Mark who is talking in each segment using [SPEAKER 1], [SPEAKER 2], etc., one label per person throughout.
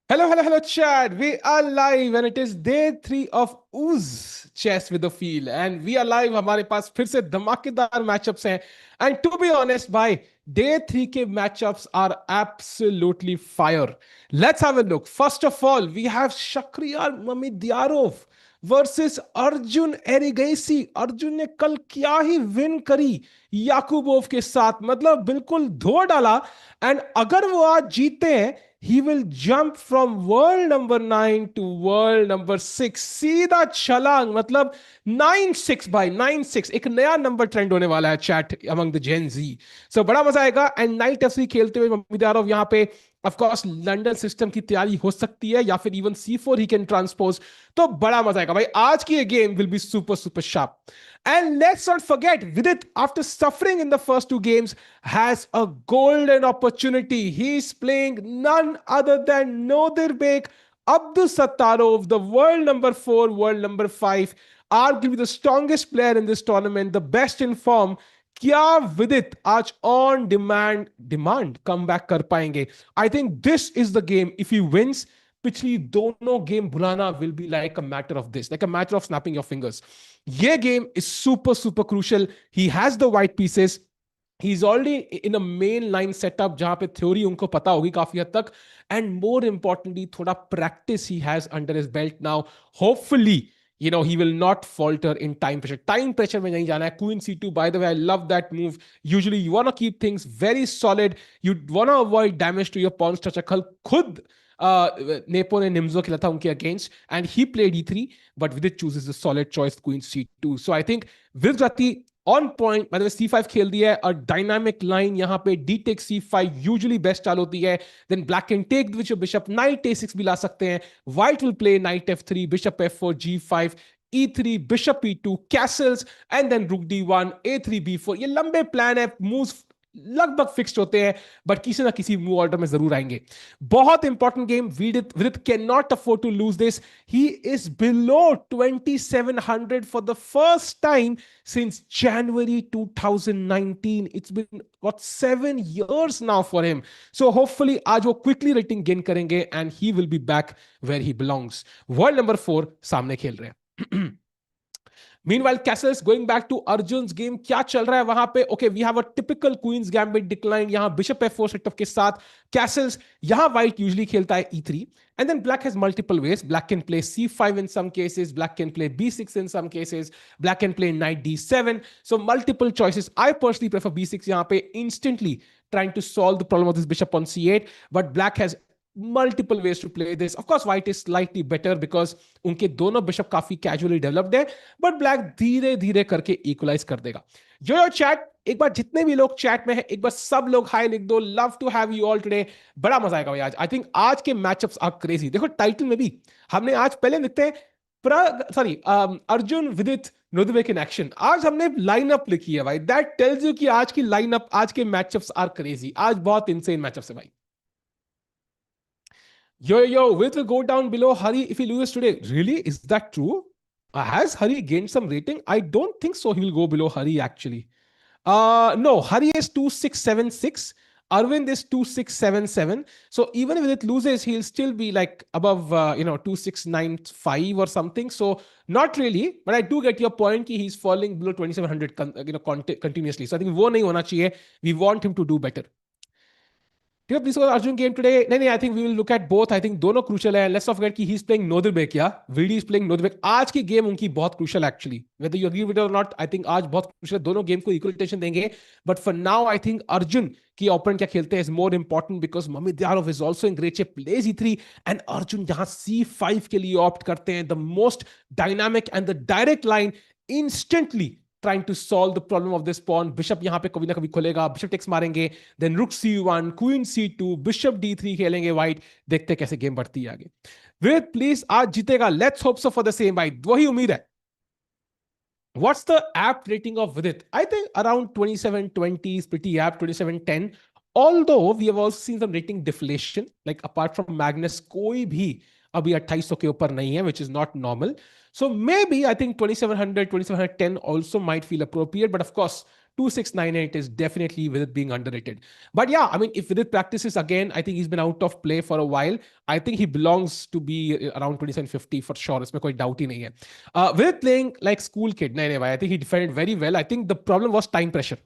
[SPEAKER 1] Hello, hello, hello, Chad. We are live and it is day 3 of UzChess with the Feel. And we are live. हमारे पास फिर से धमाकेदार matchups हैं. And to be honest, भाई, day 3 के matchups are absolutely fire. Let's have a look. First of all, we have Shakhriyar Mamidyarov versus Arjun Erigaisi. Arjun ने कल क्या ही विन करी याकूबोव के साथ, मतलब बिल्कुल धो डाला. एंड अगर वो आज जीते हैं, he will jump from world number 9 to world number 6. सीधा छलांग, मतलब 9-6 भाई, 9-6 एक नया नंबर ट्रेंड होने वाला है चैट अमंग द जेन जी. सो बड़ा मजा आएगा. एंड नाइट एफसी खेलते हुए मम्मीदारोव यहाँ पे ऑफ कोर्स लंदन सिस्टम की तैयारी हो सकती है, या फिर even C4 he can transpose. तो बड़ा मजा आएगा भाई. आज की ये game will be super super sharp. And let's not forget, Vidit, after suffering in the first two games, has a golden opportunity. He's playing none other than Nodirbek Abdusattarov, the world number 4, world number 5, arguably the strongest player in this tournament, the best in form. क्या विदित आज on demand come back कर पाएंगे? I think this is the game. If he wins, पिछली दोनों game भुलाना will be like a matter of this, like a matter of snapping your fingers. ये game is super super crucial. He has the white pieces. He is already in a main line setup जहां पे theory उनको पता होगी काफी हद तक. And more importantly, थोड़ा practice he has under his belt now. Hopefully he will not falter in time pressure. Time pressure में नहीं जाना है. Queen C2, by the way, I love that move. Usually you want to keep things very solid. You want to avoid damage to your pawn structure. कल खुद nepo ने निम्जो खेला था उनके against, and he played E3, but Vidit chooses the solid choice queen C2. So I think Vidit जाती on point. मतलब C5 खेल दिया है, और डायनामिक लाइन यहाँ पे D takes C5 usually best चाल होती है. Then black can take with bishop, knight A6 भी ला सकते हैं. White will play knight F3, bishop F4, G5, E3, bishop E2, castles, and then rook D1, A3, B4. ये लंबे plan है, मूव्स लगभग फिक्स्ड होते हैं, बट किसी ना किसी मूव ऑर्डर में जरूर आएंगे. बहुत important game. Vidit can not afford to lose this. He is below 2700 for the first time since January 2019. It's been what 7 years now for him. So hopefully आज वो quickly rating gain करेंगे and he will be back where he belongs. World number 4 सामने खेल रहे हैं. Meanwhile, Castles, going back to Arjun's game, क्या चल रहा है वहां पे? Okay, we have a typical Queen's Gambit decline. यहाँ Bishop F4 setup के साथ Castles, यहाँ White usually खेलता है E3. And then Black has multiple ways. Black can play C5 in some cases. Black can play B6 in some cases. Black can play Knight D7. So multiple choices. I personally prefer B6 यहाँ पे, instantly trying to solve the problem of this Bishop on C8. But Black has multiple ways to play this. Of course, white is slightly better because उनके दोनों bishop काफी casually developed है, but black धीरे धीरे करके equalise कर देगा. जो चैट, एक बार जितने भी लोग चैट में हैं, एक बार सब लोग हाई लिख दो. Love to have you all today. बड़ा मजा आएगा भाई आज. आई थिंक आज के मैचअप्स आर क्रेजी. देखो टाइटल में भी हमने आज पहले लिखते हैं अर्जुन विदित नोदिबेक इन एक्शन. आज हमने लाइनअप लिखी है भाई. दैट टेल्स यू कि आज की लाइनअप, आज के मैचअप्स आर क्रेजी. आज बहुत इनसेन मैचअप्स है भाई. Yo, Vidit will go down below Hari if he loses today. Really? Is that true? Has Hari gained some rating? I don't think so. He will go below Hari actually. No, Hari is 2676. Arvind is 2677. So even if it loses, he'll still be like above, 2695 or something. So not really, but I do get your point. Ki he's falling below 2700, continuously. So I think वो नहीं होना चाहिए. We want him to do better. Please go Arjun game today. No, I think we will look at both. I think दोनों crucial है. Let's not forget कि he's playing Nodirbek, yeah. VD is playing Nodirbek. आज की game उनकी बहुत crucial actually. Whether you agree with it or not, I think आज बहुत crucial है. दोनों game को equal attention देंगे. But for now, I think Arjun की opponent क्या खेलते हैं is more important because Mamidyarov is also in great shape. Plays E3 and Arjun जहाँ C5 के लिए opt करते हैं. The most dynamic and the direct line instantly trying to solve the problem of this pawn. Bishop यहाँ पे कभी ना कभी खुलेगा. Bishop takes मारेंगे. Then Rook C1, Queen C2, Bishop D3 खेलेंगे White. देखते कैसे गेम बढ़ती है आगे. Vidit, please आज जीतेगा. Let's hope so for the same भाई. वही उम्मीद है. What's the apt rating of Vidit? I think around 2720 is pretty apt. 2710. Although we have also seen some rating deflation. Like apart from Magnus, कोई भी अभी 2800 के ऊपर नहीं है, which is not normal. So maybe I think 2700, 2710 also might feel appropriate. But of course, 2698 is definitely Vidit being underrated. But yeah, I mean, if Vidit practices again, I think he's been out of play for a while. I think he belongs to be around 2750 for sure. इसमें कोई doubt ही नहीं है. Vidit playing like school kid. नहीं नहीं भाई, I think he defended very well. I think the problem was time pressure.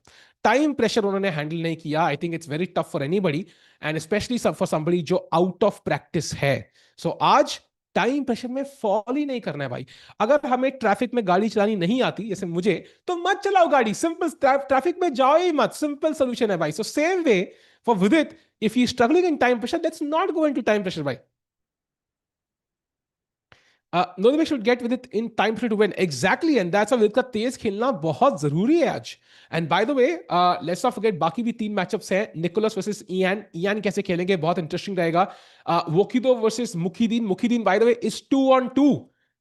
[SPEAKER 1] Time pressure उन्होंने handle नहीं किया. I think it's very tough for anybody and especially for somebody जो out of practice है. So आज time pressure में fall ही नहीं करना है भाई. अगर हमें ट्रैफिक में गाड़ी चलानी नहीं आती जैसे मुझे, तो मत चलाओ गाड़ी. सिंपल, ट्रैफिक में जाओ ही मत. सिंपल सोल्यूशन है भाई. सो सेम वे फॉर विदित, if he struggling in time pressure, let's not go into time pressure भाई. Nodirbek should get with it in time to win. Exactly, and that's why Vidit का तेज खेलना बहुत जरूरी है आज. And by the way, let's not forget बाकी भी तीन मैचअप्स हैं. Nicholas versus Ian. इयान कैसे खेलेंगे बहुत इंटरेस्टिंग रहेगा. Vokhidov versus Mukhiddin. Mukhiddin by the way is 2-on-2.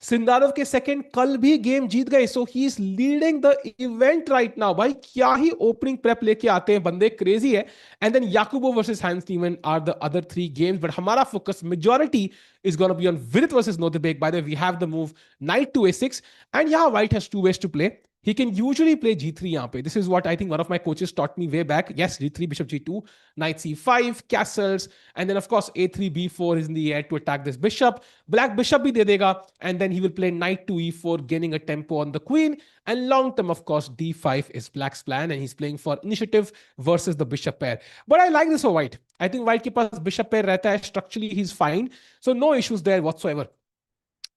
[SPEAKER 1] Sindarov के सेकंड कल भी गेम जीत गए. So he is leading the event right now. भाई क्या ही ओपनिंग प्रेप लेके आते हैं बंदे, क्रेजी है. And then Yakubboev versus Hans Niemann are the other three games. But हमारा focus majority is going to be on Vidit versus Nodirbek. By the way, we have the move knight to a6. And yeah, white has two ways to play. He can usually play g3 yahan pe. This is what I think one of my coaches taught me way back. Yes, g3, bishop g2, knight c5, castles. And then, of course, a3, b4 is in the air to attack this bishop. Black bishop bhi de dega. And then he will play knight to e4, gaining a tempo on the queen. And long term, of course, d5 is black's plan. And he's playing for initiative versus the bishop pair. But I like this for white. I think white ke paas bishop pair rehta hai. Structurally, he's fine. So no issues there whatsoever.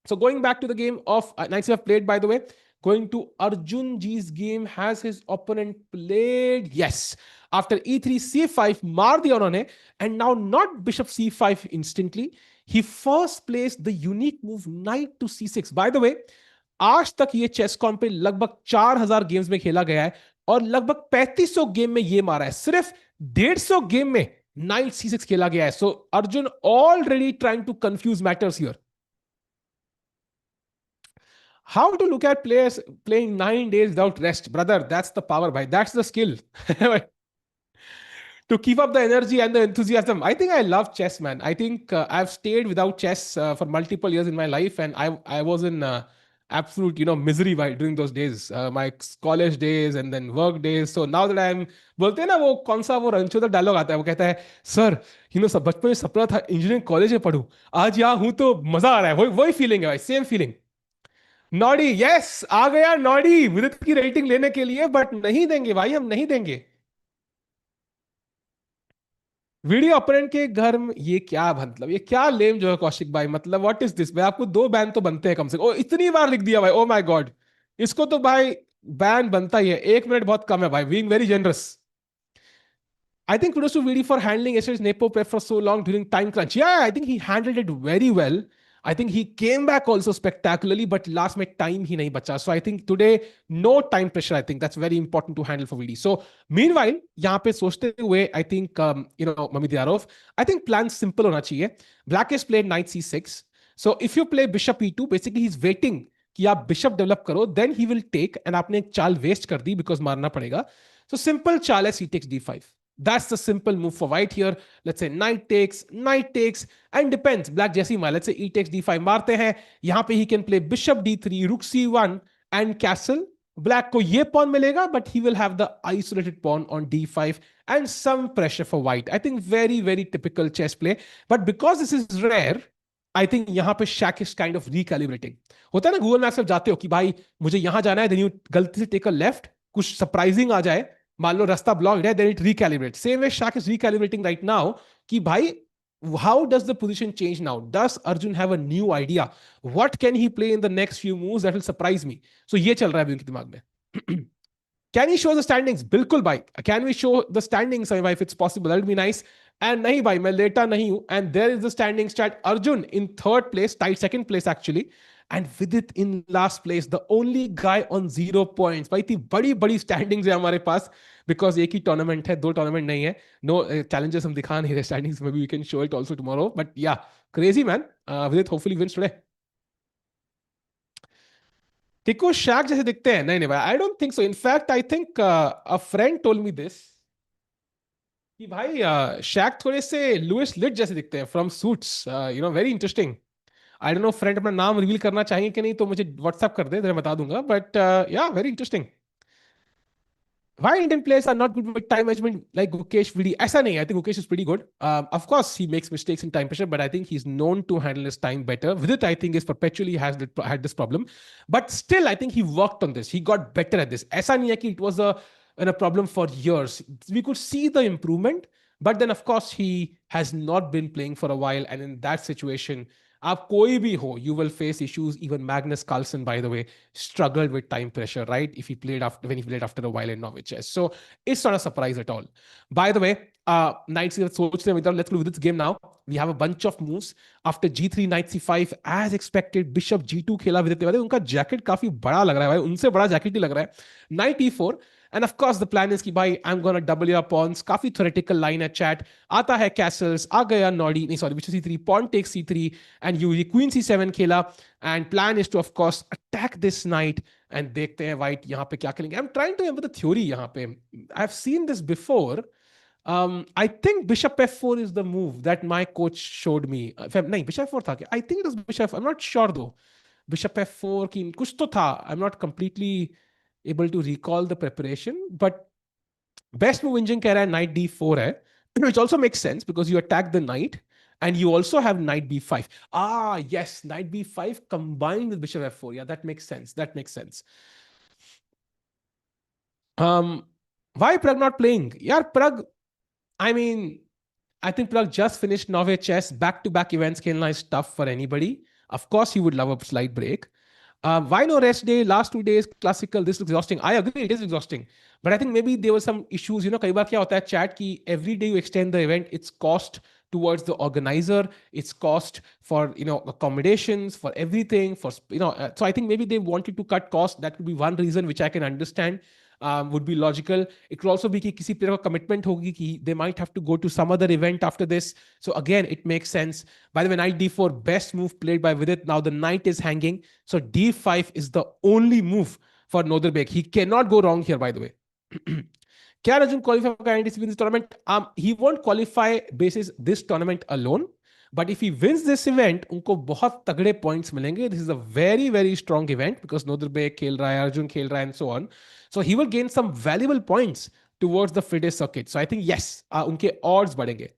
[SPEAKER 1] So going back to the game of knights have played, by the way, going to Arjun Ji's game, has his opponent played? Yes. After e3, c5, maar diya unhone, and now not bishop c5 instantly. He first plays the unique move knight to c6. By the way, आज तक ये चेसकॉम पे लगभग 4000 games में खेला गया है और लगभग 3500 गेम में ये मारा है. सिर्फ 150 गेम में knight c6 खेला गया है. So Arjun already trying to confuse matters here. How to look at players playing 9 days without rest, brother? That's the power, bhai. That's the skill. To keep up the energy and the enthusiasm. I think I love chess, man. I think I've stayed without chess for multiple years in my life, and I was in absolute misery during those days, my college days and then work days. So now that I'm बोलते हैं ना वो कौन सा वो Ranchhod dialogue आता है, वो कहता है सर सब बचपन में सपना था इंजीनियरिंग कॉलेज में पढ़ूं, आज यहाँ हूं तो मजा आ रहा है. वही वही फीलिंग है भाई, सेम फीलिंग. नॉडी, यस आ गया नॉडी विदित की रेटिंग लेने के लिए, बट नहीं देंगे भाई, हम नहीं देंगे. वीडियो अपोनेंट के घर में ये क्या, मतलब ये क्या लेम जो है कौशिक भाई, मतलब व्हाट इज दिस भाई. आपको 2 बैन तो बनते हैं कम से कम. ओ इतनी बार लिख दिया भाई, ओ माय गॉड. इसको तो भाई बैन बनता ही है. 1 मिनट बहुत कम है भाई, being very generous. I think kudos to Vidi for handling yesterday's Nepo prep for so long during time crunch. Yeah, I think he handled it very well. I think he came back also spectacularly, but last minute time he nahi bacha. So I think today, no time pressure. I think that's very important to handle for Vidi. So meanwhile, यहाँ पे सोचते हुए, I think, Mamit Yarov, I think plan simple होना चाहिए. Black has played knight c6. So if you play bishop e2, basically he's waiting कि आप bishop develop करो, then he will take, and आपने एक चाल waste कर दी because मारना पड़ेगा. So simple चाल है, c takes d5. That's the simple move for white here. Let's say knight takes, and depends. Black जैसी मार, let's say e takes d5 मारते हैं. यहाँ पे he can play bishop d3, rook c1 and castle. Black को ये pawn मिलेगा, but he will have the isolated pawn on d5 and some pressure for white. I think very, very typical chess play. But because this is rare, I think यहाँ पे Shaq is kind of recalibrating. होता है ना Google maps में जाते हो कि भाई मुझे यहाँ जाना है, then you गलती से take a left, कुछ surprising आ जाए, मान लो रास्ता ब्लॉक्ड है, then it recalibrates. Same way Shaq is recalibrating right now कि भाई how does the position change now? Does Arjun have a new idea? What can he play in the next few moves that will surprise me? So ये चल रहा है अभी उनके दिमाग में. Can we show the standings? बिल्कुल भाई. Can we show the standings if it's possible? That would be nice. And नहीं भाई, मैं लेटा नहीं हूं. And there is the standings chart. Arjun in 3rd place, tied 2nd place actually. And Vidit in last place, the only guy on 0 points. भाई इतनी बड़ी बड़ी standings है हमारे पास, because एक ही tournament है, 2 tournament नहीं है. No challenges हम दिखा नहीं रहे standings. Maybe we can show it also tomorrow. But yeah, crazy man. Vidit hopefully wins today. टिको शैक जैसे दिखते हैं? नहीं नहीं भाई, आई don't think so. In fact I think a friend told me this कि भाई शैक थोड़े से लुइस लिट जैसे दिखते हैं from suits. Very interesting. I don't no friend अपना नाम रिवील करना चाहिए कि नहीं, तो मुझे व्हाट्सएप कर दे, मैं बता दूंगा. बट या very interesting. why Indian players are not good with time management like Gukesh Vidi? ऐसा नहीं. I think Gukesh is pretty good. Of course, he makes mistakes in time pressure, but I think he's known to handle his time better. Vidit, I think, is perpetually had this problem, but still, I think he worked on this. He got better at this. ऐसा नहीं है कि it was a problem for years. We could see the improvement, but then of course he has not been playing for a while, and in that situation, आप कोई भी हो, you will face issues. Even Magnus Carlsen, by the way, struggled with time pressure, right? If he played after when he played after a while in Norwich chess. So it's not a surprise at all. By the way, knights let's go with this game now. We have a bunch of moves. After G3, knight C5, as expected, bishop G2 खेला विदित तिवारी. उनका jacket काफी बड़ा लग रहा है भाई, उनसे बड़ा जैकेट ही लग रहा है. Knight E4. And of course, the plan is कि भाई I'm gonna double your pawns. काफी theoretical line है chat. आता है castles. आ गया Nodi. नहीं sorry, bishop C3. Pawn takes C3. And you queen C7 खेला. And plan is to of course attack this knight. And देखते हैं white यहाँ पे क्या खेलेंगे. I'm trying to remember the theory यहाँ पे. I've seen this before. I think bishop f4 is the move that my coach showed me. नहीं bishop f4 था क्या? I think it was bishop. I'm not sure though. Bishop f4 की कुछ तो था. I'm not completely able to recall the preparation, but best move engine कह रहा है knight d4 है, which also makes sense because you attack the knight and you also have knight b5. Ah, yes, knight b5 combined with bishop f4. Yeah, that makes sense. That makes sense. Why Prag not playing? Yeah, Prag, I mean, I think Prag just finished Norway chess. Back-to-back events खेलना is tough for anybody. Of course, he would love a slight break. Why no rest day? Last 2 days, classical. This looks exhausting. I agree, it is exhausting. But I think maybe there were some issues. You know, कई बार क्या होता है chat कि every day you extend the event, it's cost towards the organizer, it's cost for accommodations, for everything, for so I think maybe they wanted to cut cost. That could be one reason, which I can understand. Would be logical. It could also be कि किसी player को commitment होगी कि they might have to go to some other event after this. So again, it makes sense. By the way, knight d4, best move played by Vidit. Now the knight is hanging. So d5 is the only move for Nodirbek. He cannot go wrong here, by the way. Can Arjun qualify for INTC in this tournament? He won't qualify basis this tournament alone. But if he wins this event, उनको बहुत तगड़े points मिलेंगे. This is a very, very strong event because Nodirbek खेल रहा है, Arjun खेल रहा है, and so on. So he will gain some valuable points towards the FIDE circuit. So I think yes, उनके odds बढ़ेंगे.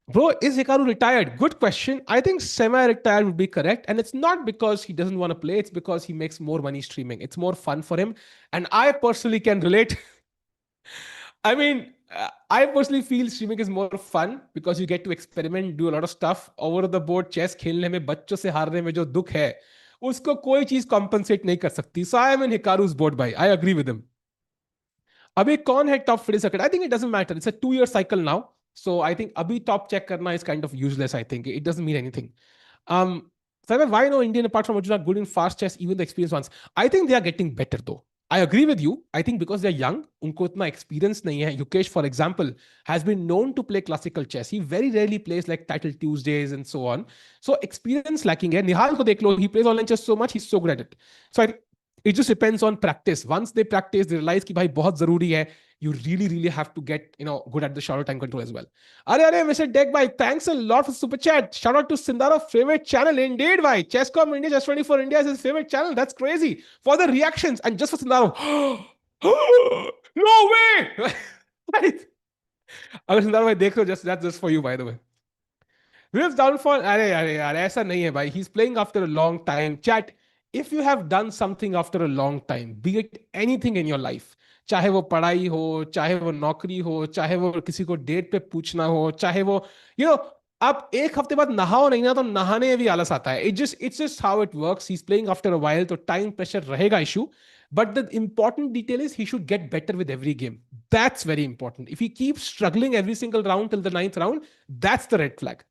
[SPEAKER 1] Bro, is Hikaru retired? Good question. I think semi-retired would be correct. And it's not because he doesn't want to play. It's because he makes more money streaming. It's more fun for him. And I personally can relate. I mean, I personally feel streaming is more fun because you get to experiment, do a lot of stuff. Over the board, chess खेलने में बच्चों से हारने में जो दुख है, उसको कोई चीज compensate नहीं कर सकती. So I am in Hikaru's boat by. I agree with him. अभी कौन है top FIDE circuit? I think it doesn't matter. It's a 2-year cycle now. So I think abhi top check karna is kind of useless. I think it doesn't mean anything. So why no Indian apart from Arjun are good in fast chess, even the experienced ones? I think they are getting better though. I agree with you. I think because they're young, उनको इतना experience नहीं है. Yukesh, for example, has been known to play classical chess. He very rarely plays like Title Tuesdays and so on. So experience lacking है. Nihal को देख लो, he plays online chess so much, he's so good at it. So it just depends on practice. Once they practice, they realize कि भाई बहुत जरूरी है. You really, really have to get, good at the shadow time control as well. Arey, Mr. Deck, bhai, thanks a lot for super chat. Shout out to Sindaro's favorite channel. Indeed, bhai. Chesscom India, Chess24 India is his favorite channel. That's crazy. For the reactions and just for Sindaro. No way! अगर Sindaro bhai देख लो, that's just for you, by the way. Will's downfall, अरे यार ऐसा नहीं है भाई. He's playing after a long time. Chat, if you have done something after a long time, be it anything in your life, चाहे वो पढ़ाई हो, चाहे वो नौकरी हो, चाहे वो किसी को डेट पे पूछना हो, चाहे वो आप एक हफ्ते बाद नहाओ नहीं ना, तो नहाने में भी आलस आता है. It's just how it works. He's playing after a while, तो time pressure रहेगा issue. But the important detail is he should get better with every game. That's very important. If he keeps struggling every single round till the 9th round, that's the red flag.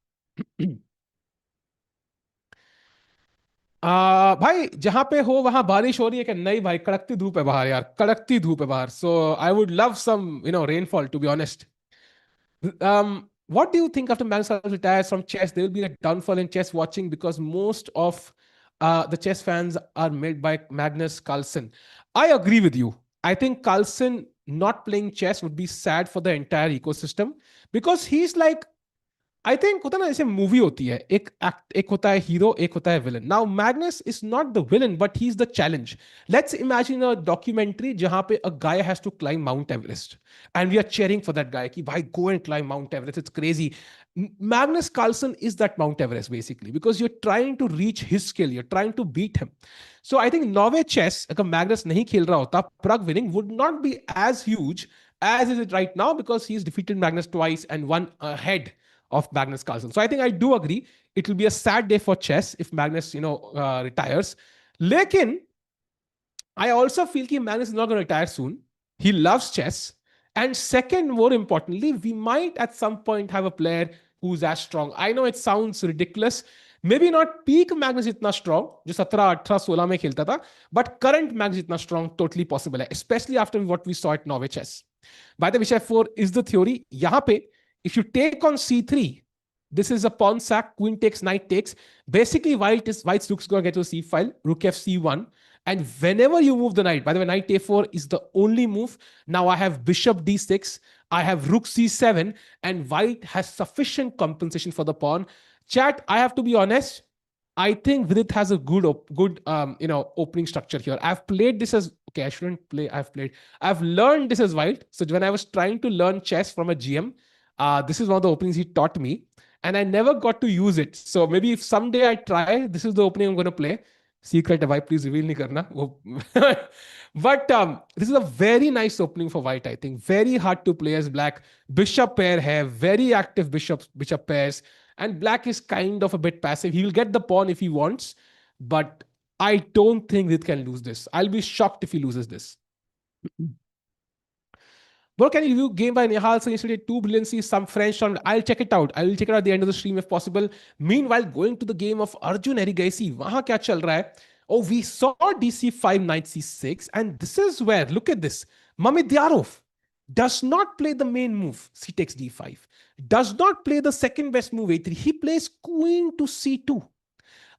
[SPEAKER 1] भाई जहां पे हो वहां बारिश हो रही है कि नहीं भाई? कड़कती धूप है बाहर यार, कड़कती धूप है बाहर. So I would love some rainfall to be honest. What do you think after Magnus Carlsen retires from chess? There will be a downfall in chess watching because most of the chess fans are made by Magnus Carlsen. I agree with you. I think Carlsen not playing chess would be sad for the entire ecosystem because he's like I think होता है ना, जैसे movie होती है, एक होता है hero, एक होता है villain. Now Magnus is not the villain but he is the challenge. Let's imagine a documentary जहां पे a guy has to climb Mount Everest and we are cheering for that guy कि भाई go and climb Mount Everest, it's crazy. Magnus Carlsen is that Mount Everest basically because you're trying to reach his skill, you're trying to beat him. So I think Norway chess, अगर Magnus नहीं खेल रहा होता, Prague winning would not be as huge as is it right now because he's defeated Magnus twice and won ahead of Magnus Carlsen. So I think I do agree it will be a sad day for chess if Magnus, retires. Lekin I also feel that Magnus is not going to retire soon. He loves chess. And second, more importantly, we might at some point have a player who's as strong. I know it sounds ridiculous. Maybe not peak Magnus itna strong, जो 17, 18, 16 में खेलता था, but current Magnus itna strong, totally possible है, especially after what we saw at Norway Chess. By the way, Chef 4 is the theory. यहाँ पे, if you take on c3, this is a pawn sack, queen takes, knight takes. Basically, white's rook's going to get to c file, rook f c1. And whenever you move the knight, by the way, knight a4 is the only move. Now I have bishop d6, I have rook c7, and white has sufficient compensation for the pawn. Chat, I have to be honest. I think Vidit has a good opening structure here. I've played this as okay. I shouldn't play. I've learned this as white. So when I was trying to learn chess from a GM, this is one of the openings he taught me, and I never got to use it. So maybe if someday I try, this is the opening I'm going to play. Secret है please reveal नहीं करना. But this is a very nice opening for white. I think very hard to play as black. Bishop pair hai, very active bishop pairs. And black is kind of a bit passive. He will get the pawn if he wants, but I don't think it can lose this. I'll be shocked if he loses this. Bro, can you review game by Nihal? So yesterday, 2 brilliancy, some French on. I'll check it out. I will check it out at the end of the stream if possible. Meanwhile, going to the game of Arjun Erigaisi. Wahan kya chal raha hai? Oh, we saw DC5, knight C6. And this is where, look at this. Mamidyarov does not play the main move, C takes D5. Does not play the second best move, A3. He plays queen to C2.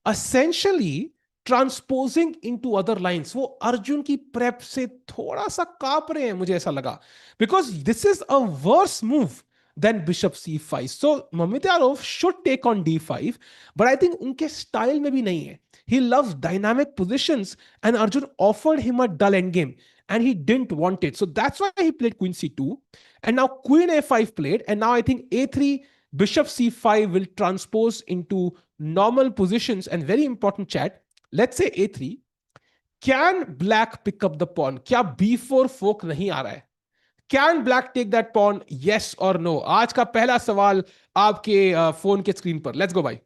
[SPEAKER 1] Essentially, transposing into other lines. वो अर्जुन की prep से थोड़ा सा कांप रहे हैं, मुझे ऐसा लगा, because this is a worse move then bishop C5. So Mamedyarov should take on D5, but I think उनके स्टाइल में भी नहीं है. He loves dynamic positions, and Arjun offered him a dull endgame, and he didn't want it. So that's why he played queen C2, and now queen A5 played, and now I think A3, bishop C5 will transpose into normal positions. And very important, chat, let's say A3, can black pick up the pawn? क्या B4 fork नहीं आ रहा है? Can black take that pawn? Yes or no? आज का पहला सवाल आपके phone के स्क्रीन पर. Let's go, bhai.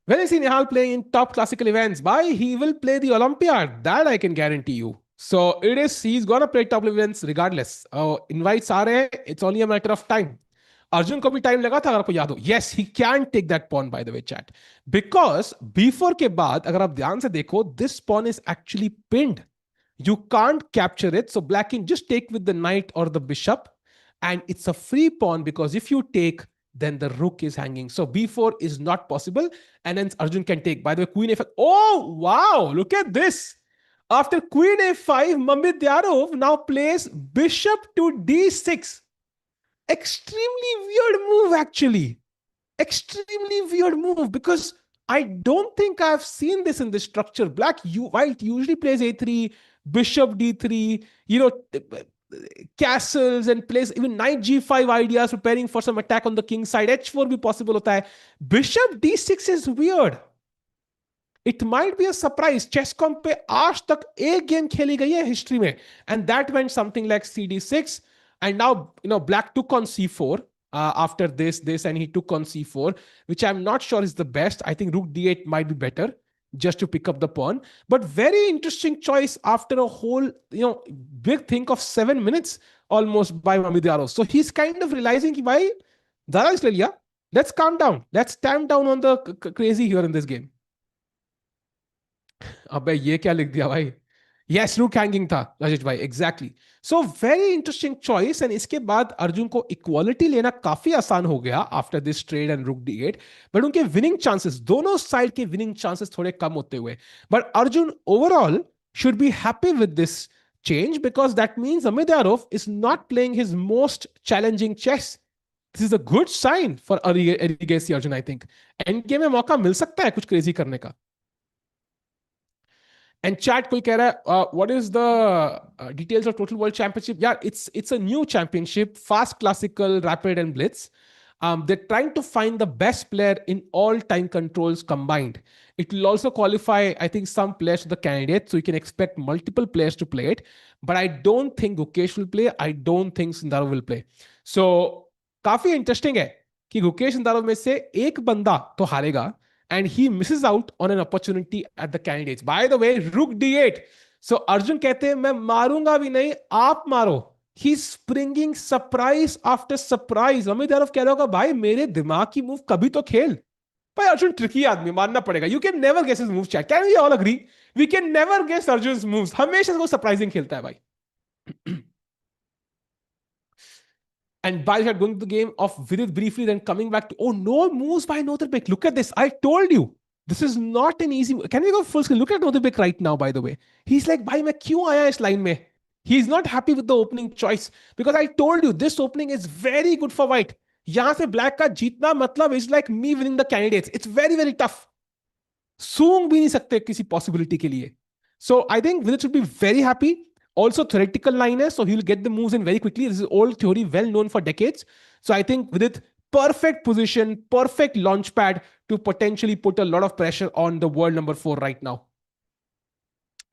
[SPEAKER 1] When I see Nihal playing in top classical events, he will play the Olympiad. That I can guarantee you. So he's gonna play top events regardless. Invites are रहे, it's only a matter of time. Arjun को भी time लगा था, अगर आपको याद हो. Yes, he can take that pawn, by the way chat, because B4 के बाद अगर आप ध्यान से देखो, this pawn is actually pinned. You can't capture it, so black can just take with the knight or the bishop, and it's a free pawn because if you take, then the rook is hanging. So B4 is not possible, and hence Arjun can take. By the way, queen A5. Oh, wow, look at this. After queen A5, Mamidyarov now plays bishop to D6. Extremely weird move, actually. Extremely weird move, because I don't think I've seen this in this structure. White usually plays A3, bishop D3, castles, and plays even knight G5 ideas, preparing for some attack on the king side. H4 भी possible होता है. Bishop D6 is weird. It might be a surprise. Chesscom पे आज तक एक game खेली गई है हिस्ट्री में, and that went something like CD6. And now, black took on C4 after this, and he took on C4, which I'm not sure is the best. I think rook D8 might be better just to pick up the pawn. But very interesting choice after a whole, big think of 7 minutes almost by Mamidyarov. So he's kind of realizing, bhai, Dara Islelia, let's calm down. Let's tamp down on the crazy here in this game. अबे ये क्या लिख दिया भाई? Yes, rook hanging था राजेश भाई, exactly. So very interesting choice, and इसके बाद अर्जुन को इक्वालिटी लेना काफी आसान हो गया after this trade and rook d8. But उनके winning chances, दोनों साइड के winning chances थोड़े कम होते हुए. But Arjun overall should be happy with this change because that means Amidarov is not playing his most challenging chess. This is a good sign for Agassi Arjun, I think. End game में मौका मिल सकता है कुछ crazy करने का. And chat कोई कह रहा है what is the details of total world championship? Yeah, it's a new championship, fast, classical, rapid, and blitz. They're trying to find the best player in all time controls combined. It will also qualify, I think, some players to the candidates, so you can expect multiple players to play it. But I don't think Gukesh will play. I don't think Sundarov will play. So काफी interesting है कि गुकेश सिंधारव में से एक बंदा तो हारेगा and he misses out on an opportunity at the candidates. By the way, rook d8. So Arjun कहते हैं मैं मारूंगा भी नहीं, आप मारो. He's springing surprise after surprise. Amit Yadav कह रहा होगा भाई मेरे दिमाग की मूव कभी तो खेल. भाई अर्जुन ट्रिकी आदमी मानना पड़ेगा. You can never guess his moves, chat. Can we all agree? We can never guess Arjun's moves. हमेशा वो सरप्राइजिंग खेलता है भाई. And by that, going to the game of Vidit briefly, then coming back to, oh, no moves by Nodirbek. Look at this. I told you. This is not an easy. Can we go full screen? Look at Nodirbek right now, by the way. He's like, bhai, main kyun aaya is line mein? He's not happy with the opening choice. Because I told you, this opening is very good for white. यहाँ से black का जीतना मतलब is like me winning the candidates. It's very, very tough. सूंघ भी नहीं सकते किसी possibility के लिए. So I think Vidit should be very happy. Also theoretical line है, so he'll get the moves in very quickly. This is old theory, well known for decades. So I think Vidit, perfect position, perfect launch pad to potentially put a lot of pressure on the world number 4 right now.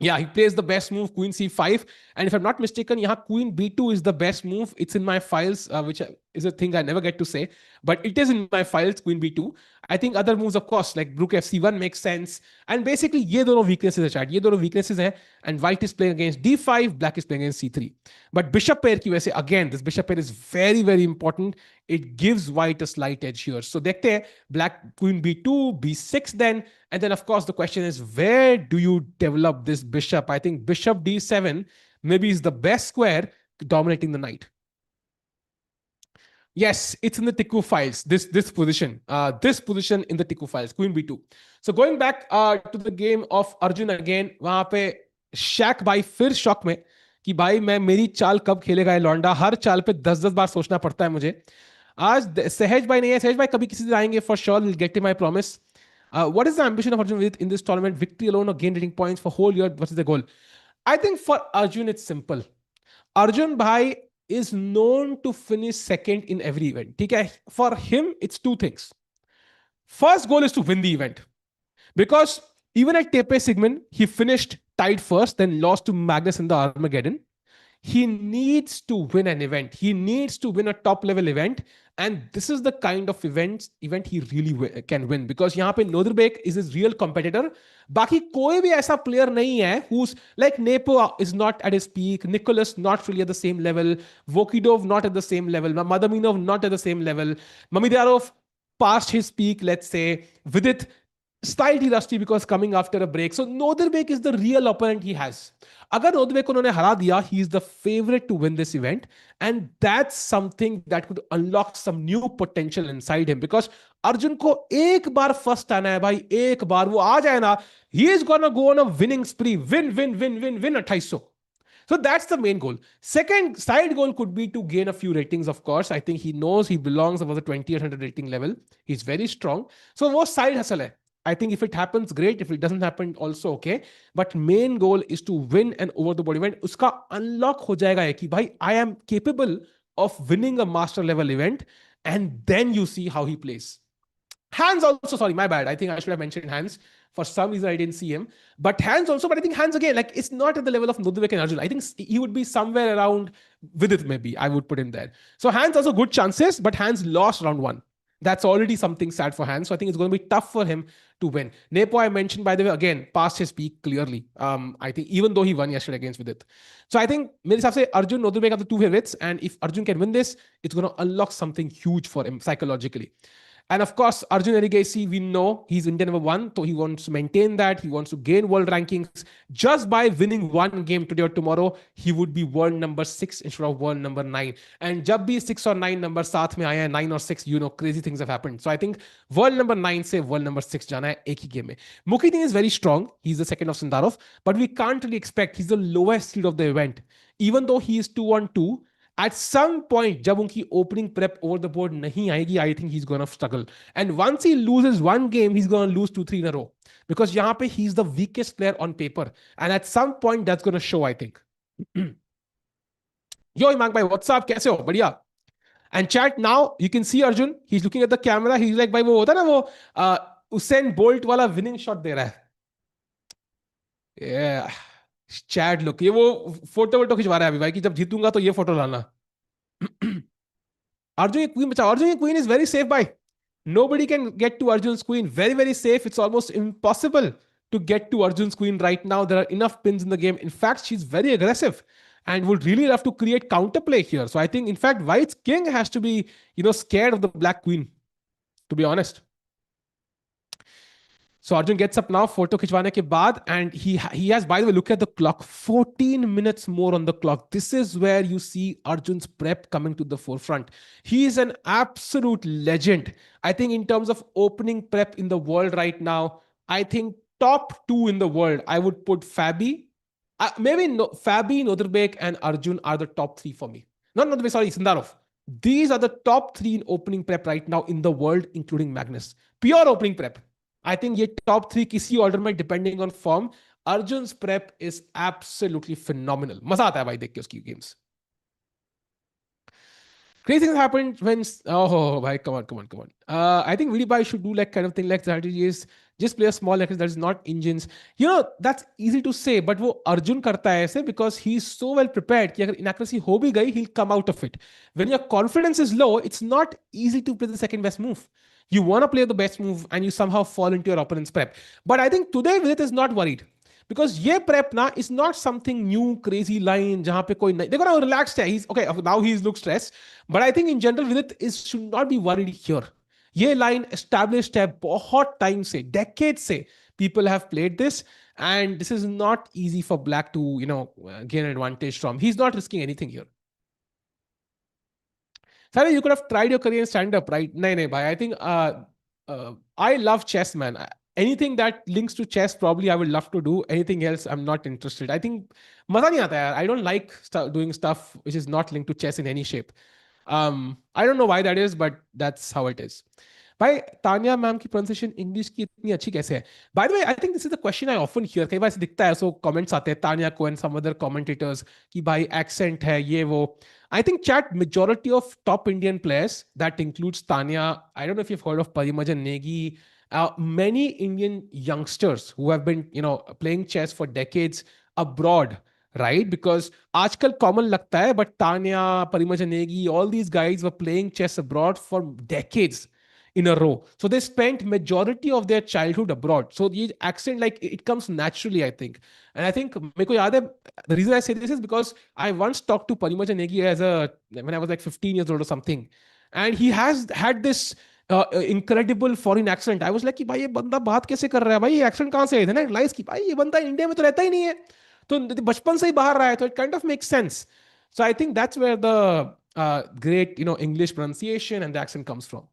[SPEAKER 1] Yeah, he plays the best move, Queen C5. And if I'm not mistaken, yeah, Queen B2 is the best move. It's in my files, which is a thing I never get to say. But it is in my files, Queen B2. I think other moves, of course, like Rook FC1 makes sense. And basically, ये दोनों weaknesses है chat. ये दोनों weaknesses हैं. And white is playing against D5, black is playing against C3. But bishop pair की वजह से, again, this bishop pair is very, very important. It gives white a slight edge here. So देखते हैं, black Queen B2, B6 then. And then, of course, the question is, where do you develop this bishop? I think bishop D7 maybe is the best square dominating the knight. Yes, it's in the Tiku files, this position in the Tiku files, Queen B2. So going back to the game of Arjun again, वहाँ पे शैक भाई फिर shock में कि भाई मैं मेरी चाल कब खेलेगा ये लौंडा. हर चाल पे 10-10 बार सोचना पड़ता है मुझे. आज सहज भाई नहीं है. सहज भाई कभी किसी दिन आएंगे for sure. We'll get him, I promise. What is the ambition of Arjun in this tournament? Victory alone or gain rating points for whole year? What is the goal? I think for Arjun, it's simple. Arjun bhai is known to finish second in every event. Okay? For him, it's two things. First goal is to win the event. Because even at Tepe Sigmund, he finished tied first, then lost to Magnus in the Armageddon. He needs to win an event. He needs to win a top level event. And this is the kind of event he really can win. Because यहाँ पे Nodirbek is his real competitor. बाकी कोई भी ऐसा player नहीं है who's like Nepo is not at his peak. Nicholas not really at the same level. Vokidov not at the same level. Madaminov not at the same level. Mamidarov past his peak, let's say. Vidit slightly rusty because coming after a break. So Nodirbek is the real opponent he has. अगर Nodirbek उन्होंने हरा दिया, he is the favorite to win this event, and that's something that could unlock some new potential inside him. Because Arjun को एक बार first आना है भाई, एक बार वो आ जाए ना, he is gonna go on a winning spree, win 2800. So that's the main goal. Second side goal could be to gain a few ratings, of course. I think he knows he belongs above the 2800 rating level. He's very strong. So वो side hustle है. I think if it happens, great. If it doesn't happen, also okay. But main goal is to win an over the board event. Uska unlock ho jayega hai ki bhai, I am capable of winning a master level event, and then you see how he plays. Hans also, sorry, my bad. I think I should have mentioned Hans. For some reason, I didn't see him. But Hans also, but I think Hans again, like it's not at the level of Nodirbek and Arjun. I think he would be somewhere around Vidit maybe. I would put him there. So Hans also good chances, but Hans lost round 1. That's already something sad for Hans. So I think it's going to be tough for him to win. Nepo, I mentioned, by the way, again, past his peak clearly. I think even though he won yesterday against Vidit. So I think, मेरे हिसाब से Arjun, Nodirbek are the two favorites. And if Arjun can win this, it's going to unlock something huge for him psychologically. And of course, Arjun Erigasi, we know he's Indian number one, so he wants to maintain that. He wants to gain world rankings. Just by winning one game today or tomorrow, he would be world number 6 instead of world number 9. And जब भी 6 और 9 number साथ में आए हैं, 9 और 6, crazy things have happened. So I think world number 9 से world number 6 जाना है एक ही गेम में. Mukhidin is very strong. He's the second of Sindarov, but we can't really expect. He's the lowest seed of the event. Even though he is 2 on 2, at some point जब उनकी opening prep over the board नहीं आएगी, I think he's gonna struggle. And once he loses one game, he's gonna lose 2 3 in a row, because यहाँ पे he's the weakest player on paper, and at some point that's gonna show, I think. Yo Imang bhai, what's up? कैसे हो? बढ़िया. And chat, now you can see Arjun, he's looking at the camera, he's like, भाई वो होता है ना वो Usain Bolt वाला winning shot दे रहा है. Yeah. Chat look, ये वो फोटो खिंचवा रहा है अभी भाई कि जब जीतूंगा तो ये फोटो लाना. Arjun queen बचाओ. Arjun queen is very safe, bhai. Nobody can get to Arjun's queen. Very, very safe. It's almost impossible to get to Arjun's queen right now. There are enough pins in the game. In fact, she's very aggressive and would really love to create counterplay here. So I think, in fact, White's king has to be, scared of the black queen, to be honest. So Arjun gets up now, photo खिंचवाने के बाद, and he has, by the way, look at the clock, 14 minutes more on the clock. This is where you see Arjun's prep coming to the forefront. He is an absolute legend. I think in terms of opening prep in the world right now, I think top 2 in the world, I would put Fabi. Fabi, Nodirbek, and Arjun are the top 3 for me. Not Nodirbek, sorry, Sindarov. These are the top 3 in opening prep right now in the world, including Magnus. Pure opening prep. I think ये top 3 किसी order में depending on form. Arjun's prep is absolutely phenomenal. मजा आता है भाई देख के उसकी games. Crazy things happened when bhai, come on. I think Vidit bhai should do like kind of thing like strategy is just play a small necklace that is not engines. That's easy to say, but वो Arjun करता है ऐसे because he's so well prepared कि अगर inaccuracy हो भी गई, he'll come out of it. When your confidence is low, it's not easy to play the second best move. You want to play the best move and you somehow fall into your opponent's prep. But I think today Vidit is not worried. Because ये prep na is not something new, crazy line जहाँ पे कोई नहीं. देखो ना relaxed है. He's okay. Now he looks stressed. But I think in general Vidit should not be worried here. ये line established है बहुत time से, decades से. People have played this, and this is not easy for Black to gain advantage from. He's not risking anything here. Sari, you could have tried your career in stand-up, right? No, bhai. I think I love chess, man. Anything that links to chess, probably I would love to do. Anything else, I'm not interested. I think maza nahi aata yaar. I don't like doing stuff which is not linked to chess in any shape. I don't know why that is, but that's how it is. भाई Tania ma'am की pronunciation English की इतनी अच्छी कैसे है? Bye the way I think this is the question I often here. कई बार ऐसे दिखता है, सो कमेंट्स आते हैं तानिया को एंड सम अदर कमेंटेटर्स कि भाई एक्सेंट है ये वो. I think chat majority of top Indian players that includes Tanya. I don't know if you've heard of Parimajan Negi. Many Indian youngsters who have been playing chess for decades abroad, right? Because आजकल common लगता है, but Tanya, Parimajan Negi, all these guys were playing chess abroad for decades in a row. So they spent majority of their childhood abroad. So the accent, like, it comes naturally, I think. And I think meko yaad hai, the reason I say this is because I once talked to Parimajan Negi when I was like 15 years old or something. And he has had this incredible foreign accent. I was like कि भाई ये बंदा बात कैसे कर रहा है भाई, ये accent कहाँ से है ना, रियलाइज की भाई ये बंदा इंडिया में तो रहता ही नहीं है, तो बचपन से ही बाहर रहा है, तो it kind of makes sense. So I think that's where the great English pronunciation and the accent comes from.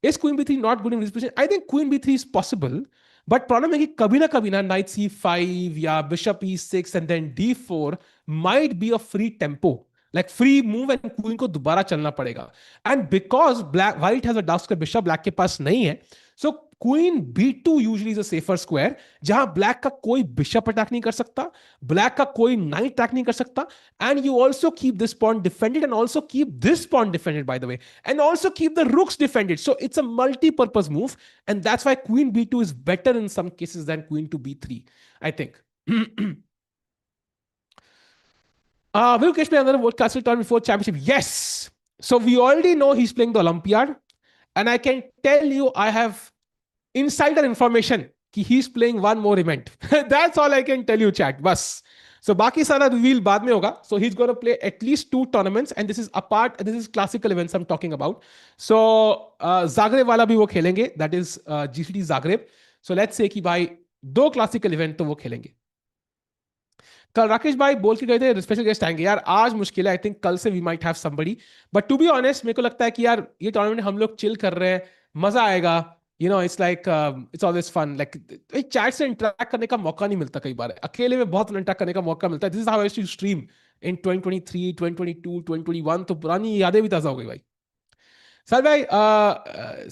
[SPEAKER 1] Is queen b3 not good in this position? I think queen b3 is possible, but problem है कि कभी ना knight c5 या bishop e6 and then d4 might be a free tempo, like free move, and queen को दोबारा चलना पड़ेगा. And because white has a dark square bishop, black के पास नहीं है, so queen b2 usually is a safer square, जहां black का कोई bishop attack नहीं कर सकता, black का कोई knight attack नहीं कर सकता, and you also keep this pawn defended and also keep this pawn defended, by the way, and also keep the rooks defended. So it's a multi-purpose move, and that's why queen b2 is better in some cases than queen to b3, I think. Will Kesh play another World Castle tournament before championship? Yes. So we already know he's playing the Olympiad, and I can tell you I have insider information कि he's playing one more event. That's all I can tell you, chat. Bas. सो बाकी सारा reveal बाद में होगा. So he is gonna play at least 2 tournaments and this is classical events I am talking about. So Zagreb वाला भी वो खेलेंगे, that is GCT Zagreb. So let's say कि भाई 2 क्लासिकल इवेंट तो वो खेलेंगे. कल राकेश भाई बोल के गए थे स्पेशल गेस्ट आएंगे. यार आज मुश्किल है, आई थिंक कल से we might have somebody. But to be honest मेरे को लगता है कि यार ये टूर्नामेंट हम लोग चिल कर रहे हैं, मजा आएगा. It's like it's always fun. Like chat से इंटरेक्ट करने का मौका नहीं मिलता कई बार, अकेले में बहुत इंटरेक्ट करने का मौका मिलता है. This is how I used to stream in 2023, 2022, 2021. तो पुरानी यादें भी ताजा हो गई भाई. सर भाई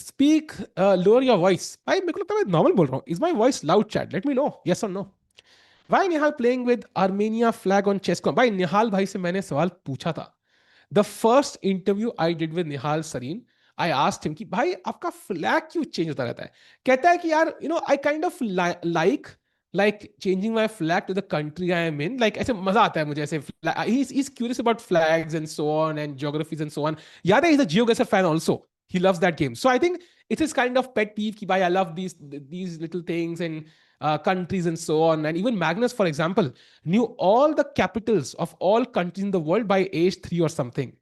[SPEAKER 1] स्पीक लोअर योर वॉइस. भाई मेरे को लगता है मैं नॉर्मल बोल रहा हूँ. Is my voice loud? Chat let me know, yes और no. Why Nihal playing with Armenia flag on Chesscom? भाई निहाल भाई से मैंने सवाल पूछा था. The first interview I did with Nihal Sareen, I asked him कि भाई आपका फ्लैग क्यों चेंज होता रहता है. कहता है कि यार I kind of like changing my flag to the country I am in. Like ऐसे मजा आता है मुझे ऐसे. He's curious about flags and so on and geographies and so on. याद है he's a GeoGuessr fan also. He loves that game. So I think it's his kind of pet peeve कि भाई I love these little things and countries and so on. And even Magnus, for example, knew all the capitals of all countries in the world by age 3 or something.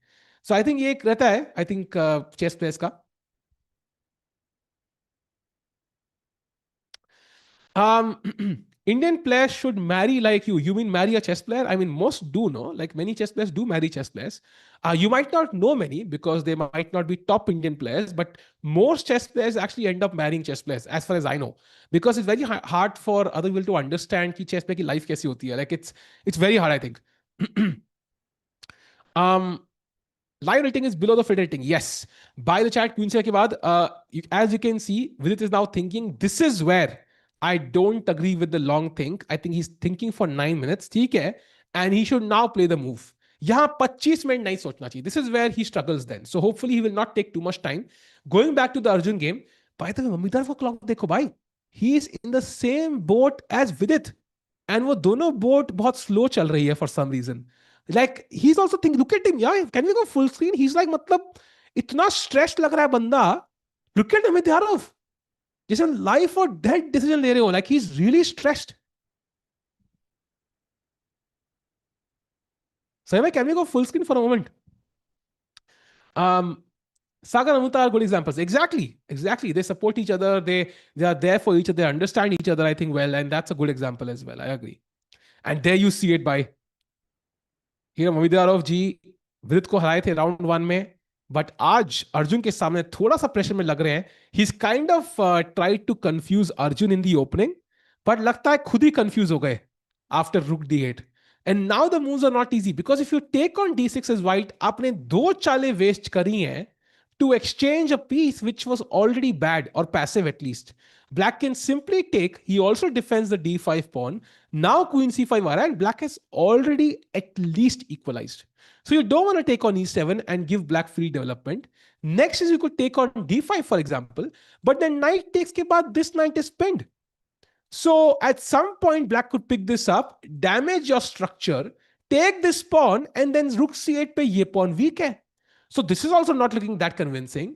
[SPEAKER 1] So I think ये एक रहता है, I think chess players का. Um, Indian players should marry like you. You mean marry a chess player? I mean, most do, no? Like many chess players do marry chess players. You might not know many because they might not be top Indian players, but most chess players actually end up marrying chess players, as far as I know, because it's very hard for other people to understand कि chess player की life कैसी होती है. Like it's very hard, I think. um, Live rating is below the fit rating. Yes. By the chat, Queen ke baad, as you can see, Vidit is now thinking, this is where I don't agree with the long think. I think he's thinking for 9 minutes. ठीक है. And he should now play the move. यहाँ 25 minute नहीं सोचना चाहिए. This is where he struggles then. So hopefully he will not take too much time. Going back to the Arjun game, by the way, मम्मीदार का clock देखो भाई. He is in the same boat as Vidit. And वो दोनों boat बहुत slow चल रही है for some reason. Like he's also thinking, look at him, yeah, can we go full screen? He's like, मतलब इतना stressed लग रहा है बंदा. Look at him, Yarof. जैसे life or death decision ले रहे हो. Like he's really stressed. So can we go full screen for a moment? Um, Sagar and Amuta are good examples. Exactly. They support each other. They are there for each other. They understand each other, I think, well, and that's a good example as well. I agree. And there you see it by here, Momidarov जी विदित को हराए थे round 1 में, but आज अर्जुन के सामने थोड़ा सा प्रेशर में लग रहे हैं. He is kind of tried to confuse Arjun in the opening, but लगता है खुद ही कंफ्यूज हो गए after rook D8. And now the moves are not easy because if you take on D6 as white, आपने 2 चालें वेस्ट करी हैं to exchange a piece which was already bad or passive at least. Black can simply take, he also defends the D5 pawn. Now Queen C5 and Black has already at least equalized. So you don't want to take on E7 and give Black free development. Next is you could take on D5 for example, but then Knight takes ke baad this Knight is pinned. So at some point Black could pick this up, damage your structure, take this pawn and then Rook C8 pe ye pawn weak hai. So this is also not looking that convincing.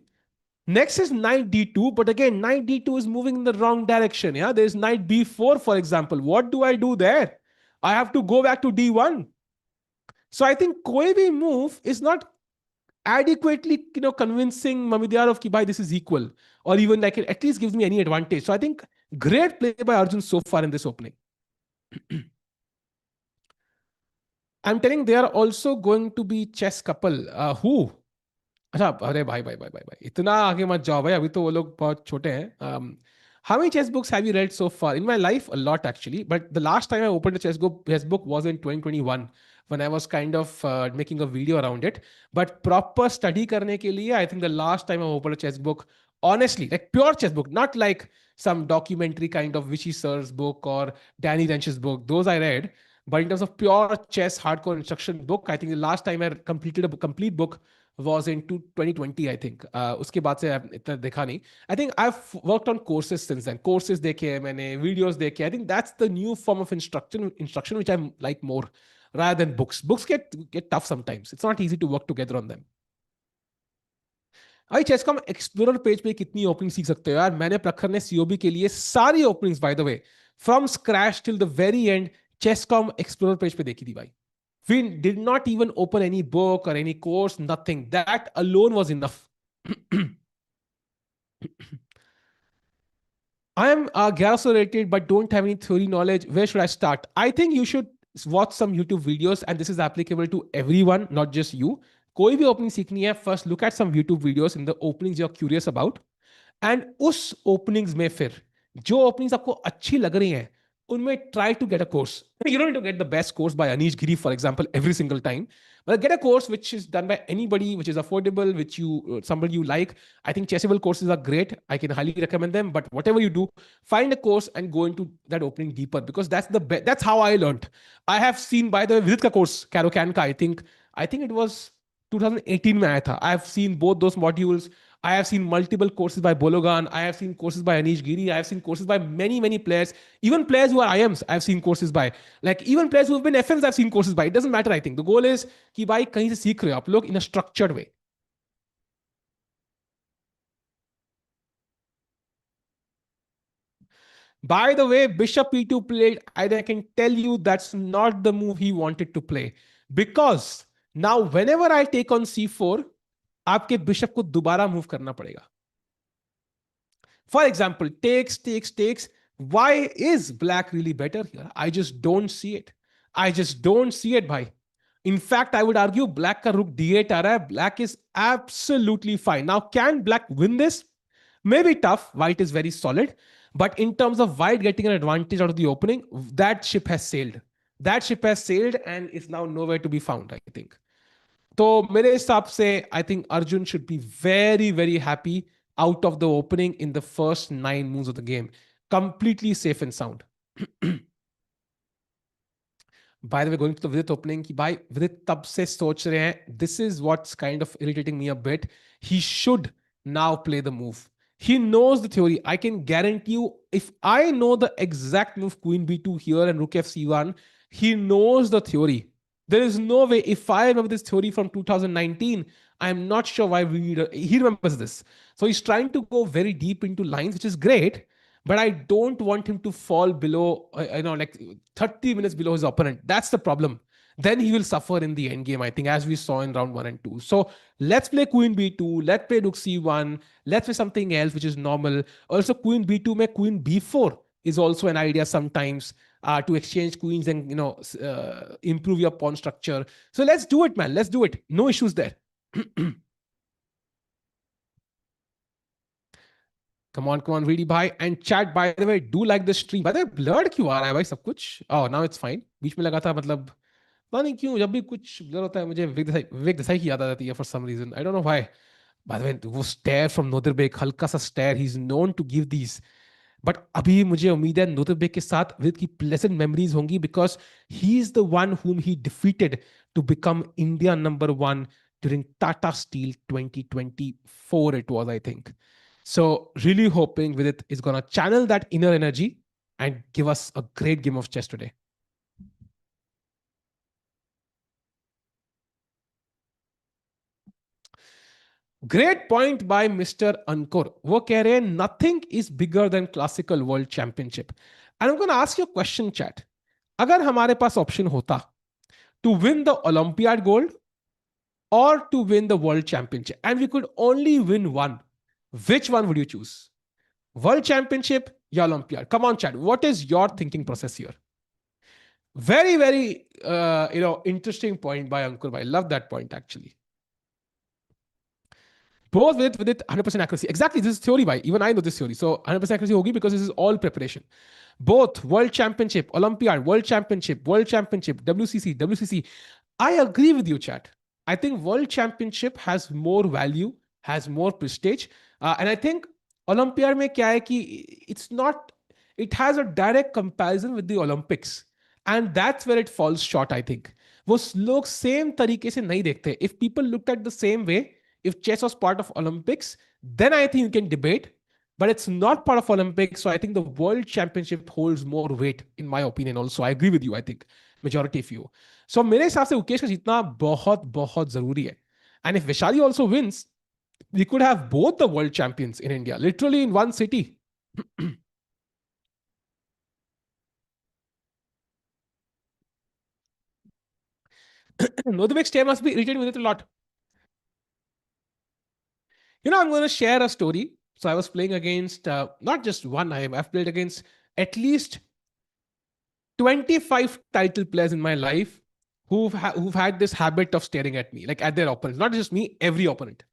[SPEAKER 1] Next is Knight D2, but again, Knight D2 is moving in the wrong direction. Yeah, there's Knight B4, for example. What do I do there? I have to go back to D1. So I think koi bhi move is not adequately, convincing Mamidyarov ki bhai this is equal, or even like it at least gives me any advantage. So I think great play by Arjun so far in this opening. I'm telling they are also going to be chess couple. Who? अच्छा, अरे भाई इतना आगे मत जाओ भाई, अभी तो वो लोग बहुत छोटे हैं. How many chess books have you read so far? In my life, a lot actually. But the last time I opened a chess book was in 2021 when I was kind of making a video around it. But proper study करने के लिए, I think the last time I opened a chess book, honestly, like pure chess book, not like some documentary kind of Vichy Sir's book or Danny Rench's book. Those I read. But in terms of pure chess hardcore instruction book, I think the last time I completed a complete book was in 2020, I think. उसके बाद से इतना देखा नहीं. I think I've worked on courses since then. Courses देखे मैंने, videos देखे. I think that's the new form of instruction which I like more rather than books. Books get tough sometimes. It's not easy to work together on them. भाई चेसकॉम explorer page पे कितनी opening सीख सकते हो यार. मैंने प्रखर ने सीओबी के लिए सारी openings by the way from scratch till the very end chess com explorer page पे देखी थी भाई. We did not even open any book or any course, nothing. That alone was enough. I am 1100 rated but don't have any theory knowledge. Where should I start? I think you should watch some YouTube videos, and this is applicable to everyone, not just you. कोई भी opening सीखनी है, first look at some YouTube videos in the openings you're curious about. And उस openings में फिर जो openings आपको अच्छी लग रही हैं उनमें try to get a course. You don't need to get the best course by Anish Giri, for example, every single time. But get a course which is done by anybody, which is affordable, which you somebody you like. I think Chessable courses are great. I can highly recommend them. But whatever you do, find a course and go into that opening deeper, because that's the best. That's how I learned. I have seen, by the way, Vidit ka course, Caro Can ka. I think it was 2018 में आया था. I have seen both those modules. I have seen multiple courses by Bologan. I have seen courses by Anish Giri. I have seen courses by many, many players. Even players who are IMs, I have seen courses by. Like even players who have been FMs, I've seen courses by. It doesn't matter, I think. The goal is कि भाई कहीं से सीख रहे हो आप लोग in a structured way. By the way, Bishop E2 played, I can tell you that's not the move he wanted to play. Because now whenever I take on C4, आपके बिशप को दोबारा मूव करना पड़ेगा. For example, takes. Why is black really better here? I just don't see it. I just don't see it, bhai. In fact, I would argue black ka rook d8 aa raha hai. Black is absolutely fine. Now, can black win this? Maybe tough. White is very solid. But in terms of white getting an advantage out of the opening, that ship has sailed. That ship has sailed and is now nowhere to be found, I think. तो मेरे हिसाब से I think Arjun should be very very happy out of the opening in the first 9 moves of the game. Completely safe and sound. By the way, going to the Vidit opening, कि भाई Vidit तब से सोच रहे हैं, this is what's kind of irritating me a bit. He should now play the move. He knows the theory. I can guarantee you, if I know the exact move Queen B2 here and Rook FC1, he knows the theory. There is no way. If I remember this theory from 2019, I'm not sure why he remembers this. So he's trying to go very deep into lines, which is great. But I don't want him to fall below, like 30 minutes below his opponent. That's the problem. Then he will suffer in the end game, I think, as we saw in round 1 and 2. So let's play Queen B2. Let's play Rook C1. Let's play something else, which is normal. Also, Queen B2 mein Queen B4 is also an idea sometimes to exchange queens and, improve your pawn structure. So let's do it, man. Let's do it. No issues there. Come on, really, bhai. And chat, by the way, do like the stream. By the way, blurred क्यों आ रहा है भाई सब कुछ? Oh, now it's fine. बीच में लगा था मतलब पता नहीं क्यों जब भी कुछ blur होता है मुझे विवेक देसाई की याद आ जाती है for some reason. I don't know why. By the way, वो stare from Nodirbek, हल्का सा stare. He's known to give these. But अभी मुझे उम्मीद है Nodirbek के साथ विद की pleasant memories होंगी, because he is the one whom he defeated to become India #1 during Tata Steel 2024. It was, I think. So really hoping Vidit is going to channel that inner energy and give us a great game of chess today. Great point by Mr. Ankur. वो कह रहे हैं nothing is bigger than classical world championship. And I'm going to ask you a question, chat. अगर हमारे पास option होता to win the Olympiad gold or to win the world championship, and we could only win one, which one would you choose? World Championship या Olympiad? Come on, chat. What is your thinking process here? Very, very, interesting point by Ankur. I love that point, actually. Both with it 100% accuracy. Exactly, this is theory, by even I know this theory. So 100% accuracy hogi because this is all preparation. Both World Championship, Olympiad, World Championship, WCC. I agree with you, chat. I think World Championship has more value, has more prestige. And I think Olympiad में क्या है कि it's not, it has a direct comparison with the Olympics. And that's where it falls short, I think. वो लोग same तरीके से नहीं देखते. If people looked at the same way, if chess was part of Olympics, then I think you can debate. But it's not part of Olympics, so I think the World Championship holds more weight, in my opinion also. I agree with you, I think. Majority of you. So मेरे हिसाब से उकेश का जीतना बहुत बहुत जरूरी है. And if Vishali also wins, we could have both the world champions in India, literally in one city. Nodirbek's chair must be irritated with it a lot. I'm going to share a story. So I was playing against not just one. I've played against at least 25 title players in my life who've had this habit of staring at me, like at their opponents. Not just me, every opponent.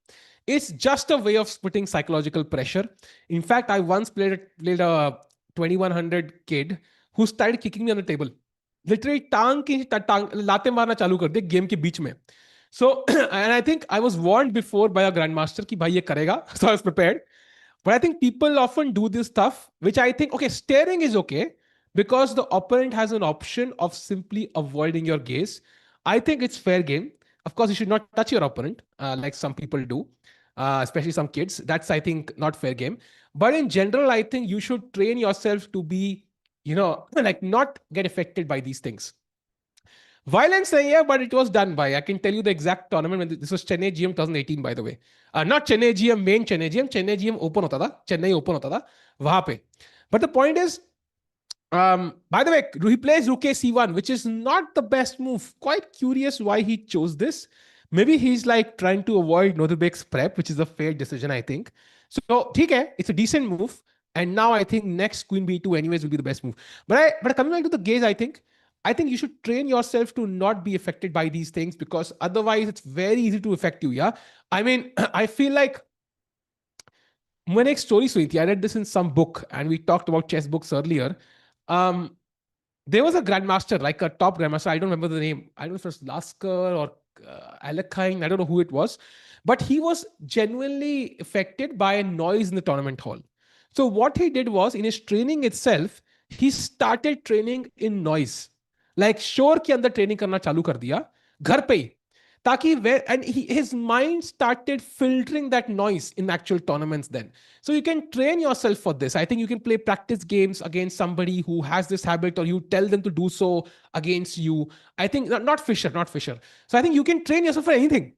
[SPEAKER 1] It's just a way of putting psychological pressure. In fact, I once played a 2100 kid who started kicking me on the table. Literally टांग लाते मारना चालू कर दे game के बीच में. So and I think I was warned before by a grandmaster कि भाई ये करेगा. So I was prepared. But I think people often do this stuff, which I think, okay, staring is okay because the opponent has an option of simply avoiding your gaze. I think it's fair game. Of course, you should not touch your opponent like some people do, especially some kids. That's, I think, not fair game. But in general, I think you should train yourself to be, like not get affected by these things. Violence nahi hai, but it was done by. I can tell you the exact tournament when this was Chennai GM 2018, by the way. Not Chennai GM, main Chennai GM open hota tha. Chennai open hota tha. Wahan pe. But the point is, by the way, he plays Rook C1, which is not the best move. Quite curious why he chose this. Maybe he's like trying to avoid Nodirbek's prep, which is a fair decision, I think. So, okay, it's a decent move. And now I think next Queen B2, anyways, will be the best move. But coming back to the gaze, I think you should train yourself to not be affected by these things because otherwise it's very easy to affect you. Yeah. I mean, I feel like मैंने एक story सुनी थी. I read this in some book and we talked about chess books earlier. Um, there was a grandmaster, like a top grandmaster. I don't remember the name. I don't know if it was Lasker or Alekhine. I don't know who it was. But he was genuinely affected by a noise in the tournament hall. So what he did was, in his training itself, he started training in noise. Like शोर के अंदर training करना चालू कर दिया घर पे ही ताकि his mind started filtering that noise in actual tournaments then. So you can train yourself for this. I think you can play practice games against somebody who has this habit, or you tell them to do so against you. I think not Fisher. So I think you can train yourself for anything.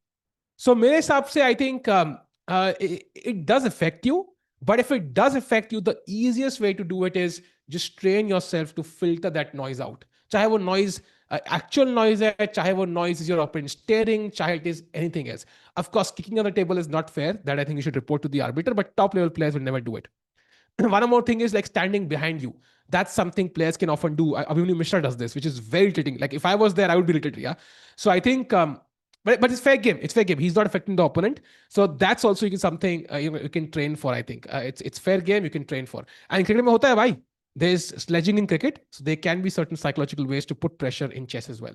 [SPEAKER 1] So मेरे हिसाब से I think it does affect you, but if it does affect you, the easiest way to do it is just train yourself to filter that noise out. चाहे वो noise actual noise है, चाहे वो noise is your opponent staring, चाहे it is anything else. Of course, kicking on the table is not fair. That I think you should report to the arbiter, but top level players will never do it. One more thing is like standing behind you. That's something players can often do. Abhimanyu Mishra does this, which is very irritating. Like if I was there, I would be irritated. Yeah. So I think, but it's fair game. It's fair game. He's not affecting the opponent. So that's also something you can train for. I think it's fair game. You can train for. And cricket में होता है भाई. There's sledging in cricket, so there can be certain psychological ways to put pressure in chess as well.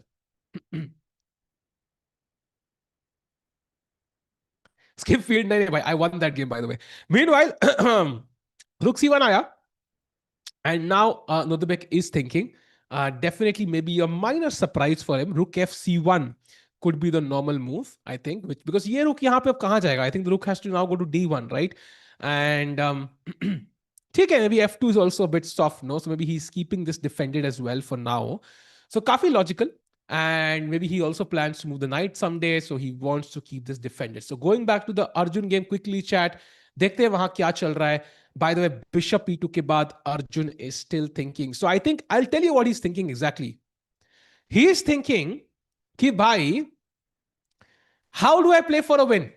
[SPEAKER 1] Skip field नहीं भाई. I won that game, by the way. Meanwhile, Rook C1 आया. And now Nodirbek is thinking, definitely maybe a minor surprise for him. Rook FC1 could be the normal move, I think. Because ये rook यहाँ पे अब कहाँ जाएगा? I think the rook has to now go to D1, right? And ठीक है, maybe F2 is also a bit soft, no? So maybe he's keeping this defended as well for now. So काफी logical. And maybe he also plans to move the knight someday, so he wants to keep this defended. So going back to the Arjun game quickly, chat. देखते हैं वहां क्या चल रहा है. By the way, bishop e2 के बाद Arjun is still thinking. So I think I'll tell you what he's thinking exactly. He is thinking कि भाई, how do I play for a win?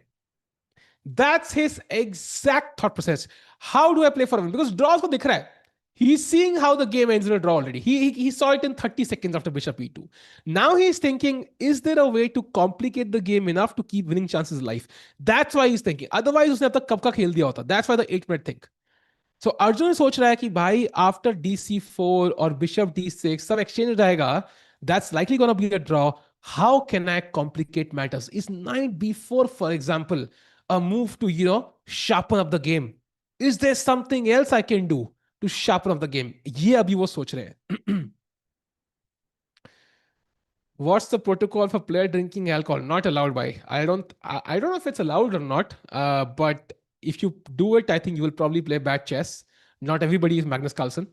[SPEAKER 1] That's his exact thought process. How do I play for a win? Because draws को दिख रहा है. He's seeing how the game ends in a draw already. He saw it in 30 seconds after bishop e2. Now he's thinking, is there a way to complicate the game enough to keep winning chances alive? That's why he's thinking. Otherwise, उसने अब तक कब का खेल दिया होता. That's why the 8-minute thing. So Arjun सोच रहा है कि भाई after dc4 or bishop d6 सब exchange रहेगा. That's likely going to be a draw. How can I complicate matters? Is knight b4, for example, a move to, sharpen up the game? Is there something else I can do to sharpen up the game? ये अभी वो सोच रहे हैं. What's the protocol for player drinking alcohol? Not allowed by. I don't know if it's allowed or not. But if you do it, I think you will probably play bad chess. Not everybody is Magnus Carlsen.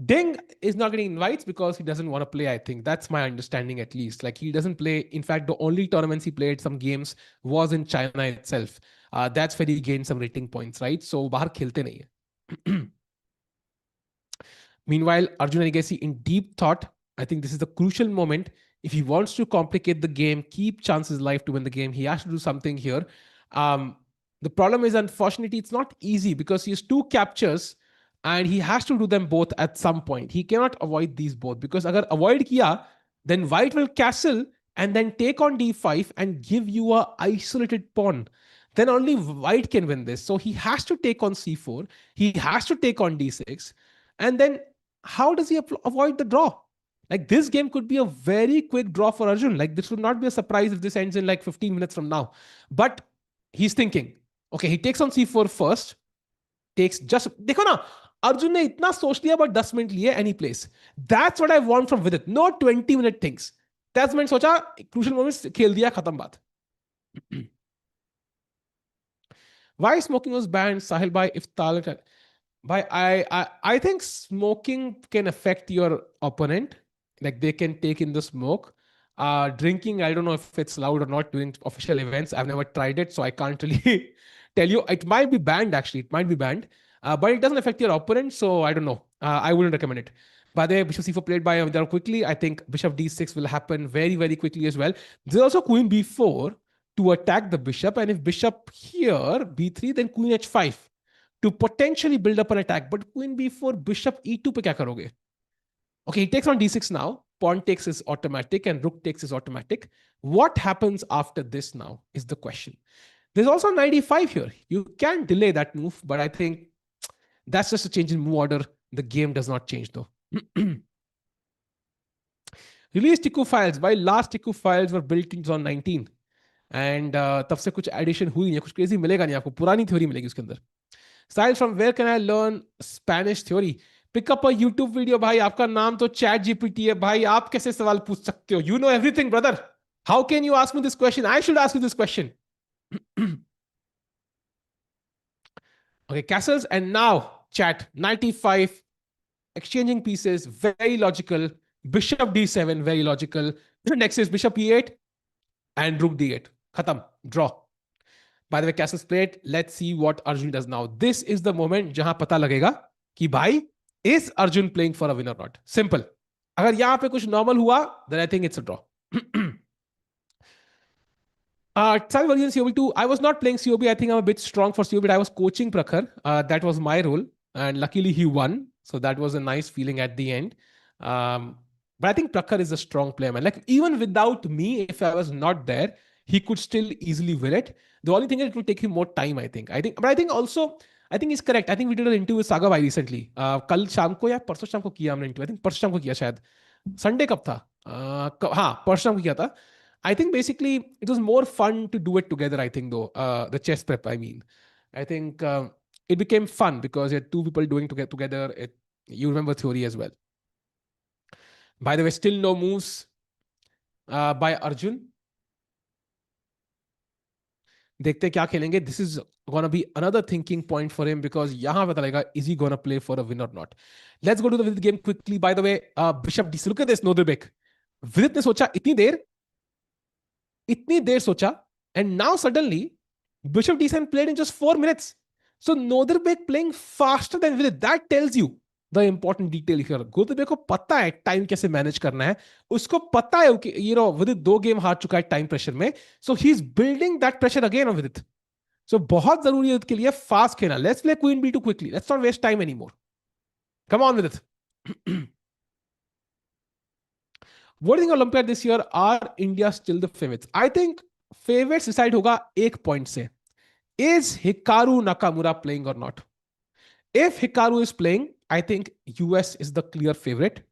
[SPEAKER 1] Ding is not getting invites because he doesn't want to play, I think. That's my understanding, at least. Like he doesn't play. In fact, the only tournaments he played some games was in China itself. That's where he gained some rating points, right? So bahar khelte nahi hai. Meanwhile, Arjun and Agassi in deep thought. I think this is the crucial moment. If he wants to complicate the game, keep chances live to win the game, he has to do something here. Um, the problem is, unfortunately, it's not easy because he has two captures and he has to do them both at some point. He cannot avoid these both because agar avoid kiya, then white will castle and then take on d5 and give you a isolated pawn. Then only white can win this. So he has to take on c4. He has to take on d6. And then how does he avoid the draw? Like this game could be a very quick draw for Arjun. Like this would not be a surprise if this ends in like 15 minutes from now. But he's thinking, okay, he takes on c4 first, takes just, देखो ना, अर्जुन ने इतना सोच लिया but 10 minute लिए any place. That's what I want from Vidit. No 20 minute things. 10 minute सोचा, crucial moments खेल दिया, खत्म बात. Why smoking was banned, Sahil bhai, if Talat? Bhai, I think smoking can affect your opponent. Like they can take in the smoke. Drinking, I don't know if it's allowed or not during official events. I've never tried it, so I can't really tell you. It might be banned, actually. It might be banned. But it doesn't affect your opponent, so I don't know. I wouldn't recommend it. By the way, Bishop C4 played by Vidar quickly. I think Bishop D6 will happen very, very quickly as well. There's also Queen B4 to attack the bishop. And if bishop here, b3, then queen h5 to potentially build up an attack. But queen b4, bishop e2 pe kya karoge? Okay, he takes on d6 now. Pawn takes is automatic and rook takes is automatic. What happens after this now is the question. There's also knight e5 here. You can delay that move, but I think that's just a change in move order. The game does not change though. Release Tiku files. While last Tiku files were built in 2019. And तब से कुछ addition हुई नहीं, कुछ crazy मिलेगा नहीं आपको, पुरानी थ्योरी मिलेगी उसके अंदर. Sahil from where can I learn Spanish theory? Pick up a YouTube video. भाई आपका नाम तो चैट जीपीटी है भाई, आप कैसे सवाल पूछ सकते हो? You know everything brother. How can you ask me this question? I should ask you this question. Okay, castles, and now chat 95 exchanging pieces, very logical. Bishop d7, very logical. Next is bishop e8 and rook d8. Khatam, draw. By the way, castle's played. Let's see what Arjun does now. This is the moment jahan pata lagega ki bhai, is Arjun playing for a win or not? Simple. Agar yahan pe kuch normal hua, then I think it's a draw. COB2. I was not playing COB. I think I'm a bit strong for COB. I was coaching Prakhar. That was my role. And luckily he won. So that was a nice feeling at the end. But I think Prakhar is a strong player, man. Like even without me, if I was not there, he could still easily win it. The only thing is it will take him more time, I think. But I think also, I think he's correct. I think we did an interview with Saga Bhai recently. कल शाम को या परसों शाम को किया हमने interview. I think परसों शाम को किया शायद. Sunday कब था? हाँ, परसों शाम को किया था. I think basically it was more fun to do it together, I think, though. The chess prep, I mean. I think it became fun because you had two people doing together. You remember theory as well. By the way, still no moves by Arjun. देखते क्या खेलेंगे. This is gonna be another thinking point for him because यहाँ पता लगेगा is he gonna play for a win or not. Let's go to the Vidit game quickly. By the way, Bishop D. Look at this, Nodirbek. Vidit ने सोचा इतनी देर सोचा, and now suddenly Bishop D7 played in just 4 minutes. So Nodirbek playing faster than Vidit. That tells you the important detail here. Nodirbek को पता है time कैसे manage करना है. उसको पता है कि Vidit 2 गेम हार चुका है टाइम प्रेशर में. So he's building that pressure again on Vidit. So बहुत जरूरी है उसके लिए फास्ट खेलना. Let's play Queen B2 quickly. Let's not waste time anymore. Come on, Vidit. What do you think Olympiad this year? Are India still the favorites? I think favorites decide होगा 1 point से. Is Hikaru Nakamura playing or not? If Hikaru is playing, I think US is the clear favorite.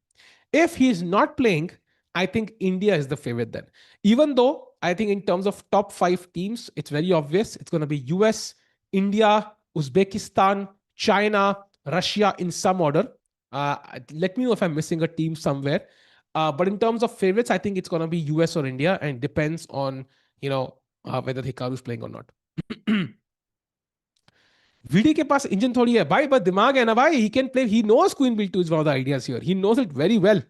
[SPEAKER 1] If he is not playing, I think India is the favorite then. Even though I think in terms of top 5 teams, it's very obvious. It's going to be US, India, Uzbekistan, China, Russia in some order. Let me know if I'm missing a team somewhere. But in terms of favorites, I think it's going to be US or India, and depends on, whether Hikaru is playing or not. VD के पास engine थोड़ी है भाई, but दिमाग है ना भाई. He can play. He knows Queen B2 is one of the ideas here. He knows it very well.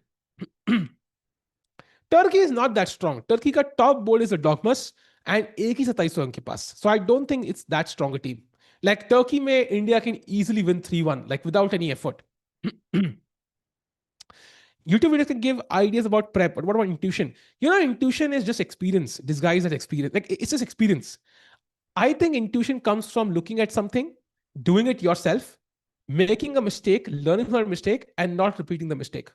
[SPEAKER 1] Turkey is not that strong. Turkey का top board is a dogmas, and एक ही 27 अंक के पास. So I don't think it's that strong a team. Like Turkey में India can easily win 3-1, like without any effort. YouTube videos can give ideas about prep, but what about intuition? Intuition is just experience disguised as experience. Like it's just experience. I think intuition comes from looking at something, doing it yourself, making a mistake, learning from a mistake, and not repeating the mistake.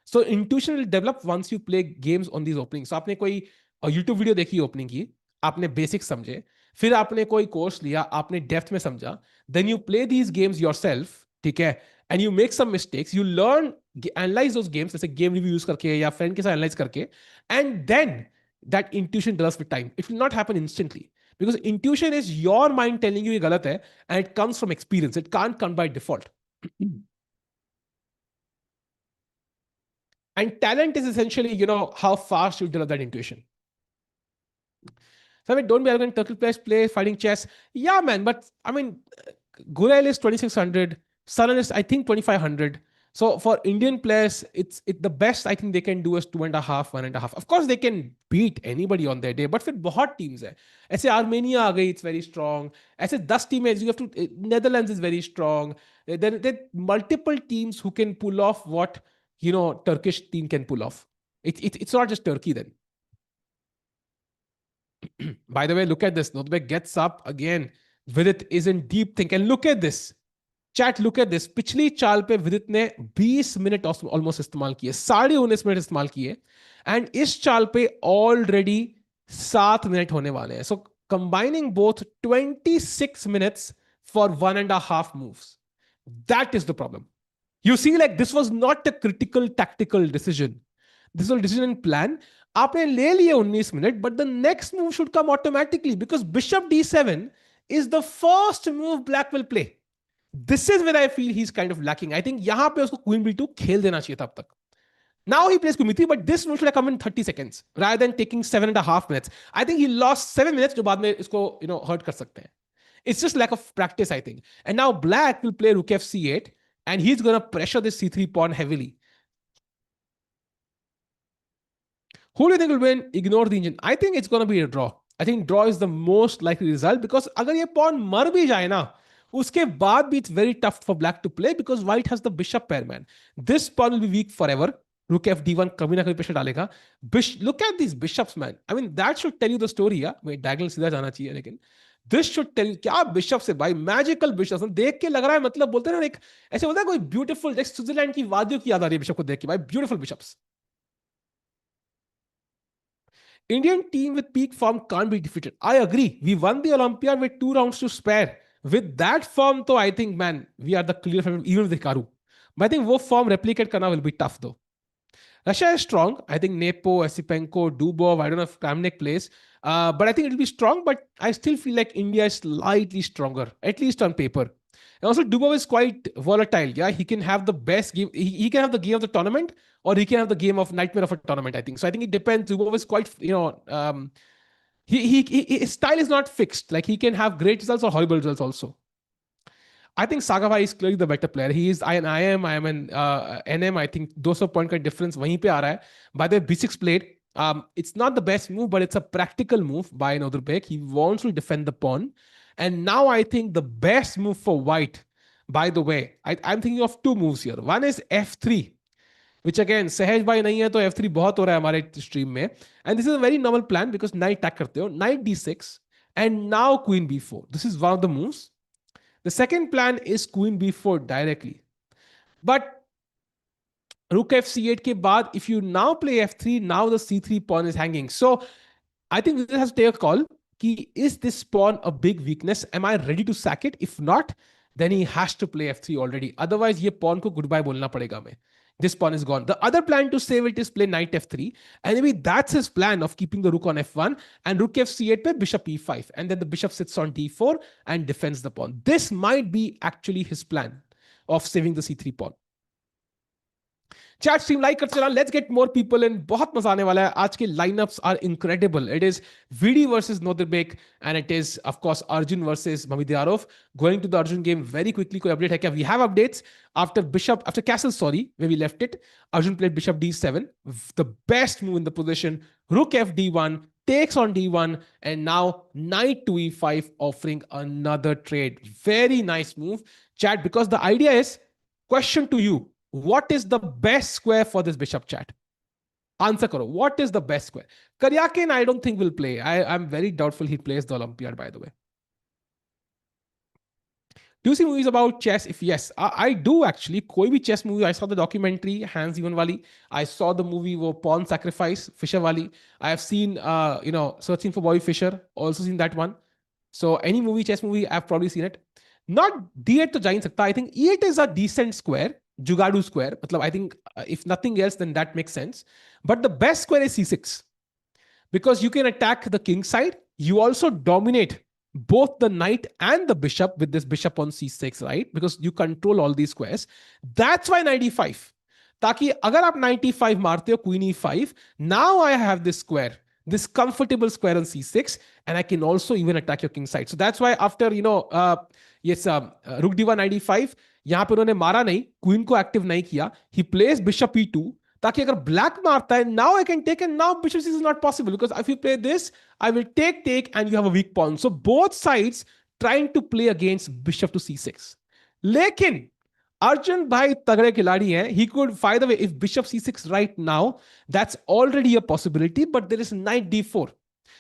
[SPEAKER 1] So intuition will develop once you play games on these openings. So आपने कोई YouTube video देखी opening की, आपने basic समझे, फिर आपने कोई course लिया, आपने डेप्थ में समझा, then you play these games yourself, ठीक है, and you make some mistakes, you learn, analyze those games, जैसे गेम रिव्यू यूज करके या फ्रेंड के साथ एनालाइज करके, and then that intuition develops with time. It will not happen instantly. Because intuition is your mind telling you ये गलत है, and it comes from experience. It can't come by default. And talent is essentially, how fast you develop that intuition. So I mean, don't be arrogant. Turkish players play fighting chess. Yeah, man. But I mean, Gurail is 2600. Saran is, I think, 2500. So for Indian players, it's the best I think they can do is 2.5, 1.5. Of course, they can beat anybody on their day, but फिर बहुत teams है. ऐसे Armenia आ गई, it's very strong. ऐसे 10 teams, you have to. Netherlands is very strong. There are multiple teams who can pull off what Turkish team can pull off. It's not just Turkey then. By the way, look at this. Nodirbek gets up again. Vidit is in deep think. And look at this. Chat, look at this. पिछली चाल पे विदित ने 20 minute almost इस्तेमाल किए, 19.5 minute इस्तेमाल किए, and इस चाल पे ऑलरेडी 7 मिनट होने वाले हैं. सो combining both 26 minutes for 1.5 moves. That is the problem. You see, like this was not a critical tactical decision. This was a decision and plan. आपने ले लिए 19 minute, but the next move should come automatically because bishop d7 is the first move black will play. This is where I feel he's kind of lacking. I think यहाँ पे उसको queen b2 खेल देना चाहिए था अब तक. Now he plays queen b3, but this move should have come in 30 seconds rather than taking 7.5 minutes. I think he lost 7 minutes जो बाद में इसको hurt कर सकते हैं. It's just lack of practice, I think. And now black will play rook f c8 and he's going to pressure this c3 pawn heavily. Who do you think will win? Ignore the engine. I think it's going to be a draw. I think draw is the most likely result because अगर ये pawn मर भी जाए ना, उसके बाद भी it's very tough for black to play because white has the bishop pair, man. This pawn will be weak forever. Rook f d1 कभी ना कभी pressure डालेगा. Look at these bishops, man. I mean, that should tell you the story. Yeah, मैं diagonal सीधा जाना चाहिए लेकिन this should tell you क्या bishops है भाई, magical bishops. देख के लग रहा है, मतलब बोलते हैं ना, एक ऐसे बोलता है कोई beautiful, एक स्विट्जरलैंड की वादियों की याद आ रही है बिशप को देख के भाई, beautiful bishops. Indian team with peak form can't be defeated. I agree. We won the Olympiad with 2 rounds to spare. With that form, though, I think, man, we are the clear favorite, even with Hikaru. But I think वो form replicate करना will be tough, though. Russia is strong. I think Nepo, Esipenko, Dubov, I don't know if Kramnik plays. But I think it'll be strong. But I still feel like India is slightly stronger, at least on paper. And also, Dubov is quite volatile. Yeah, he can have the best game. He can have the game of the tournament, or he can have the game of nightmare of a tournament. I think so. I think it depends. Dubov is quite, his style is not fixed. Like he can have great results or horrible results also. I think Sagavai is clearly the better player. He is. I am an NM. I think 200 point का difference वहीं पे आ रहा है. By the way, B6 played. It's not the best move, but it's a practical move by Nodirbek. He wants to defend the pawn. And now I think the best move for white, by the way, I'm thinking of 2 moves here. One is f3, which again, Sahaj bhai nahi hai, to f3 बहुत हो रहा है हमारे stream में. And this is a very normal plan because knight attack करते हो. Knight d6 and now queen b4. This is one of the moves. The second plan is queen b4 directly. But rook f c8 के बाद, if you now play f3, now the c3 pawn is hanging. So I think this has to take a call. Is this pawn a big weakness? Am I ready to sack it? If not, then he has to play f3 already. Otherwise, ये pawn को goodbye बोलना पड़ेगा मैं. This pawn is gone. The other plan to save it is play knight f3. And maybe that's his plan of keeping the rook on f1 and rook f c8 पे bishop e5. And then the bishop sits on d4 and defends the pawn. This might be actually his plan of saving the c3 pawn. Chat stream like करते चला. Let's get more people in. बहुत मजा आने वाला है. आज के lineups are incredible. It is VD versus Nodirbek and it is of course Arjun versus Mamidyarov. Going to the Arjun game very quickly. कोई update है क्या? We have updates after castle. Sorry, where we left it. Arjun played bishop d7. The best move in the position. Rook f d1 takes on d1 and now knight to e5 offering another trade. Very nice move, chat. Because the idea is, question to you. What is the best square for this bishop, chat? Answer karo. What is the best square? Karyakin, I don't think will play. I'm very doubtful he plays the Olympiad, by the way. Do you see movies about chess? If yes, I do actually. कोई भी chess movie, I saw the documentary Hans Even wali. I saw the movie वो Pawn Sacrifice Fisher wali. I have seen Searching for Bobby Fischer. Also seen that one. So any movie, chess movie, I've probably seen it. Not D8 तो जा ही नहीं सकता. I think E8 is a decent square. Jugadu square. मतलब I think if nothing else, then that makes sense. But the best square is C6 because you can attack the king side. You also dominate both the knight and the bishop with this bishop on c6, right? Because you control all these squares. That's why 95. ताकि अगर आप 95 मारते हो queen e5, now I have this square, this comfortable square on c6, and I can also even attack your king side. So that's why after yes, rook d1 95, यहां पे उन्होंने मारा नहीं, क्वीन को एक्टिव नहीं किया, he plays bishop e2, ताकि अगर ब्लैक मारता है, now I can take, and now bishop c6 is not possible because if you play this, I will take, and you have a weak pawn. So both sides trying to play against bishop to c6. लेकिन Arjun bhai तगड़े खिलाड़ी हैं. He could, by the way, if bishop c6 right now, that's already a possibility, but there is knight d4.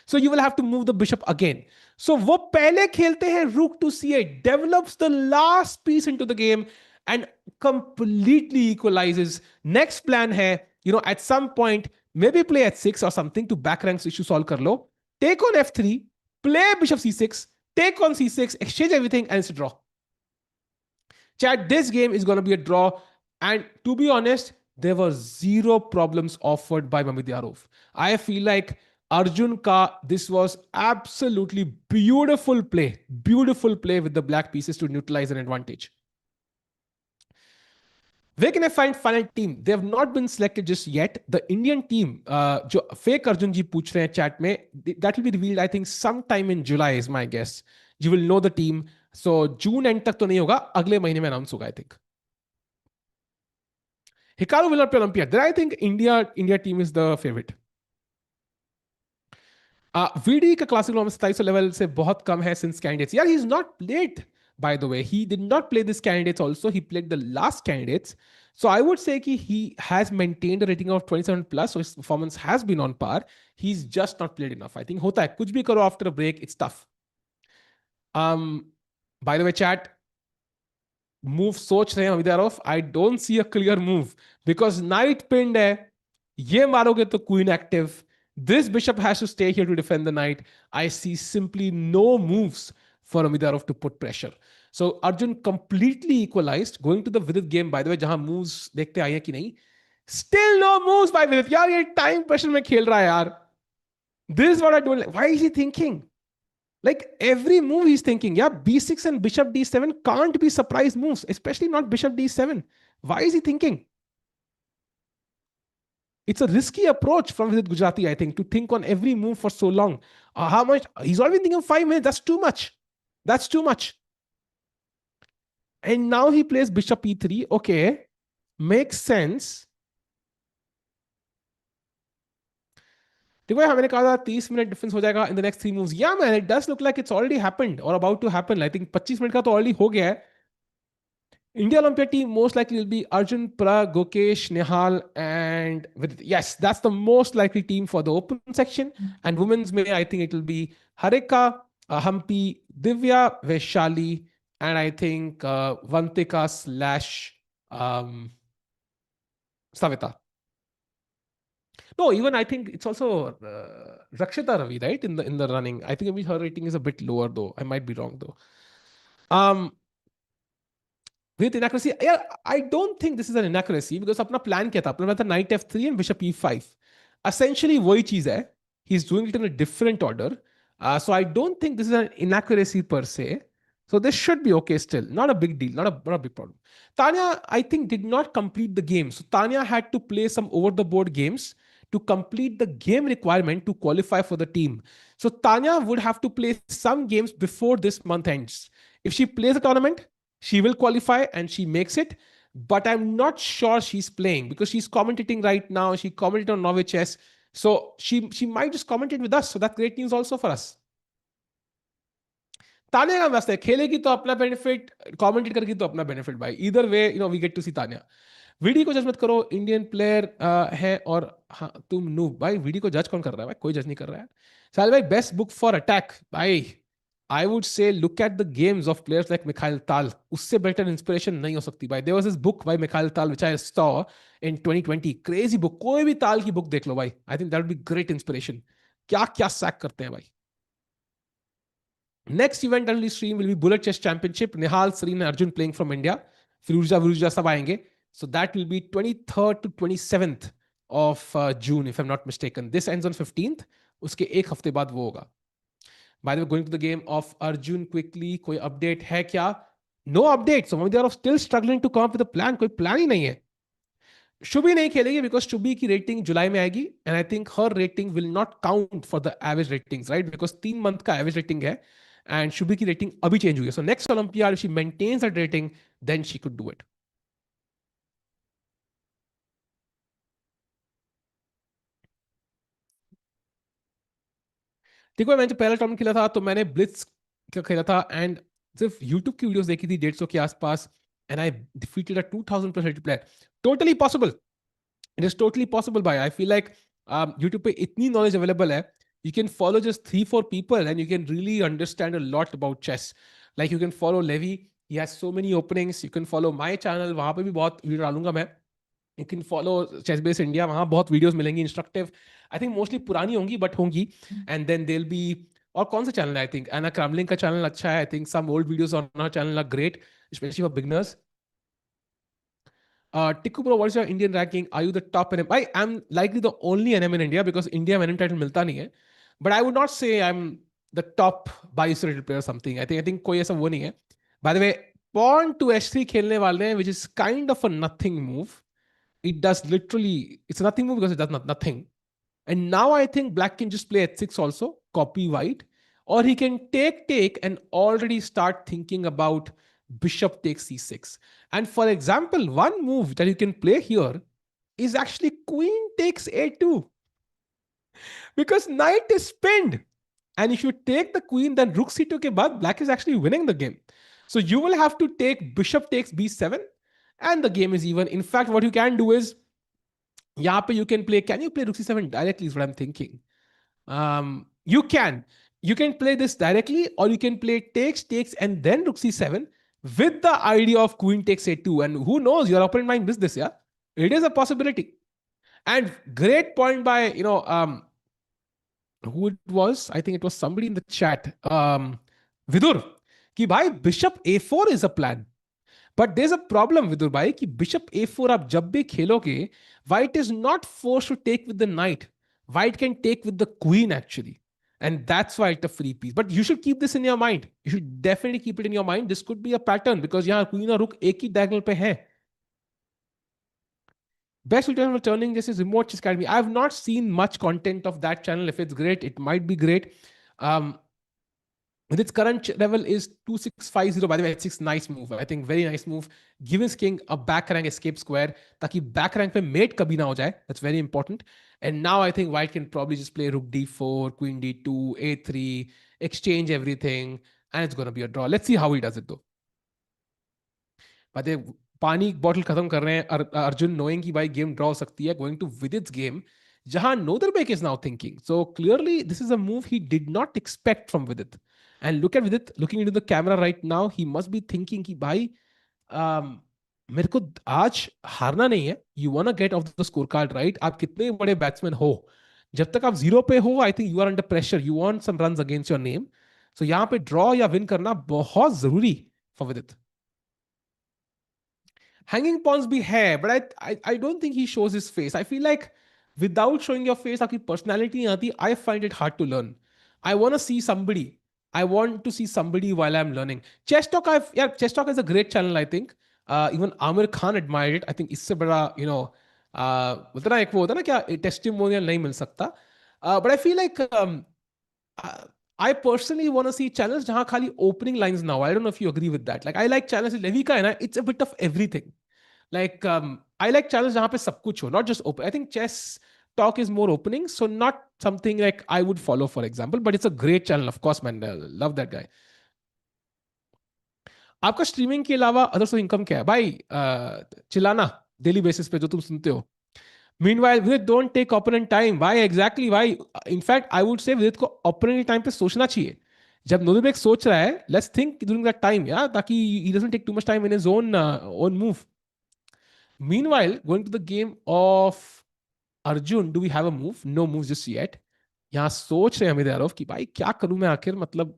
[SPEAKER 1] So you will have to move the bishop again. So वो पहले खेलते हैं rook to c8, develops the last piece into the game and completely equalizes. Next plan है, at some point, maybe play h6 or something to back ranks issue solve कर लो. Take on f3, play bishop c6, take on c6, exchange everything, and it's a draw. Chat, this game is going to be a draw. And to be honest, there were zero problems offered by Mamedyarov. I feel like Arjun ka, this was absolutely beautiful play with the black pieces to neutralize an advantage. Where can I find final team? They have not been selected just yet. The Indian team, जो fake Arjun ji पूछ रहे हैं chat में, that will be revealed, I think, sometime in July is my guess. You will know the team. So June end तक तो नहीं होगा, अगले महीने में announce होगा, I think. Hikaru will not play Olympiad. Then I think India team is the favorite. VD का classic में 2700 लेवल से बहुत कम है since candidates. Yeah, he's not played, by the way. He did not play this candidates also. He played the last candidates. So I would say he has maintained a rating of 27 plus. So his performance has been on par. He's just not played enough. I think होता है. कुछ भी करो after a break, it's tough. By the way, chat, move सोच रहे हैं Mamedyarov. I don't see a clear move because knight pinned है. ये मारोगे तो queen active. This bishop has to stay here to defend the knight. I see simply no moves for Mamedyarov to put pressure. So Arjun completely equalized. Going to the Vidit game, by the way, जहां moves देखते आए हैं कि नहीं. Still no moves by Vidit. यार ये time pressure में खेल रहा है यार. This is what I don't like. Why is he thinking? Like every move he's thinking, yeah, b6 and bishop d7 can't be surprise moves, especially not bishop d7. Why is he thinking? It's a risky approach from Vidit Gujarati, I think, to think on every move for so long. How much? He's already thinking 5 minutes. That's too much. That's too much. And now he plays bishop e3. Okay, makes sense. देखो मैंने कहा था 30 minute difference हो जाएगा in the next 3 moves. Yeah man, it does look like it's already happened और about to happen. I think 25 minute का तो already हो गया है. India Olympiad team most likely will be Arjun, Parag, Gokesh, Nihal, and yes, that's the most likely team for the open section. And women's may, I think it will be Harika, Hampi, Divya, Vaishali, and I think Vantika slash Savita. No, even I think it's also Rakshita Ravi, right? In the running. I think maybe her rating is a bit lower though. I might be wrong though. With inaccuracy, yeah, I don't think this is an inaccuracy because अपना plan क्या था? अपना plan था knight f3 and bishop e5. Essentially वही चीज है. He's doing it in a different order. So I don't think this is an inaccuracy per se. So this should be okay still. Not a big deal. Not a big problem. Tanya, I think, did not complete the game. So Tanya had to play some over-the-board games to complete the game requirement to qualify for the team. So Tanya would have to play some games before this month ends. If she plays a tournament, she will qualify and she makes it. But I'm not sure she's playing because she's commentating right now. She commented on UzChess. So she might just comment it with us. So that's great news also for us. Tanya का मस्त है, खेलेगी तो अपना benefit, commentate करेगी तो अपना benefit भाई. Either way, we get to see Tanya. VD को जज मत करो, इंडियन प्लेयर है। और हाँ, तुम नू भाई, वीडी को जज कौन कर रहा है भाई? कोई जज नहीं कर रहा है। साल भाई, बेस्ट बुक फॉर अटैक भाई, I would say look at the games of players like Mikhail Tal. उससे बेटर इंस्पिरेशन नहीं हो सकती भाई। There was this book by Mikhail Tal which I saw in 2020, crazy book. कोई भी Tal की book देख लो भाई, I think that would be great inspiration. क्या क्या सैक करते हैं भाई। Next event on stream will be bullet chess championship, Nihal, Sarin, Arjun playing from India, Firouzja विरूजा सब आएंगे। So that will be 23rd to 27th of June if I am not mistaken. This ends on 15th, उसके एक हफ्ते बाद वो होगा। By the way, going to the game of Arjun quickly, कोई अपडेट है क्या? No update. So they are still struggling to come up with a plan. कोई प्लान ही नहीं है। शुभी नहीं खेलेगी बिकॉज शुभी की रेटिंग जुलाई में आएगी, and I think her rating will not count for the average ratings, right? Because 3 month का एवरेज रेटिंग है, एंड शुभी की रेटिंग अभी चेंज हुई है। So next Olympiad she maintains that rating, then she could do it. देखो, मैंने जो पहला टूर्नामेंट खेला था तो मैंने ब्लिट्स का खेला था, एंड सिर्फ यूट्यूब की वीडियोस देखी थी 150 के आसपास, and I defeated a 2000+ player. Totally possible, it is totally possible भाई। आई फील लाइक यूट्यूब पे इतनी नॉलेज अवेलेबल है, you can follow just 3-4 people and you can really understand a lot about chess. Like you can follow Levy, he has so many openings. You can follow my channel, वहां पे भी बहुत video डालूंगा मैं। You can follow ChessBase India, वहां बहुत videos मिलेंगी instructive. I think mostly पुरानी होंगी बट होंगी। एंड देन देल बी, और कौन सा चैनल है? आई थिंक एना क्रैमलिंग का चैनल अच्छा है। I think some old videos on our channel are great, specially for beginners. Tikku bro, what's your Indian ranking? Are you the top NM? I'm likely the only NM in India because India में NM title मिलता नहीं है. But I would not say I'm the top bias-rated player or something. I think कोई ऐसा वो नहीं है. By the way, pawn to h3 खेलने वाले हैं, which is kind of a nothing move. It does literally, it's a nothing move because it does nothing. And now I think black can just play h6 also, copy white, or he can take and already start thinking about bishop takes c6. And for example, one move that you can play here is actually queen takes a2, because knight is pinned. And if you take the queen, then rook c2 ke baad, black is actually winning the game. So you will have to take bishop takes b7, and the game is even. In fact, what you can do is, यहाँ पे you can play, can you play rook c7 directly is what I'm thinking. You can. You can play this directly, or you can play takes, and then rook c7 with the idea of queen takes a2. And who knows, your opponent might miss this, yeah? It is a possibility. And great point by, who it was? I think it was somebody in the chat. Vidur. Ki bhai, bishop a4 is a plan. But there is a problem Vidur भाई कि bishop a4 आप जब भी खेलोगे, white is not force to take with the knight, white can take with the queen actually, and that's why it a free piece. But you should keep this in your mind, you should definitely keep it in your mind. This could be a pattern because यहाँ queen और rook एक ही diagonal पे है. Best return for turning, this is remote chess academy. I have not seen much content of that channel. If it's great, it might be great. um with its current level is 2650. By the way, it's nice move. I think very nice move. Give his king a back rank escape square, ताकि back rank पे mate कभी ना हो जाए. That's very important. And now I think white can probably just play rook d4, queen d2, a3, exchange everything, and it's going to be a draw. Let's see how he does it though. But पानी bottle खत्म कर रहे हैं Arjun, knowing कि भाई game draw हो सकती है, गोइंग टू विदित्स गेम जहां Nodirbek is now thinking. So clearly this is a move he did not expect from Vidit. And look at Vidit looking into the camera right now, he must be thinking कि भाई मेरे को आज हारना नहीं है. You want to get off the score card, right? आप कितने बड़े बैट्समैन हो, जब तक आप जीरो पे हो, I think you are under pressure, you want some runs against your name. So यहाँ पे ड्रॉ या विन करना बहुत जरूरी फॉर विदित. Hanging pawns be hair, but I don't think he shows his face. I feel like without showing your face, आपकी personality नहीं आती. I find it hard to learn. I want to see somebody. I want to see somebody while I'm learning. Chess Talk, Chess Talk is a great channel, I think. Even Amir Khan admired it. I think इससे बड़ा, बोलते ना एक वो होता ना क्या testimonial नहीं मिल सकता. But I feel like uh, I personally want to see channels जहाँ खाली opening lines now. I don't know if you agree with that. Like I like channels Levi का है ना, it's a bit of everything. Like I like channels जहाँ पे सब कुछ हो, not just open. I think Chess Talk is more opening, so not something like I would follow, for example. But it's a great channel, of course, man. Love that guy. आपका streaming के अलावा other source income क्या है भाई? चिल्लाना. Daily basis पे जो तुम सुनते हो. Meanwhile, Vidit, don't take opponent time. Why exactly? Why? In fact, I would say Vidit को opponent time पे सोचना चाहिए. जब नोदरबेक सोच रहा है, let's think during that time, yeah, ताकि he doesn't take too much time in his own move. Meanwhile, going to the game of Arjun, do we have a move? No moves just yet. यहाँ सोच रहे हैं हमें यारों कि भाई क्या करूं मैं आखिर, मतलब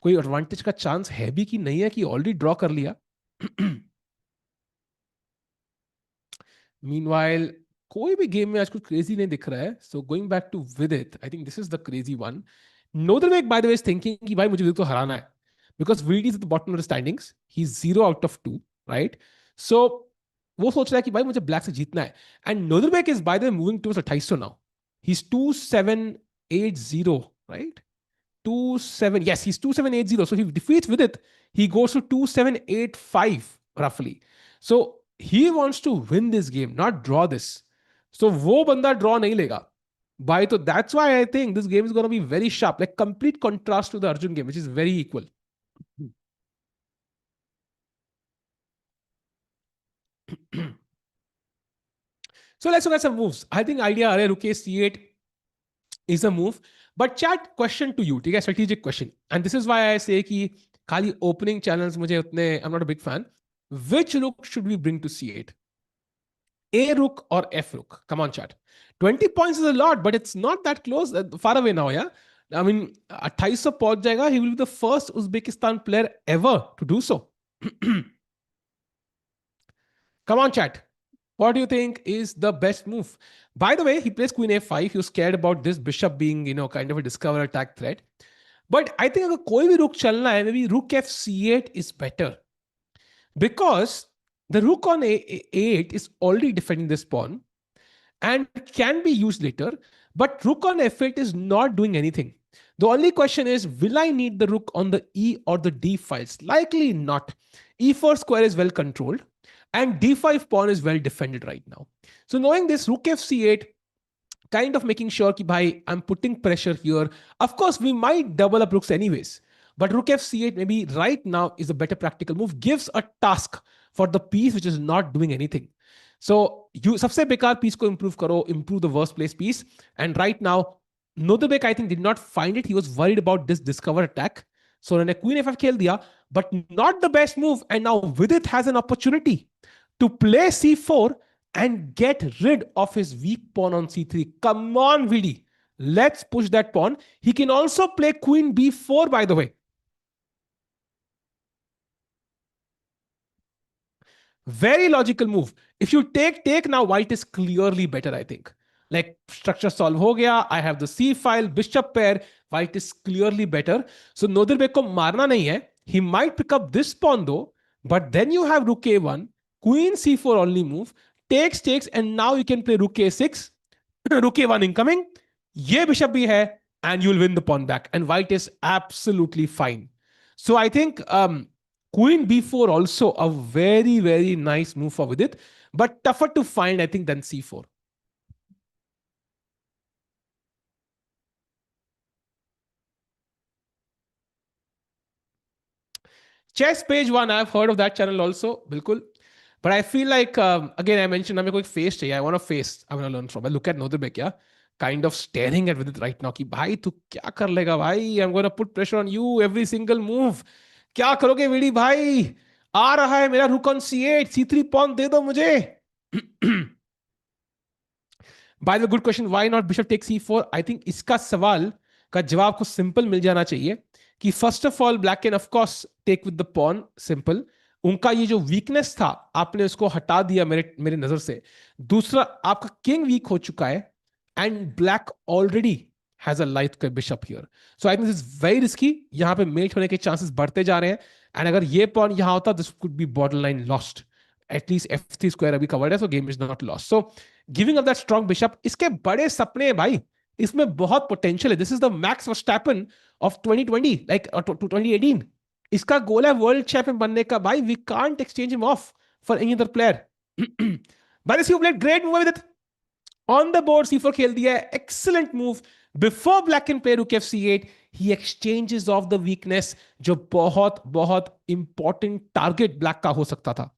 [SPEAKER 1] कोई एडवांटेज का चांस है भी कि नहीं है कि ऑलरेडी ड्रॉ कर लिया. मीनवाइल कोई भी गेम में आज कुछ क्रेजी नहीं दिख रहा है. So going back to Vidit, I think this is the crazy one. Nodirbek by the way is thinking कि भाई मुझे विदित को हराना है, because Vidit is at the bottom of the standings, he is 0 out of 2, right. So वो सोच रहा है कि भाई मुझे ब्लैक से जीतना है. And Nodirbek is by the way moving towards 2800 now. He is 2780, right? 27, yes, he's 2780. So he defeats with it. He goes to 2785 roughly. So he wants to win this game, not draw this. So वो बंदा draw नहीं लेगा भाई. तो that's why I think this game is going to be very sharp, like complete contrast to the Arjun game, which is very equal. So let's look at some moves. I think idea are ruke c8 is a move. But chat, question to you, ठीक है, strategic question. And this is why I say कि खाली opening channels मुझे उतने, I'm not a big fan. Which rook should we bring to c8? A rook or F rook? Come on, chat. 20 points is a lot, but it's not that close, far away now, yeah? I mean, 2800 पहुंच जाएगा. He will be the first Uzbekistan player ever to do so. Come on, chat. What do you think is the best move? By the way, he plays Queen A5. He was scared about this bishop being, kind of a discover attack threat. But I think अगर कोई भी rook चलना है, maybe rook F c8 is better. Because the rook on A8 is already defending this pawn and can be used later. But rook on F8 is not doing anything. The only question is, will I need the rook on the E or the D files? Likely not. E4 square is well controlled and D5 pawn is well defended right now. So knowing this, rook F c8, kind of making sure ki bhai, I'm putting pressure here. Of course, we might double up rooks anyways. But rook F c8 maybe right now is a better practical move. Gives a task for the piece which is not doing anything. So you सबसे बेकार piece को improve करो, improve the worst place piece. And right now, Nodirbek I think did not find it. He was worried about this discover attack. So उन्होंने Queen F5 खेल दिया, but not the best move. And now Vidit has an opportunity to play C4 and get rid of his weak pawn on C3. Come on, Vidi. Let's push that pawn. He can also play Queen B4, by the way. Very logical move. If you take now, white is clearly better, I think. Like structure solve ho gaya. I have the C file, bishop pair. White is clearly better. So Nodirbek ko marna nahi hai. He might pick up this pawn though. But then you have rook A1, Queen C4 only move, takes, and now you can play rook A6, rook A1 incoming. Ye bishop bhi hai, and you'll win the pawn back. And white is absolutely fine. So I think Queen B4 also a very, very nice move for Vidit, but tougher to find, I think, than C4. Chess page one, I've heard of that channel also, bilkul. But I feel like, again, I mentioned, I want a face I want to learn from. I look at Nodirbek, yeah, kind of staring at Vidit right now, ki bhai, tu kya kar lega, bhai? I'm going to put pressure on you every single move. क्या करोगे VD भाई? आ रहा है मेरा रुक on C8, C3 pawn दे दो मुझे. By the good question, why not bishop take C4? I think इसका सवाल का जवाब को सिंपल मिल जाना चाहिए कि first of all black can of course take with the pawn, simple. उनका ये जो वीकनेस था आपने उसको हटा दिया मेरे मेरे नजर से. दूसरा, आपका किंग वीक हो चुका है and black already has a light bishop here. So I think this is very risky. यहां पे मेट होने के चांसेस बढ़ते जा रहे हैं. एंड अगर ये पॉन यहां होता, this could be borderline lost. At least F3 square अभी कवर्ड है, so game is not lost. So giving up that strong bishop, इसके बड़े सपने हैं भाई. इसमें बहुत पोटेंशियल है. This is the Max Verstappen of 2020, like 2018. इसका गोल है वर्ल्ड चैंपियन बनने का भाई. We can't exchange him off for any other player. But this you played great move with it. On the board C4 खेल दिया है. Excellent move. Before black can play rook F c8, he exchanges off the weakness जो बहुत बहुत important target black का हो सकता था.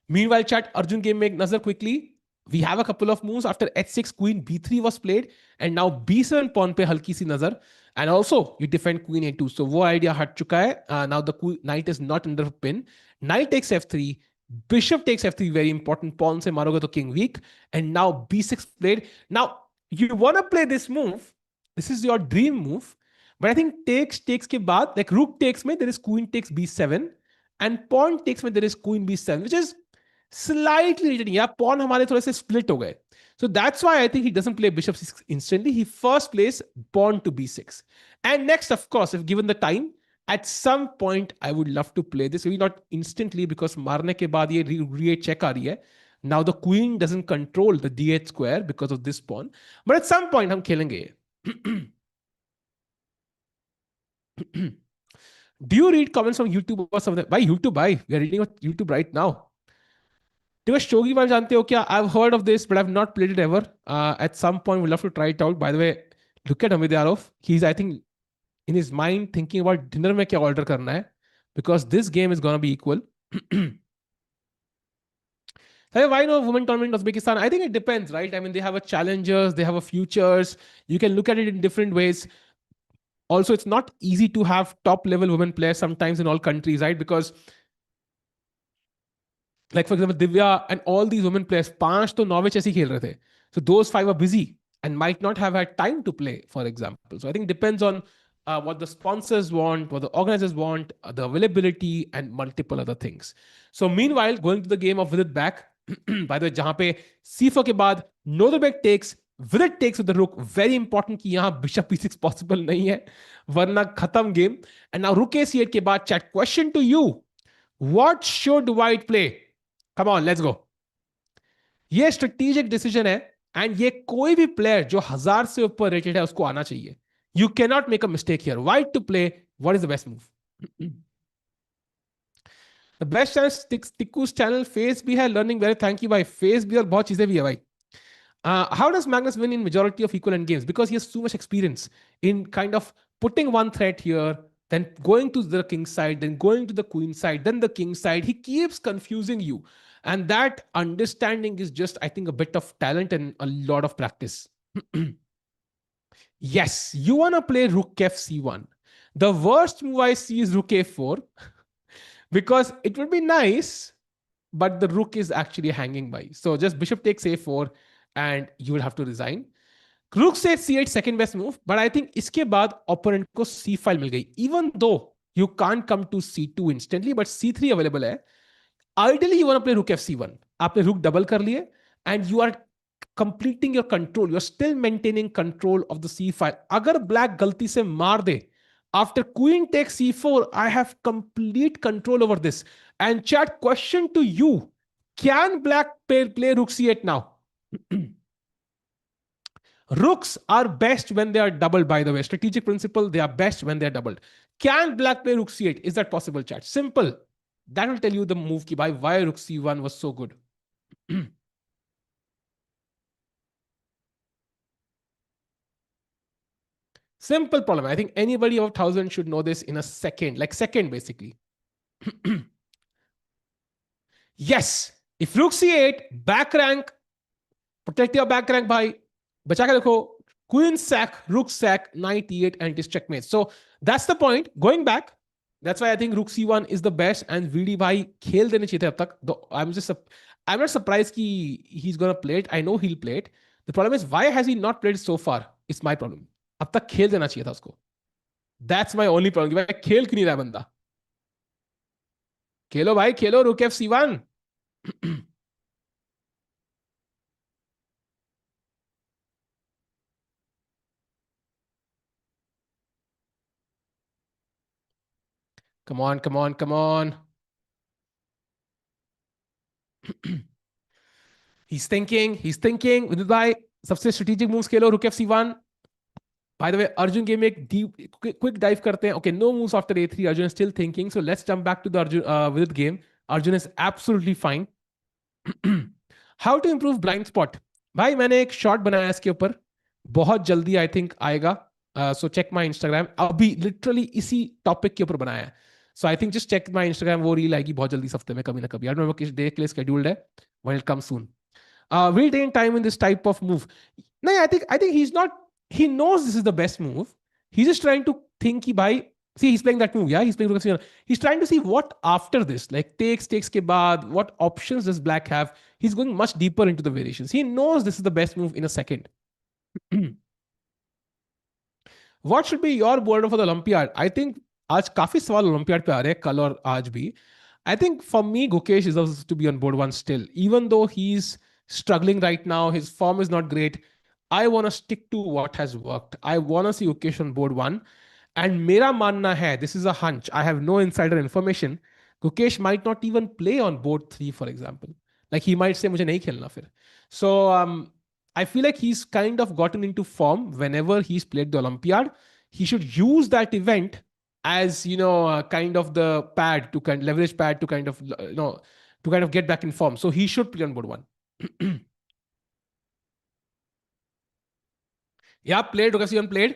[SPEAKER 1] Meanwhile, chat, Arjun game make nazar quickly. We have a couple of moves after h6, queen b3 was played, and now b7 pawn pe halki si nazar. And also, you defend queen a2. So, wo idea hat chuka hai. Now the knight is not under pin. Knight takes f3. Bishop takes f3, very important. Pawn se maroge to king weak. And now b6 played. Now, you want to play this move. This is your dream move. But I think takes ke baad, like rook takes mein, there is queen takes b7. And pawn takes mein, there is queen b7, which is slightly returning या pawn हमारे थोड़े से split हो गए so that's why I think he doesn't play bishop c6 instantly. He first plays pawn to b6, and next, of course, if given the time, at some point I would love to play this, maybe not instantly because मारने के बाद ये re8 check आ रही है. Now the queen doesn't control the d8 square because of this pawn, but at some point हम खेलेंगे. Do you read comments from YouTube or something? By YouTube, we are reading on YouTube right now. Do you shogi bar jante ho kya? I've heard of this, but I've not played it ever. At some point, we'll love to try it out. By the way, look at Amit Yarov. He's, I think, in his mind thinking about dinner mein kya order karna hai, because this game is gonna be equal. Why no women tournament in Uzbekistan? I think it depends, right? I mean, they have a challengers, they have a futures. You can look at it in different ways. Also, it's not easy to have top level women players sometimes in all countries, right? Because like for example, Divya and all these women players, पांच तो Norway chess ही खेल रहे थे. So those five are busy and might not have had time to play, for example. So I think it depends on what the sponsors want, what the organizers want, the availability, and multiple other things. So meanwhile, going to the game of Vidit back, by the way, जहां पे c4 के बाद Nodirbek takes, Vidit takes with the rook. Very important कि यहाँ bishop e6 possible नहीं है, वरना खत्म game. And now rook a8 के बाद chat, question to you. What should white play? Come on, let's go. ये स्ट्रेटेजिक डिसीजन है एंड ये कोई भी प्लेयर जो 1000 से ऊपर रेटेड है उसको आना चाहिए. You can not make a mistake here. White to play, what is the best move? The best channel Tikku's channel. Face भी है, लर्निंग वेरी, थैंक यू भाई. फेस भी और बहुत चीजें भी है भाई. How does Magnus win in majority of equal end games? Because he has too much experience in kind of putting one threat here, then going to the king side, then going to the queen side, then the king side. He keeps confusing you. And that understanding is just, I think, a bit of talent and a lot of practice. Yes, you want to play rook f c1. The worst move I see is rook a4 because it would be nice, but the rook is actually hanging by. So just bishop takes a4 and you will have to resign. Rook says c8 second best move, but I think iske baad opponent ko c file mil gayi. Even though you can't come to c2 instantly, but c3 available hai. Ideally, you want to play rook f c1. आपने rook double कर लिए and you are completing your control. You're still maintaining control of the c file. अगर black गलती से मार दे, after queen takes c4, I have complete control over this. And chat, question to you. Can black play rook c8 now? Rooks are best when they are doubled, by the way. Strategic principle, they are best when they are doubled. Can black play rook c8? Is that possible, chat? Simple. That will tell you the move ki bhai, why rook c1 was so good. Simple problem. I think anybody of 1000 should know this in a second, like second basically. Yes, if rook c8, back rank, protect your back rank bhai. बचा के देखो, queen sack, rook sack, knight e8, and it is checkmate. So that's the point. Going back, that's why I think rook c1 is the best. And VD भाई खेल देने चाहिए थे अब तक. I'm not surprised कि he's gonna play it. I know he'll play it. The problem is why has he not played it so far? It's my problem. अब तक खेल देना चाहिए था उसको. That's my only problem. कि भाई खेल क्यों नहीं रहा बंदा? खेलो भाई, खेलो rook f c1. Come on, come on, come on. He's thinking. Vidit bhai, सबसे strategic moves Khelo, rook f c1. By the way, Arjun game एक deep, quick dive करते हैं. Okay, no moves after a3. Arjun is still thinking. So let's jump back to the Arjun Vidit game. Arjun is absolutely fine. How to improve blind spot? भाई मैंने एक shot बनाया इसके ऊपर. बहुत जल्दी आई थिंक आएगा. So check my Instagram. अभी literally इसी टॉपिक के ऊपर बनाया है. So I think just check my Instagram, वो रील आएगी बहुत जल्दी इस हफ्ते में कभी ना कभी, आई डोंट नो किस डे के लिए स्केड्यूल्ड है, but it come soon. Will take time in this type of move. No, I think he's not. He knows this is the best move. He's just trying to think. Ki bhai, see, he's playing that move. Yeah, he's playing. He's trying to see what after this, like takes ke baad, what options does black have. He's going much deeper into the variations. He knows this is the best move in a second. What should be your board for the Olympiad? I think आज काफी सवाल olympiad पे आ रहे हैं कल और आज भी. I think for me, Gukesh deserves to be on board one still. Even though he's struggling right now, his form is not great. I want to stick to what has worked. I want to see Gukesh on board one. And मेरा मानना है, this is a hunch, I have no insider information, Gukesh might not even play on board 3, for example. Like he might say, मुझे नहीं खेलना फिर. So I feel like he's kind of gotten into form whenever he's played the Olympiad. He should use that event as kind of the pad to kind leverage pad to kind of to kind of get back in form. So he should play on board one. Yeah, played. Occasion played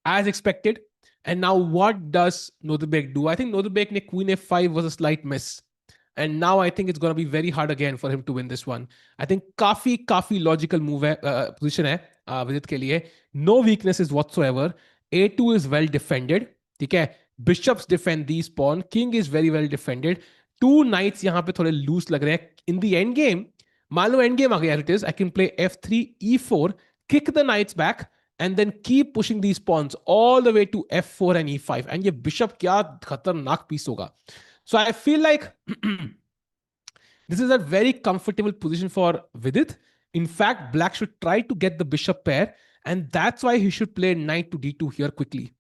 [SPEAKER 1] as expected. And now what does Nodirbek do? I think Nodirbek ne Queen F5 was a slight miss. And now I think it's going to be very hard again for him to win this one. I think काफी logical move है, position है Vidit के लिए. No weaknesses whatsoever. A2 is well defended. ठीक है. Bishops defend these pawn. King is very well defended. Two knights यहाँ पे थोड़े loose लग रहे हैं. In the end game, मान लो end game आ गया as it is. I can play F3, E4, kick the knights back, and then keep pushing these pawns all the way to F4 and E5. And ये bishop क्या खतरनाक piece होगा. So I feel like this is a very comfortable position for Vidit. In fact, black should try to get the bishop pair, and that's why he should play knight to d2 here quickly.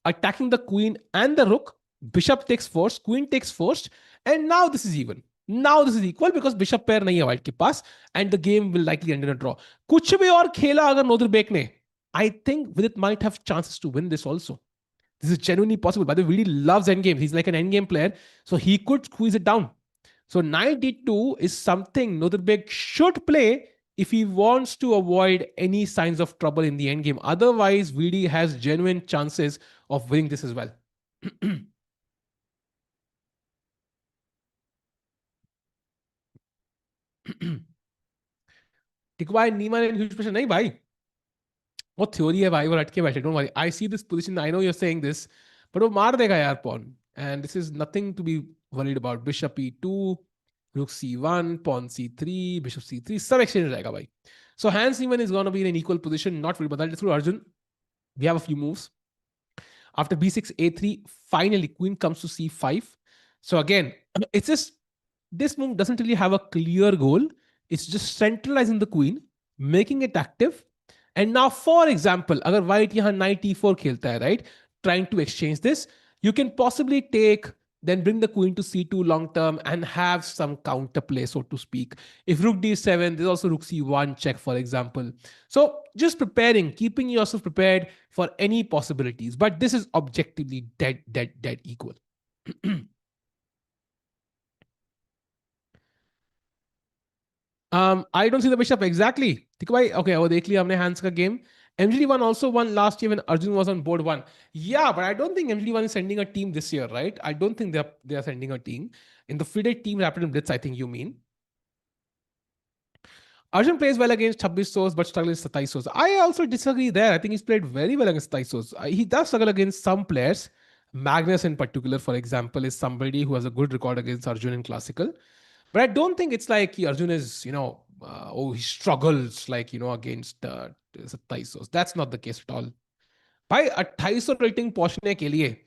[SPEAKER 1] Attacking the queen and the rook, bishop takes first, queen takes first, and now this is even. Now this is equal because bishop pair nahi hai white ke paas, and the game will likely end in a draw. Kuch bhi aur khela agar Nodirbek ne, I think Vidit might have chances to win this also. This is genuinely possible. By the way, Vidit loves endgame. He's like an endgame player, so he could squeeze it down. So knight d2 is something Nodirbek should play if he wants to avoid any signs of trouble in the endgame. Otherwise, VD has genuine chances of winning this as well. टिकवाई नीमा ने huge pressure नहीं भाई, वो theory है भाई, वो रट के बैठे. Don't worry, I see this position, I know you are saying this, but वो मार देगा यार pawn. And this is nothing to be worried about. Bishop e2, rook c1, pawn c3, bishop c3, सब exchange हो जाएगा भाई. So Hans Niemann is going to be in an equal position. Not worried about that. Through Arjun, we have a few moves. After b6, a3, finally queen comes to c5. So again, it's just this move doesn't really have a clear goal. It's just centralizing the queen, making it active. And now, for example, अगर white यहाँ knight e4 खेलता है, right? Trying to exchange this, you can possibly take, then bring the queen to c2 long term and have some counterplay, so to speak. If rook d7, there's also rook c1 check, for example. So just preparing, keeping yourself prepared for any possibilities. But this is objectively dead equal. I don't see the bishop exactly. Okay, वो देख लिया हमने Hans का game. MGD1 also won last year when Arjun was on board one. Yeah, but I don't think MGD1 is sending a team this year, right? I don't think they are sending a team. In the FIDE team Rapid and Blitz, I think you mean. Arjun plays well against 26 souls, but struggles against 27 souls. I also disagree there. I think he's played very well against 27 souls. He does struggle against some players. Magnus in particular, for example, is somebody who has a good record against Arjun in classical. But I don't think it's like Arjun is, he struggles like, against 27. That's not the case at all. भाई 2800 rating पहुंचने के लिए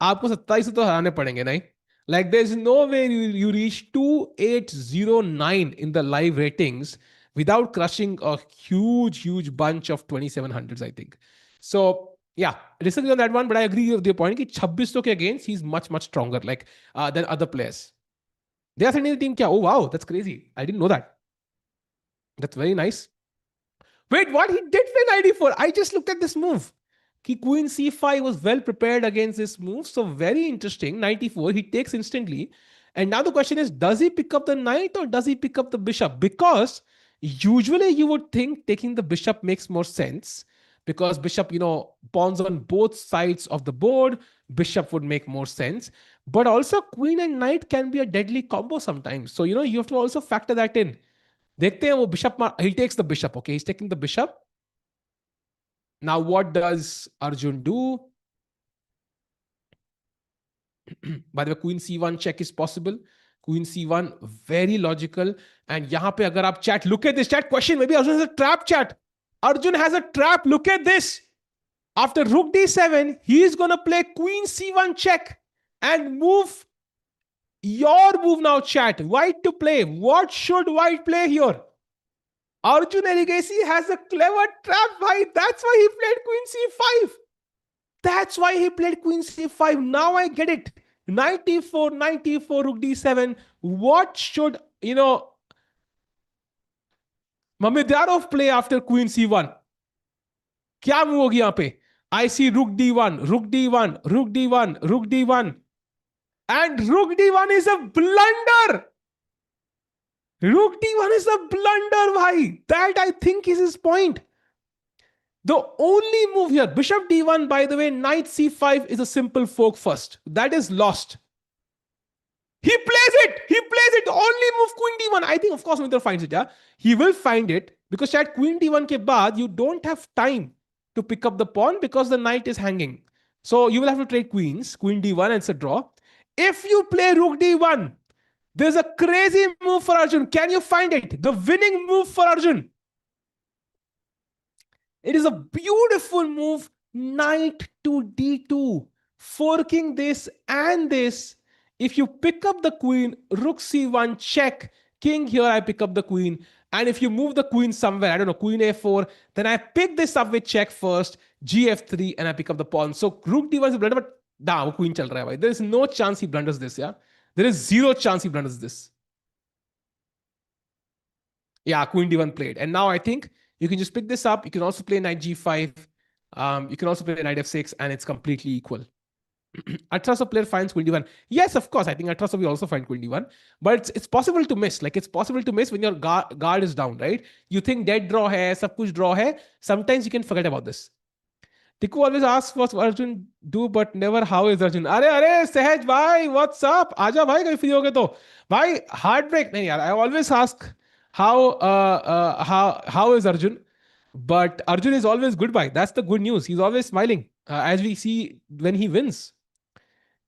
[SPEAKER 1] आपको 2700 तो हराने पड़ेंगे नहीं. Like there's no way you reach 2809 in the live ratings without crushing a huge bunch of 2700s, I think. So yeah, disagree on that one, but I agree with your point कि 2600 के against he's much stronger like than other players. They are sending the team kya? Oh wow, that's crazy. I didn't know that. That's very nice. Wait, what? He did play knight e4. I just looked at this move. Queen c5 was well prepared against this move. So very interesting. Knight e4. He takes instantly. And now the question is, does he pick up the knight or does he pick up the bishop? Because usually you would think taking the bishop makes more sense. because bishop, pawns on both sides of the board, bishop would make more sense. But also queen and knight can be a deadly combo sometimes. So, you have to also factor that in. देखते हैं वो bishop, he takes the bishop, okay? He's taking the bishop. Now, what does Arjun do? By the way, queen c1 check is possible. Queen c1, very logical. And yahan pe agar aap chat, look at this chat question. Maybe Arjun has a trap chat. Arjun has a trap. Look at this. After rook d7, he is going to play queen c1 check and move your move now, chat. White to play. What should white play here? Arjun Erigasi has a clever trap, bhai. That's why he played queen c5. That's why he played queen c5. Now I get it. Knight e4, knight e4, rook d7. What should, Mamedyarov play after queen c1? क्या move होगी यहां पे? I see rook d1, rook d1, rook d1, rook d1. And rook d1 is a blunder. Rook d1 is a blunder, bhai. That I think is his point. The only move here, bishop d1, by the way, knight c5 is a simple fork first. That is lost. He plays it. He plays it. Only move queen d1. I think, of course, Mitra finds it. Yeah, he will find it because at queen d1 ke baad, you don't have time to pick up the pawn because the knight is hanging. So you will have to trade queens, queen d1, and it's a draw. If you play rook d1, there's a crazy move for Arjun. Can you find it? The winning move for Arjun. It is a beautiful move. Knight to d2, forking this and this. If you pick up the queen, rook c1 check, king here, I pick up the queen. And if you move the queen somewhere, I don't know, queen a4, then I pick this up with check first, gf3, and I pick up the pawn. So rook d1 is a blunder, but nah, queen chal raha hai. There is no chance he blunders this, yeah? There is zero chance he blunders this. Yeah, queen d1 played. And now I think you can just pick this up. You can also play knight g5. You can also play knight f6, and it's completely equal. Atraso player finds queen d1. Yes, of course. I think Atraso will also find queen d1. But it's possible to miss. Like, it's possible to miss when your guard is down, right? You think dead draw hai, sab kuch draw hai. Sometimes you can forget about this. Tiku always asks what Arjun do, but never how is Arjun. Are, Sehaj, bhai, what's up? Aja, bhai, kahi free ho gaye to. Bhai, heartbreak. Nahi, yaar, I always ask how is Arjun? But Arjun is always good, bhai. That's the good news. He's always smiling, as we see when he wins.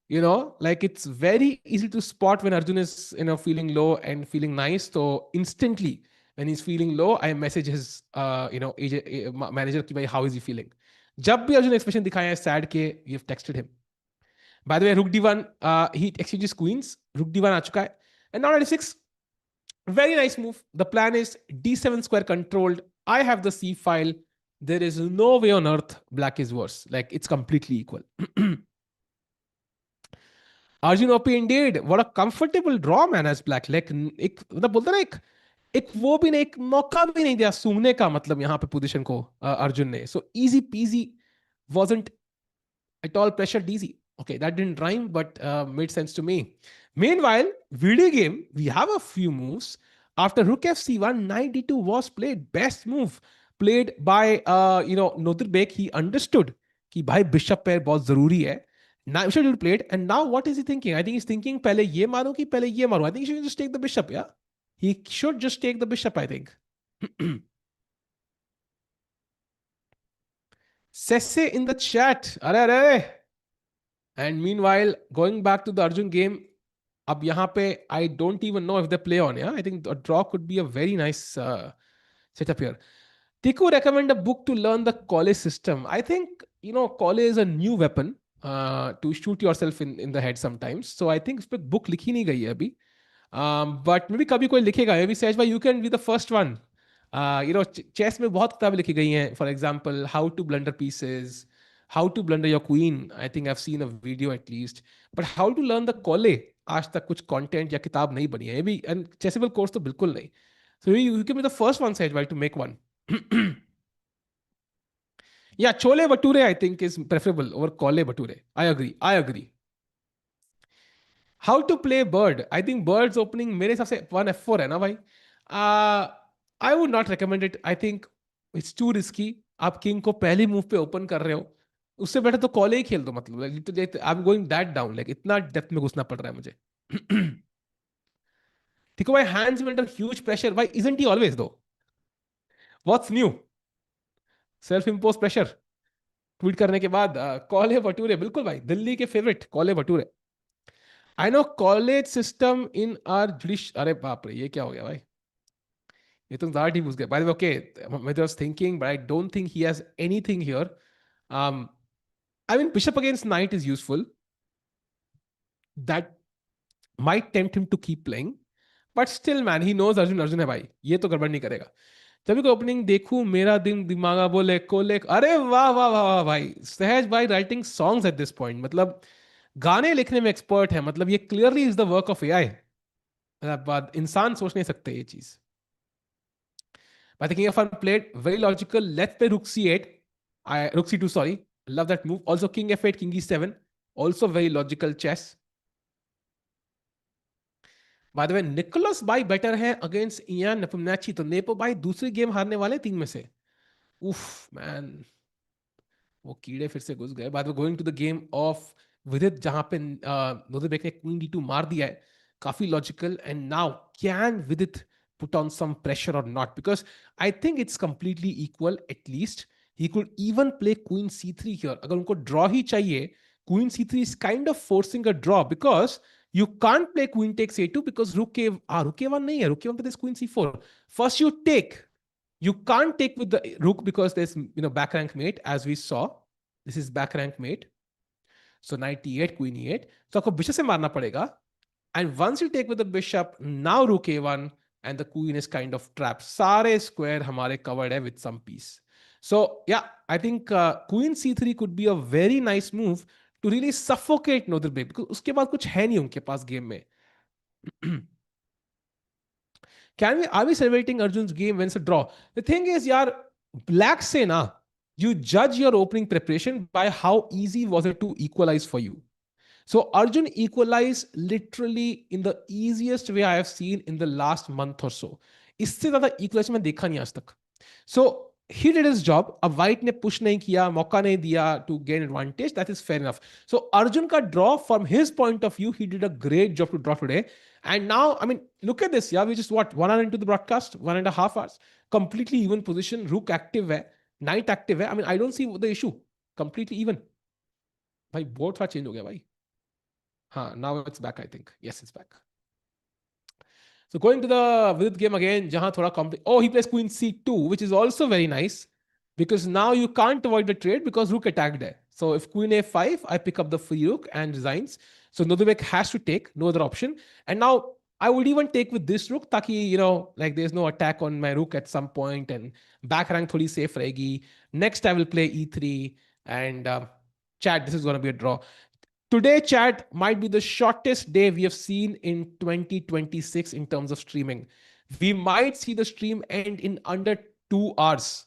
[SPEAKER 1] Like, it's very easy to spot when Arjun is, feeling low and feeling nice. So instantly, when he's feeling low, I message his, manager ki bhai, how is he feeling? जब भी Arjun expression दिखाया है sad के, we have texted him. By the way, rook d1, he exchanges queens. Rook d1 आ चुका है. And now knight e6, very nice move. The plan is d7 square controlled. I have the c file. There is no way on earth black is worse. Like, it's completely equal. Arjun OP indeed. What a comfortable draw, man, as black. Like, मतलब बोलते ना, एक वो भी नहीं, एक मौका भी नहीं दिया सूंघने का, मतलब यहाँ पे पोजीशन को अर्जुन ने. So easy peasy, wasn't at all pressured easy. Okay, that didn't rhyme, but made sense to me. Meanwhile, video game, we have a few moves. After rook fc1, knight d2 was played. Best move played by Nodirbek. He understood कि भाई bishop pair बहुत जरूरी है. Now bishop played, and now what is he thinking? I think he's thinking पहले ये मारूं कि पहले ये मारूं. I think he should just take the bishop, yeah. He should just take the bishop, I think. Sesse in the chat. Arre. And meanwhile, going back to the Arjun game, ab yahan pe, I don't even know if they play on. Yeah, I think a draw could be a very nice setup here. Tiku recommend a book to learn the Kole system. I think, Kole is a new weapon to shoot yourself in the head sometimes. So I think इस book लिखी नहीं गई है अभी. But maybe कभी कोई लिखेगा. Maybe Sehaj bhai, you can be the first one. Chess में बहुत किताबें लिखी गई हैं. For example, how to blunder pieces, how to blunder your queen. I think I've seen a video at least. But how to learn the Kole, आज तक कुछ content या किताब नहीं बनी है. Maybe and chessable course तो बिल्कुल नहीं. So you can be the first one, Sehaj bhai, to make one. Yeah, Chole Bhature I think is preferable over Kole Bhature. I agree. How to play bird? I think bird's opening मेरे हिसाब से 1f4 है ना भाई. I would not recommend it. I think it's too risky. आप king को पहली move पे ओपन कर रहे हो, उससे बेटर तो कॉल ही खेल दो, मतलब like I am going that down, like इतना डेप्थ में घुसना पड़ रहा है मुझे। ठीक है भाई, हैंड्स में अंडर ह्यूज प्रेशर भाई, इजंट ही ऑलवेज दो, what's new, self impose pressure. Tweet करने के बाद कॉले भटूरे, बिल्कुल भाई, दिल्ली के favourite chole bhature. I know college system in our जुडिश, अरे बाप रे, ये क्या हो गया भाई, ये तो ज्यादा डीप घुस गया। बाय द वे, ओके, मैं just thinking but I don't think he has anything here. um I mean, bishop against knight is useful, that might tempt him to keep playing, but still man he knows Arjun Arjun है भाई, ये तो गड़बड़ नहीं करेगा। तभी को ओपनिंग देखूं, मेरा दिन दिमागा बोले कोले, अरे वाह वाह वाह वाह भाई, सहज भाई writing songs at this point, मतलब गाने लिखने में एक्सपर्ट है, मतलब ये clearly is the work of AI. बात इंसान सोच नहीं सकते ये चीज। I thinking if I played very logical, let's play rook c8, rook c2, sorry, love that move. Also king f8, king e7, also very logical chess. By the way, Nicholas भाई better है against Ian Nepomniachtchi, तो Nepo भाई दूसरी game हारने वाले तीन में से। उफ मैन, वो कीड़े फिर से घुस गए। बाद में going to the game of Vidit, जहां पे नोदरबेक ने क्वीन डी टू मार दिया है, काफी लॉजिकल। एंड नाउ कैन विदित put on some pressure or not, because I think it's completely equal, at least he could even play queen c3 here अगर उनको draw ही चाहिए। queen c3 is kind of forcing a draw, because you can't play queen takes a2 because rook a1 नहीं है, rook a1 पे there's queen c4, first you take, you can't take with the rook because there's back rank mate, as we saw, this is back rank mate, so knight e8, queen e8, तो आपको bishop से मारना पड़ेगा। And once you take with the bishop, now rook a1, and the queen is kind of trapped. सारे square हमारे covered है with some piece. So yeah, I think queen c3 could be a very nice move to really suffocate Nodirbek, because उसके बाद कुछ है नहीं उनके पास game में। Are we celebrating Arjun's game when it's a draw? The thing is, yaar, black say na, you judge your opening preparation by how easy was it to equalize for you. So Arjun equalized literally in the easiest way I have seen in the last month or so. इससे ज्यादा equalization मैं देखा नहीं आज तक. So he did his job. अब white ने push नहीं किया, मौका नहीं दिया to gain advantage. That is fair enough. So Arjun का draw, from his point of view, he did a great job to draw today. And now, I mean, look at this. Yeah, we just what 1 hour into the broadcast, 1.5 hours, completely even position. Rook active है, knight active है. I mean, I don't see the issue. Completely even. भाई board थोड़ा change हो गया भाई. Huh, now it's back, I think. Yes, it's back. So going to the Vidit game again, jahan thoda oh, he plays queen c2, which is also very nice, because now you can't avoid the trade because rook attacked there. So if queen a5, I pick up the free rook and resigns. So Nodirbek has to take, no other option. And now I would even take with this rook, taki, like there's no attack on my rook at some point, and back rank thodi safe rahegi. Next I will play e3, and chat, this is going to be a draw. Today, chat might be the shortest day we have seen in 2026 in terms of streaming. We might see the stream end in under 2 hours.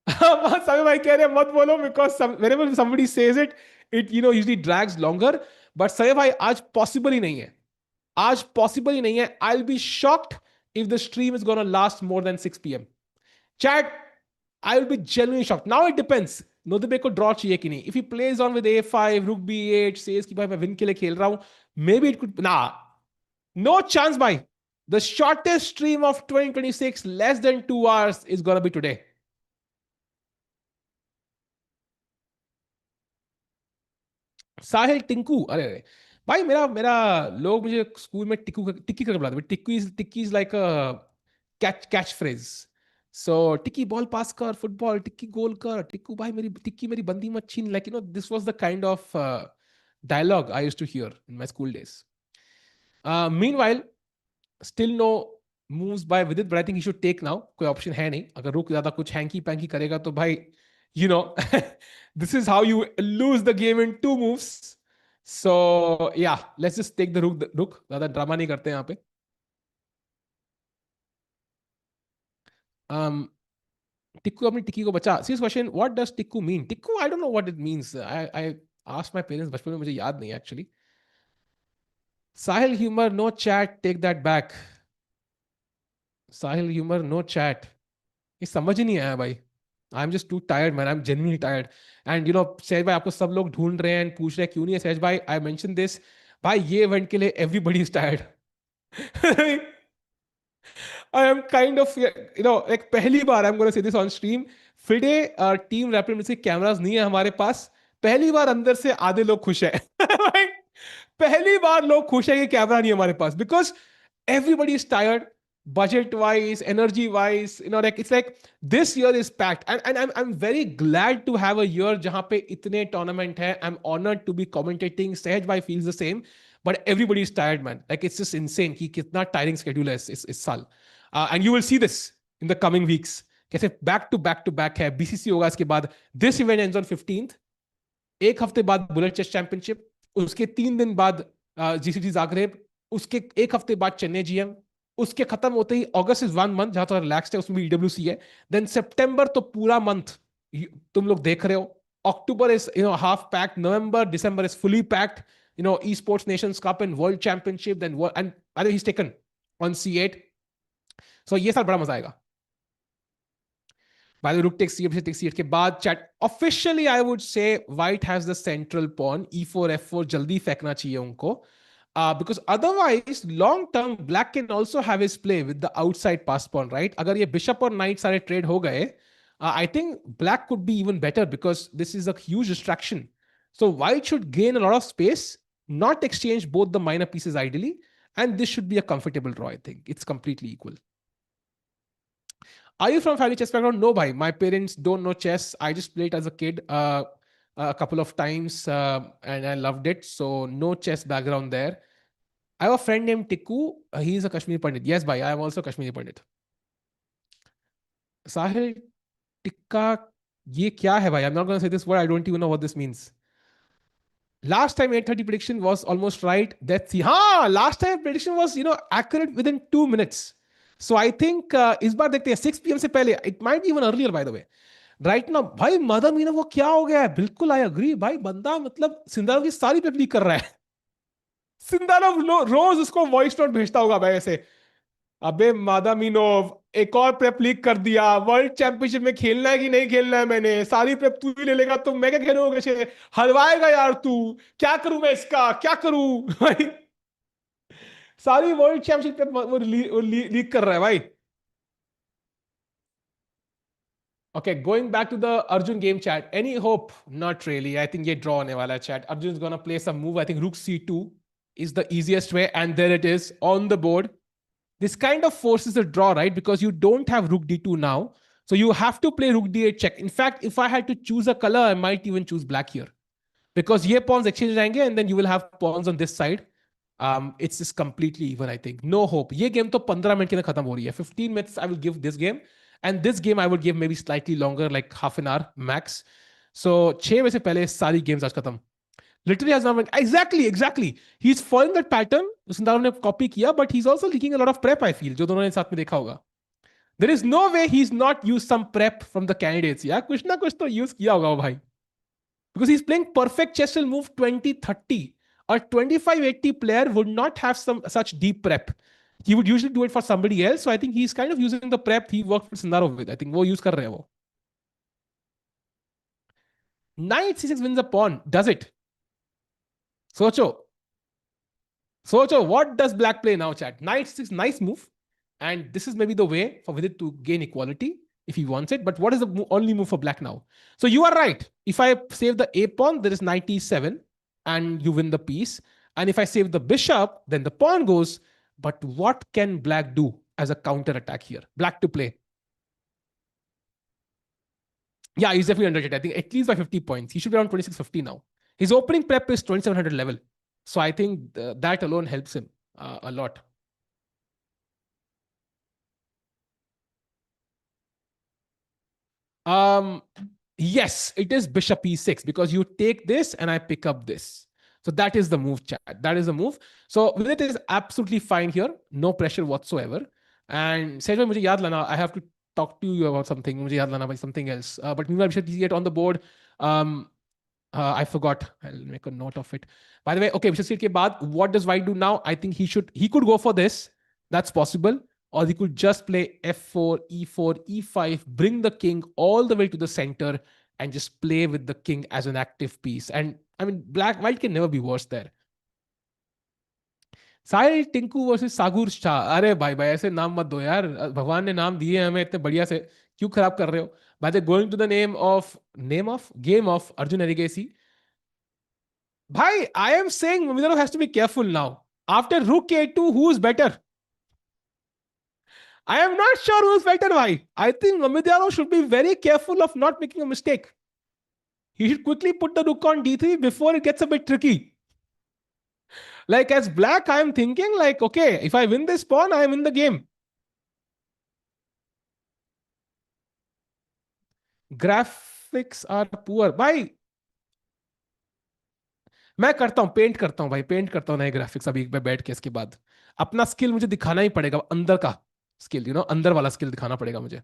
[SPEAKER 1] Sami bhai keh rahe mat bolo, because whenever somebody says it, it usually drags longer. But Sami bhai, aaj possible hi nahi hai. Aaj possible hi nahi hai. I'll be shocked if the stream is going to last more than 6 p.m. Chat, I will be genuinely shocked. Now it depends. नोदरबेक को draw चाहिए कि नहीं. If he plays on with a5, rook b8, says कि भाई मैं win के लिए खेल रहा हूं, maybe it could. Nah, no chance, bhai. The shortest stream of 2026, less than 2 hours, is gonna be today. साहिल टिंकू, अरे अरे भाई, मेरा मेरा लोग मुझे स्कूल में टिक्की करके बुलाते. Tikki is like a catch phrase. So Tikki ball pass कर, फुटबॉल टिक्की गोल कर, टिक्कू भाई मेरी टिक्की मेरी बंदी मत छीन, like this was the kind of dialogue I used to hear in my school days. Meanwhile, still no moves by Vidit, but I think he should take now. कोई option है नहीं. अगर रुक ज्यादा कुछ हैंकी पैंकी करेगा तो भाई, you know, this is how you lose the game in 2 moves. So yeah, let's just take the rook. ज्यादा ड्रामा नहीं करते यहाँ पे. um टिक्कू अपनी टिक्की को बचा. Serious question, what does Tikku mean? Tikku, I don't know what it means. I asked my parents बचपन में, मुझे याद नहीं actually. Sahil humor, no chat, take that back. Sahil humour, no chat. ये समझ ही नहीं आया भाई. I am just too tired man, I am genuinely tired. And Sahaj भाई, आपको सब लोग ढूंढ रहे हैं, पूछ रहे हैं क्यों नहीं है सहज भाई. आई मेंशन दिस भाई, ये इवेंट के लिए everybody is tired. I am kind of, like पहली बार I'm going to say this on stream. FIDE team rapid में से कैमरास नहीं है हमारे पास. पहली बार अंदर से आधे लोग खुश है. Like, पहली बार लोग खुश है कि कैमरा नहीं है हमारे पास, because everybody is tired, budget wise, energy wise, like it's like this year is packed, and I'm very glad to have a year जहां पे इतने tournament है. I'm honored to be commentating. सहज भाई feels the same, but everybody is tired man. Like it's just insane कि कितना tiring schedule है इस साल. And you will see this in the coming weeks. कैसे बैक टू बैक है. BCC होगा इसके बाद. This event ends on 15th. एक हफ्ते बाद बुलेट चेस चैंपियनशिप. उसके 3 दिन बाद जीसीटी जागरेब. उसके एक हफ्ते बाद चेन्नई जीएम. उसके खत्म होते ही अगस्त इज 1 मंथ जहां थोड़ा रिलैक्स है, उसमें भी ईडब्ल्यूसी है. देन सितंबर तो पूरा मंथ तुम लोग देख रहे हो. October is half packed. November December is fully packed. Esports nations cup and world championship. Then and I think he is taken on C8. So ये साल बड़ा मजा आएगा. By the rook takes c8 के बाद chat officially I would say white has the central pawn. E4 F4 जल्दी फेंकना चाहिए उनको, because otherwise long term black can also have his play with the outside pass pawn, right? अगर ये bishop और knight सारे trade हो गए, I think black could be even better because this is a huge distraction. So white should gain a lot of space, not exchange both the minor pieces ideally, and this should be a comfortable draw. I think it's completely equal. Are you from family chess background? No, bhai. My parents don't know chess. I just played as a kid a couple of times and I loved it. So no chess background there. I have a friend named Tikku. He is a Kashmiri Pandit. Yes, bhai. I am also a Kashmiri Pandit. Sahil Tikka, ye kya hai, bhai? I'm not going to say this word. I don't even know what this means. Last time 8:30 prediction was almost right. That's the last time prediction was accurate within 2 minutes. So I think इस बार देखते हैं 6 PM से पहले. It might be even earlier by the way. Right now भाई mother Meena वो क्या हो गया है. बिल्कुल आई अग्री भाई. बंदा मतलब सिंधारो की सारी पे क्लिक कर रहा है. सिंधारो रोज उसको वॉइस नोट भेजता होगा भाई ऐसे. अबे मादामीनोव एक और प्रेप लीक कर दिया. वर्ल्ड चैंपियनशिप में खेलना है कि नहीं खेलना है. मैंने सारी प्रेप तू ही ले लेगा तो मैं क्या खेलूंगा. हलवाएगा यार तू. क्या करूं मैं इसका, क्या करूं भाई. सारी वर्ल्ड चैंपियनशिप वो लीक कर रहा है भाई. Okay, going back to the Arjun game chat. Any hope? Not really. I think ye draw hone wala hai chat. Arjun's gonna play some move. I think rook c2 is the easiest way, and there it is on the board. This kind of forces a draw, right? Because you don't have rook d2 now. So you have to play rook d8 check. In fact, if I had to choose a color, I might even choose black here. Because ye pawns exchange जाएंगे and then you will have pawns on this side. It's just completely even, I think. No hope. ये game तो 15 minute के अंदर खत्म हो रही है. 15 minutes I will give this game. And this game I would give maybe slightly longer, like half an hour max. So 6 बजे से पहले सारी games आज खत्म. Literally has not exactly. He's following that pattern. सुंदर ने copy किया, but he's also leaking a lot of prep, I feel, जो दोनों ने साथ में देखा होगा. There is no way he's not used some prep from the candidates. यार कुछ ना कुछ तो use किया होगा वो भाई. Because he's playing perfect chess till move 2030. A 2580 player would not have some such deep prep. He would usually do it for somebody else. So I think he's kind of using the prep he worked with Sundaro with. I think वो use कर रहे हैं वो. Knight c6 wins a pawn. Does it? Socho, what does black play now, chat? Knight c6, nice move. And this is maybe the way for Vidit to gain equality if he wants it. But what is the only move for black now? So you are right. If I save the a pawn, there is knight e7 and you win the piece. And if I save the bishop, then the pawn goes. But what can black do as a counter attack here? Black to play. Yeah, he's definitely under it. I think at least by 50 points. He should be around 2650 now. His opening prep is 2700 level. So I think that alone helps him a lot. Yes, it is bishop e6 because you take this and I pick up this. So that is the move, chat. That is the move. So Vidit is absolutely fine here. No pressure whatsoever. And Sejai, mujhe yaad lana, I have to talk to you about something. Mujhe yaad lana by something else. But meanwhile, bishop e8 on the board. I forgot. I'll make a note of it. By the way, okay, bishop c8 ke baad, what does white do now? I think he could go for this. That's possible. or he could just play f4, e4, e5, bring the king all the way to the center, and just play with the king as an active piece. And I mean, black white can never be worse there. Sahil Tinku versus Sagar Shah, अरे भाई भाई ऐसे नाम मत दो यार, भगवान ने नाम दिए हमें इतने बढ़िया से, क्यों खराब कर रहे हो? By the going to the name of game of Arjun Erigaisi. भाई I am saying middle has to be careful now. After rook a2, who is better? I am not sure who's better, bhai. I think Mamidiano should be very careful of not making a mistake. He should quickly put the rook on d3 before it gets a bit tricky. Like as black, I am thinking like, okay, if I win this pawn, I am in the game. Graphics are poor. भाई मैं करता हूँ, paint करता हूँ भाई, paint करता हूँ नए ग्राफिक्स अभी मैं बैठ के, इसके बाद अपना स्किल मुझे दिखाना ही पड़ेगा, अंदर का स्किल, अंदर वाला स्किल दिखाना पड़ेगा मुझे.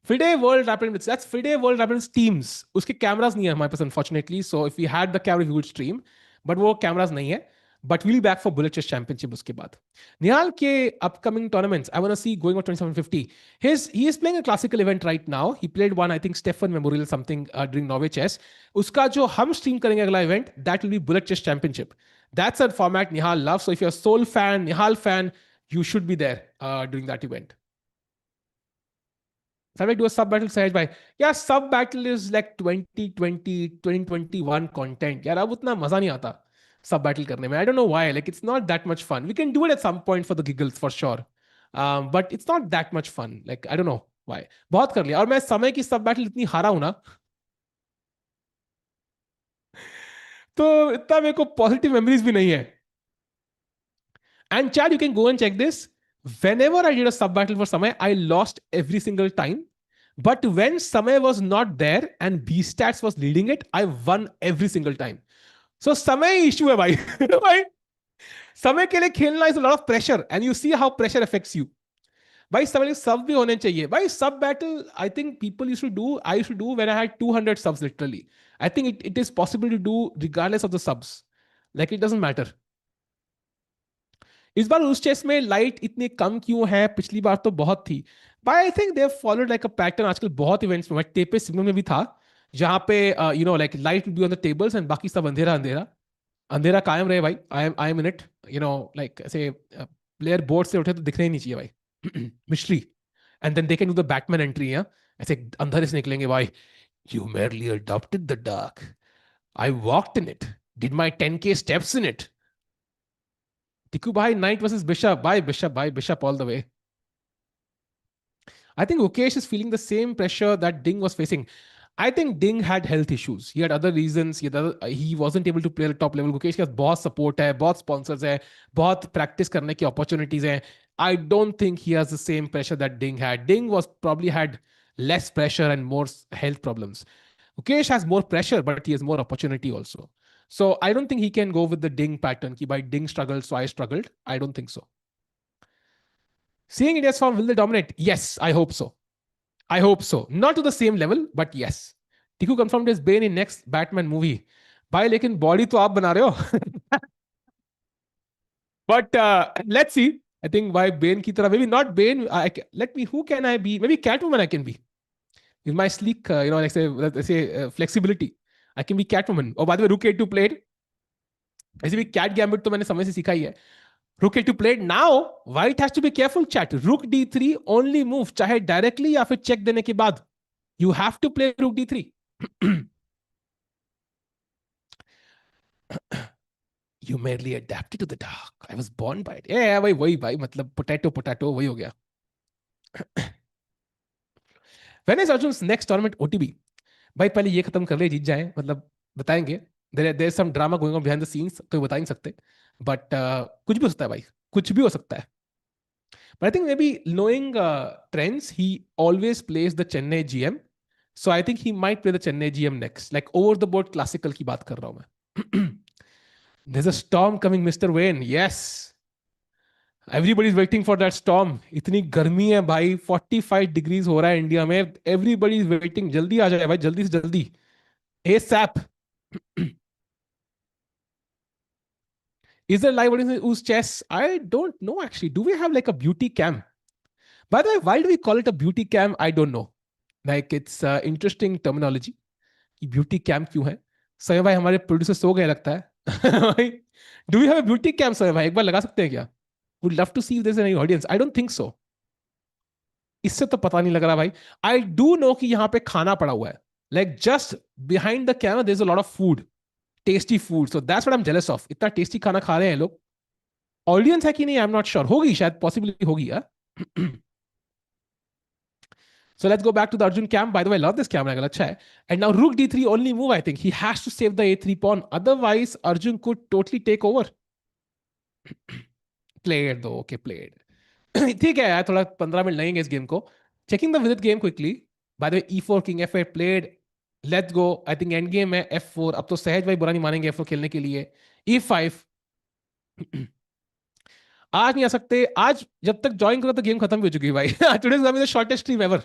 [SPEAKER 1] FIDE World Rapid, that's FIDE World Rapid Teams. उसके कैमरास नहीं है हमारे पास unfortunately, so if we had the camera we would stream, but वो कैमरास नहीं है. But we'll be back for Bullet Chess Championship उसके बाद. निहाल के upcoming tournaments, I want to see going on 2750. He is playing a classical event right now. He played one, I think, Stefan Memorial something during Norway Chess. उसका जो हम stream करेंगे अगला event, that will be Bullet Chess Championship. That's a format Nihal loves. So if you're a Soul fan, Nihal fan, you should be there during that event. So I do a sub battle Sahaj bhai. Yeah, sub battle is like 2020, 2021 content. यार अब उतना मजा नहीं आता sub battle करने में. I don't know why. Like it's not that much fun. We can do it at some point for the giggles for sure. But it's not that much fun. Like I don't know why. बहुत कर लिया, और मैं समय की sub battle इतनी हारा हूं ना, तो इतना मेरे को पॉजिटिव मेमोरीज भी नहीं है. And Chad, you can go and check this. Whenever I did a sub battle for Samay, I lost every single time. But when Samay was not there and B stats was leading it, I won every single time. So Samay issue है भाई. भाई समय के लिए खेलना is a lot of pressure, and you see how pressure affects you. भाई समय सब भी होने चाहिए भाई. Sub battle, I think people used to do, I used to do when I had 200 subs literally. I think it is possible to do regardless of the subs. Like it doesn't matter. इस बार उस chess में light इतनी कम क्यों है? पिछली बार तो बहुत थी. By I think they followed like a pattern. आजकल बहुत इवेंट्स में, टेपे सिग्नल में भी था, जहां पे like light will be on the tables and बाकी सब अंधेरा अंधेरा अंधेरा कायम रहे भाई. I am in it. Like ऐसे प्लेयर बोर्ड से उठे तो दिखने ही नहीं चाहिए भाई. Mystery. And then they can do the Batman entry. ऐसे अंधेरे से निकलेंगे भाई. You merely adopted the dark. I walked in it. Did my 10K steps in it. Tiku bhai, knight versus bishop. Bishop all the way. I think Mukesh is feeling the same pressure that Ding was facing. I think Ding had health issues. He had other reasons. He wasn't able to play at the top level. Mukesh के पास बहुत support है, बहुत sponsors है, बहुत practice करने की opportunities हैं. I don't think he has the same pressure that Ding had. Ding was probably had less pressure and more health problems. Mukesh has more pressure, but he has more opportunity also. So I don't think he can go with the Ding pattern. Ki by Ding struggled, so I struggled. I don't think so. Seeing India's form, will they dominate? Yes, I hope so. I hope so. Not to the same level, but yes. Tiku confirmed his Bane in next Batman movie. भाई लेकिन body तो आप बना रहे हो. But let's see. I think by Bane की तरह, maybe not Bane. Let me. Who can I be? Maybe Catwoman I can be. With my sleek, let's say flexibility, I can be Catwoman. Oh, by the way, Rook A2 played. ऐसे भी Cat Gambit तो मैंने समय से सीखा ही है. Rook A2 played. Now White has to be careful. Chat. Rook D3 only move, चाहे directly या फिर check देने के बाद. You have to play Rook D3. You merely adapted to the dark. I was born by it. Yeah, वही भाई, मतलब potato वही हो गया. When is Arjun's next tournament OTB? भाई पहले ये खत्म कर ले, जीत जाए, मतलब बताएंगे. There is some drama going on behind the scenes, तो बता नहीं सकते. But कुछ भी हो सकता है भाई, कुछ भी हो सकता है. But I think maybe knowing trends, he always plays the Chennai GM. So I think he might play the Chennai GM next. Like over the board classical की बात कर रहा हूं मैं. There's a storm coming, Mr. Wayne. Yes. Everybody's waiting for that storm. इतनी गर्मी है भाई, 45 degrees हो रहा है इंडिया में. Everybody's waiting. जल्दी आ जाए भाई, जल्दी से जल्दी. ASAP. Is there live audience in UzChess? I don't know actually. Do we have like a beauty cam? By the way, why do we call it a beauty cam? I don't know. Like it's interesting terminology. कि beauty cam क्यों है? सही भाई हमारे producer so गए लगता है भाई. Do we have a beauty cam सही भाई? एक बार लगा सकते हैं क्या? Would love to see if there is any audience. I don't think so. इससे तो पता नहीं लग रहा भाई. आई डू नो कि यहाँ पे खाना पड़ा हुआ है. Like just behind the camera there is a lot of food. Tasty food. So that's what I am jealous of. इतना टेस्टी खाना खा रहे हैं लोग. ऑडियंस है कि नहीं आई एम नॉट श्योर. होगी शायद, पॉसिबली होगी यार. So let's go back to the Arjun camp. By the way, I love this camera angle. अच्छा है. And now Rook D3 only move, I think. He has to save the A3 pawn. Otherwise, Arjun could totally take over. Played though. Okay, played. ठीक है यार, थोड़ा 15 minute लगेंगे इस game को. Checking the Vidit game quickly. By the way, E4 King F8 played. Let's go. I think end game है F4. अब तो सहज भाई बुरा नहीं मानेंगे F4 खेलने के लिए. E5. आज नहीं आ सकते. आज जब तक ज्वाइन करो तो गेम खत्म भी हो चुकी है भाई. Today's gonna be the shortest stream ever.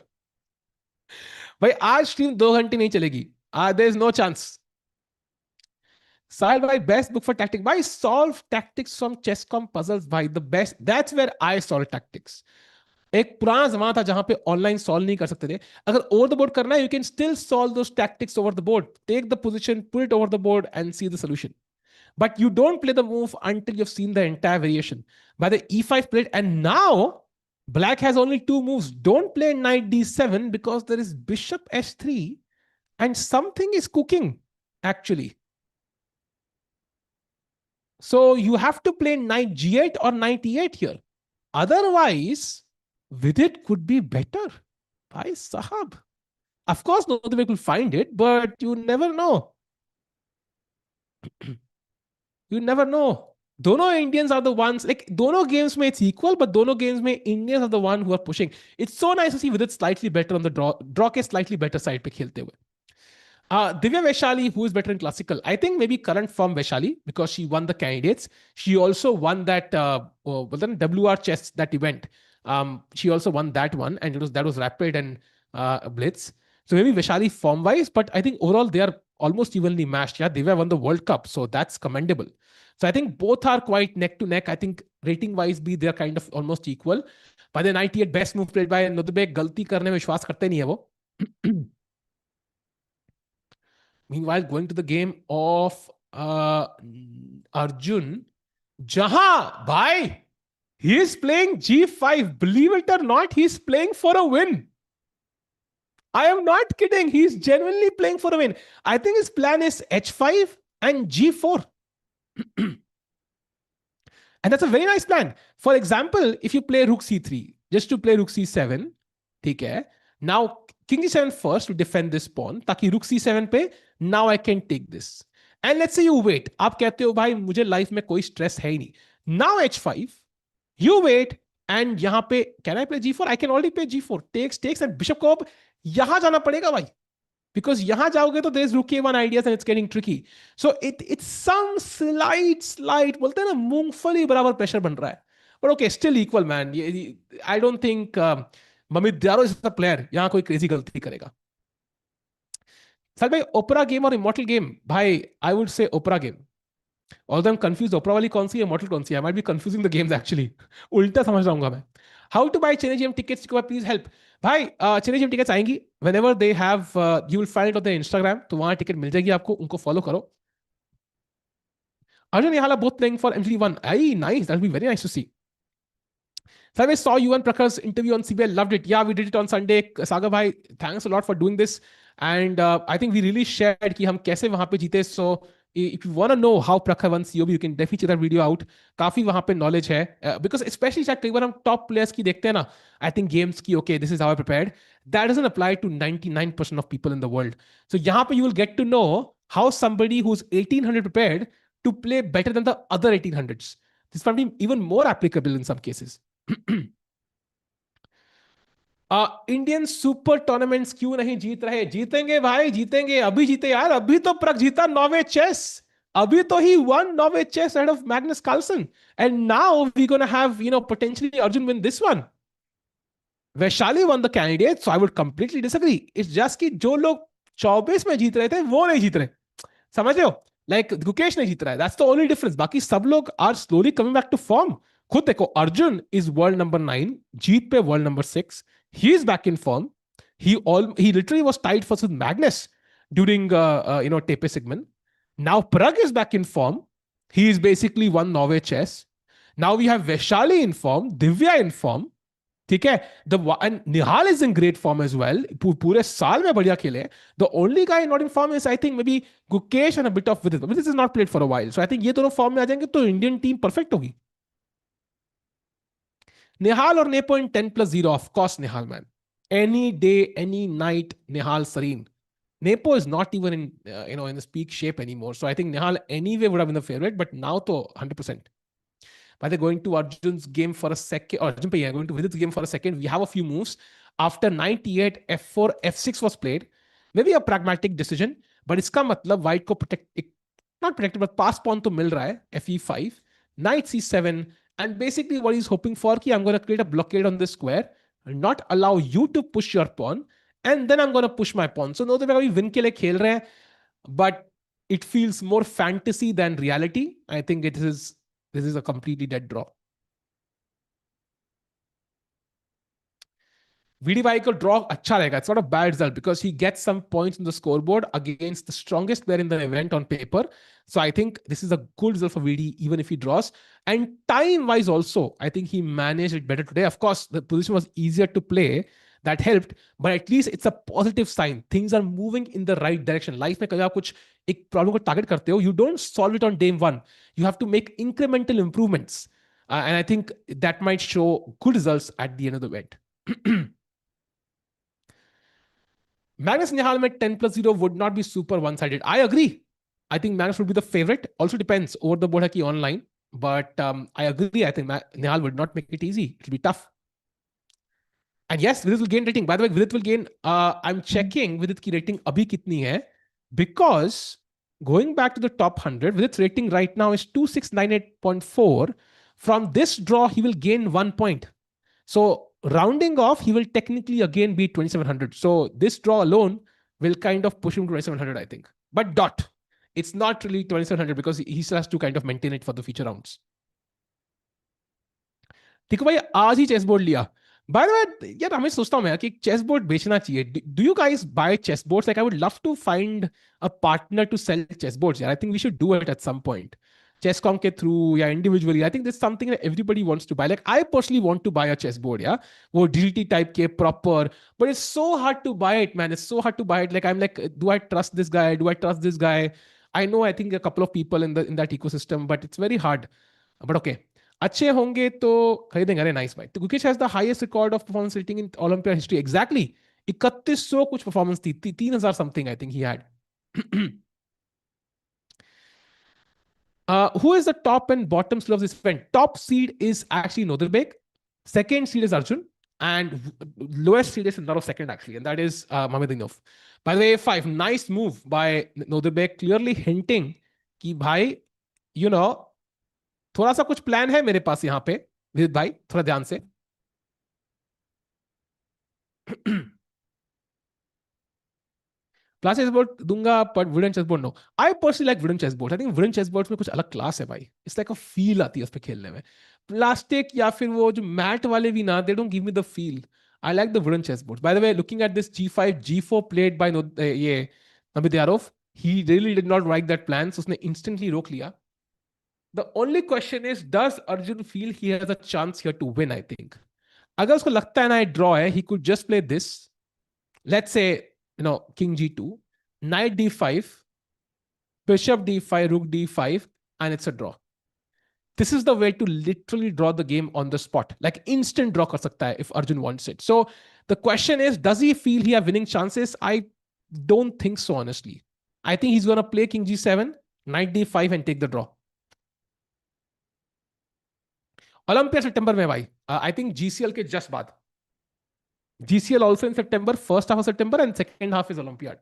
[SPEAKER 1] भाई आज स्ट्रीम 2 घंटे नहीं चलेगी. There is no chance. Sahil भाई बेस्ट बुक फॉर टैक्टिक्स. भाई solve tactics from chess com puzzles भाई. The best. That's where I solve tactics. एक पुराना जमाना था जहां पे ऑनलाइन सॉल्व नहीं कर सकते थे. अगर ओवर द बोर्ड करना है, you can still solve those tactics over the board. Take the position, put it over the board and see the solution. But you don't play the move until you've seen the entire variation. By the E5 played, and now Black has only two moves. Don't play knight d7 because there is bishop s3 and something is cooking actually. So you have to play knight g8 or knight e8 here. Otherwise, Vidit could be better. Bhai sahab. Of course, Nodirbek will find it, but you never know. You never know. दोनों Indians are the ones, like दोनों games में it's equal, but दोनों games में Indians are the one who are pushing. It's so nice to see Vidit slightly better on the draw के slightly better side पे खेलते हुए. Divya Vaishali, who is better in classical? I think maybe current form Vaishali, because she won the candidates. She also won that WR chess, that event. She also won that one, and that was rapid and blitz. So maybe Vaishali form wise, but I think overall they are almost evenly matched. Yeah, Divya won the World Cup, so that's commendable. So I think both are quite neck to neck. I think rating wise भी they're kind of almost equal. By the 98 best move played by Nodirbek. गलती करने में विश्वास करते नहीं है वो. Meanwhile, going to the game of Arjun, jahan bhai, he is playing G5. Believe it or not, he's playing for a win. I am not kidding. He's genuinely playing for a win. I think his plan is H5 and G4. And that's a very nice plan. For example, if you play Rook C3, just to play Rook C7, ठीक है? Now, King G7 first to defend this pawn, ताकि Rook C7 पे, now I can take this. And let's say you wait. आप कहते हो भाई मुझे life में कोई स्ट्रेस है ही नहीं. Now H5, you wait, and यहाँ पे, can I play G4? I can already play G4. Takes, and bishop को अब यहाँ जाना पड़ेगा भाई. Because यहाँ जाओगे तो there is Rook A1 ideas and it's getting tricky. So it's some slight बोलते हैं ना मूंगफली बराबर प्रेशर बन रहा है. But okay, still equal man. I don't think Mamit Diaro is the player. यहाँ कोई crazy गलती करेगा. सर भाई ओपरा गेम और इमॉर्टल गेम. भाई I would say Opera game. Although I'm confused, Opera वाली कौन सी है, इमॉर्टल कौन सी है? I might be confusing the games actually. उल्टा समझ रहा हूँ मैं. How to buy Chesscom tickets? Please help. भाई Chesscom tickets आएंगी. Whenever they have, you will find it on their Instagram. तो वहाँ टिकट मिल जाएगी आपको. उनको फॉलो करो. Arjun Yahala both playing for MT1. Aye, nice. That'll be very nice to see. So I saw you and Prakhar's interview on CBL. Loved it. Yeah, we did it on Sunday. Saga bhai, thanks a lot for doing this. And I think we really shared कि हम कैसे वहाँ पे जीते. So if you want to know how Prakhar won COB, you can definitely check that video out. काफी वहाँ पे knowledge है. Because especially शायद कई बार हम top players की देखते हैं ना. I think games की okay, this is how I prepared. That doesn't apply to 99% of people in the world. So यहाँ पे you will get to know how somebody who's 1800 prepared to play better than the other 1800s. This is probably even more applicable in some cases. Indian super tournaments क्यों नहीं जीत रहे? जीतेंगे भाई, जीतेंगे. अभी जीते यार. अभी तो प्रक जीता नॉर्वे चेस. अभी तो ही won Norway chess ahead of Magnus Carlsen. And now we're going to have, potentially Arjun win this one. Vaishali won the candidate, so I would completely disagree. It's just कि जो लोग 24 में जीत रहे थे वो नहीं जीत रहे. समझ रहे हो? लाइक गुकेश नहीं जीत रहा है, दैट्स द ओनली डिफरेंस, बाकी सब लोग are slowly coming back to form. खुद देखो, अर्जुन इज वर्ल्ड नंबर 9, जीत पे world number 6, he is back in form. He literally was tied first with Magnus during Tepe Sigmund. Now Prag is back in form. He is basically won Norway chess. Now we have Vaishali in form, Divya in form. ठीक है, the end Nihal is in great form as well, पूरे साल में बढ़िया खेले। The only guy not in form is I think maybe Gukesh and a bit of Vidit. Vidit is not played for a while, so I think ये दोनों form में आ जाएंगे तो इंडियन टीम परफेक्ट होगी। निहाल और nepo in 10+0, of course Nihal man, any day any night Nihal Serene. Nepo is not even in in his peak shape anymore, so I think Nihal anyway would have been the favorite, but now to 100%. By the going to Arjun's game for a second, or Arjun Payya going to Vidit's game for a second, we have a few moves. After 98, F4, F6 was played. Maybe a pragmatic decision, but इसका मतलब white को protect, not protected, but pass pawn तो मिल रहा है, Fe5, Knight C7, and basically what he's hoping for कि I'm going to create a blockade on this square, not allow you to push your pawn, and then I'm going to push my pawn. So no, तो अभी win के लिए खेल रहे हैं, but it feels more fantasy than reality. I think this is a completely dead draw. VDY को draw अच्छा रहेगा. It's not a bad result because he gets some points on the scoreboard against the strongest player in the event on paper. So I think this is a good result for VD even if he draws. And time-wise also, I think he managed it better today. Of course, the position was easier to play. That helped, but at least it's a positive sign. Things are moving in the right direction. Life में कभी आप कुछ एक problem को target करते हो, you don't solve it on day one. You have to make incremental improvements. And I think that might show good results at the end of the event. Magnus Nihal में 10+0 would not be super one-sided. I agree. I think Magnus would be the favorite. Also depends over the board है कि online. But I agree. I think Nihal would not make it easy. It will be tough. And yes, Vidit will gain rating. By the way, Vidit will gain. I'm checking Vidit की rating अभी कितनी है, because going back to the top 100, Vidit's rating right now is 2698.4. From this draw, he will gain 1 point. So rounding off, he will technically again be 2700. So this draw alone will kind of push him to 2700, I think. But dot. It's not really 2700 because he still has to kind of maintain it for the future rounds. ठीक है भाई, आज ही chess board लिया. Bye the वे यार, हमें सोचता हूँ मैं कि चेस बोर्ड बेचना चाहिए. Do you guys buy chess boards? Like I would love to find a partner to sell chess boards. यार I think we should do it at some point. Chesscom के through या individually. I think this is something that everybody wants to buy. Like I personally want to buy a chessboard, yeah, वो DLT type के proper, but it's so hard to buy it, man. It's so hard to buy it. Like I'm like, do I trust this guy? Do I trust this guy? I know I think a couple of people in that ecosystem, but it's very hard. But okay, अच्छे होंगे तो खरीदेंगे. अरे nice भाई. तो Gukesh has the highest record of performance rating in Olympia history. Exactly 3100 कुछ performance थी, 3000 something I think he had. Who is the top and bottom seed of this event? Top seed is actually Nodirbek. Second seed is Arjun. And lowest seed is another second, actually. And that is Mamedinov. By the way, A5, nice move by Nodirbek, clearly hinting कि भाई, you know, थोड़ा सा कुछ plan है मेरे पास यहाँ पे विदित भाई, थोड़ा ध्यान से. प्लास चेसबोर्ड दूंगा, but wooden chessboard no. I personally like wooden chessboard. I think wooden chessboard में कुछ अलग क्लास है भाई. इट्स लाइक अ फील आती है उस पे खेलने में. प्लास्टिक या फिर वो जो मैट वाले भी ना, they don't give me the feel. I like the wooden chessboard. Bye the way, looking at this G5 G4 played by ये नबिद्यारोव, he really did not like that plan, so उसने instantly रोक लिया. The only question is, does Arjun feel he has a chance here to win? I think अगर उसको लगता है ना draw है, he could just play this. Let's say, king G2, knight D5, bishop D5, rook D5, and it's a draw. This is the way to literally draw the game on the spot. Like instant draw kar sakta hai if Arjun wants it. So the question is, does he feel he have winning chances? I don't think so, honestly. I think he's going to play king G7, knight D5, and take the draw. Olympia September में भाई. I think GCL के just बाद. GCL also in September, first half of September, and second half is Olympiad.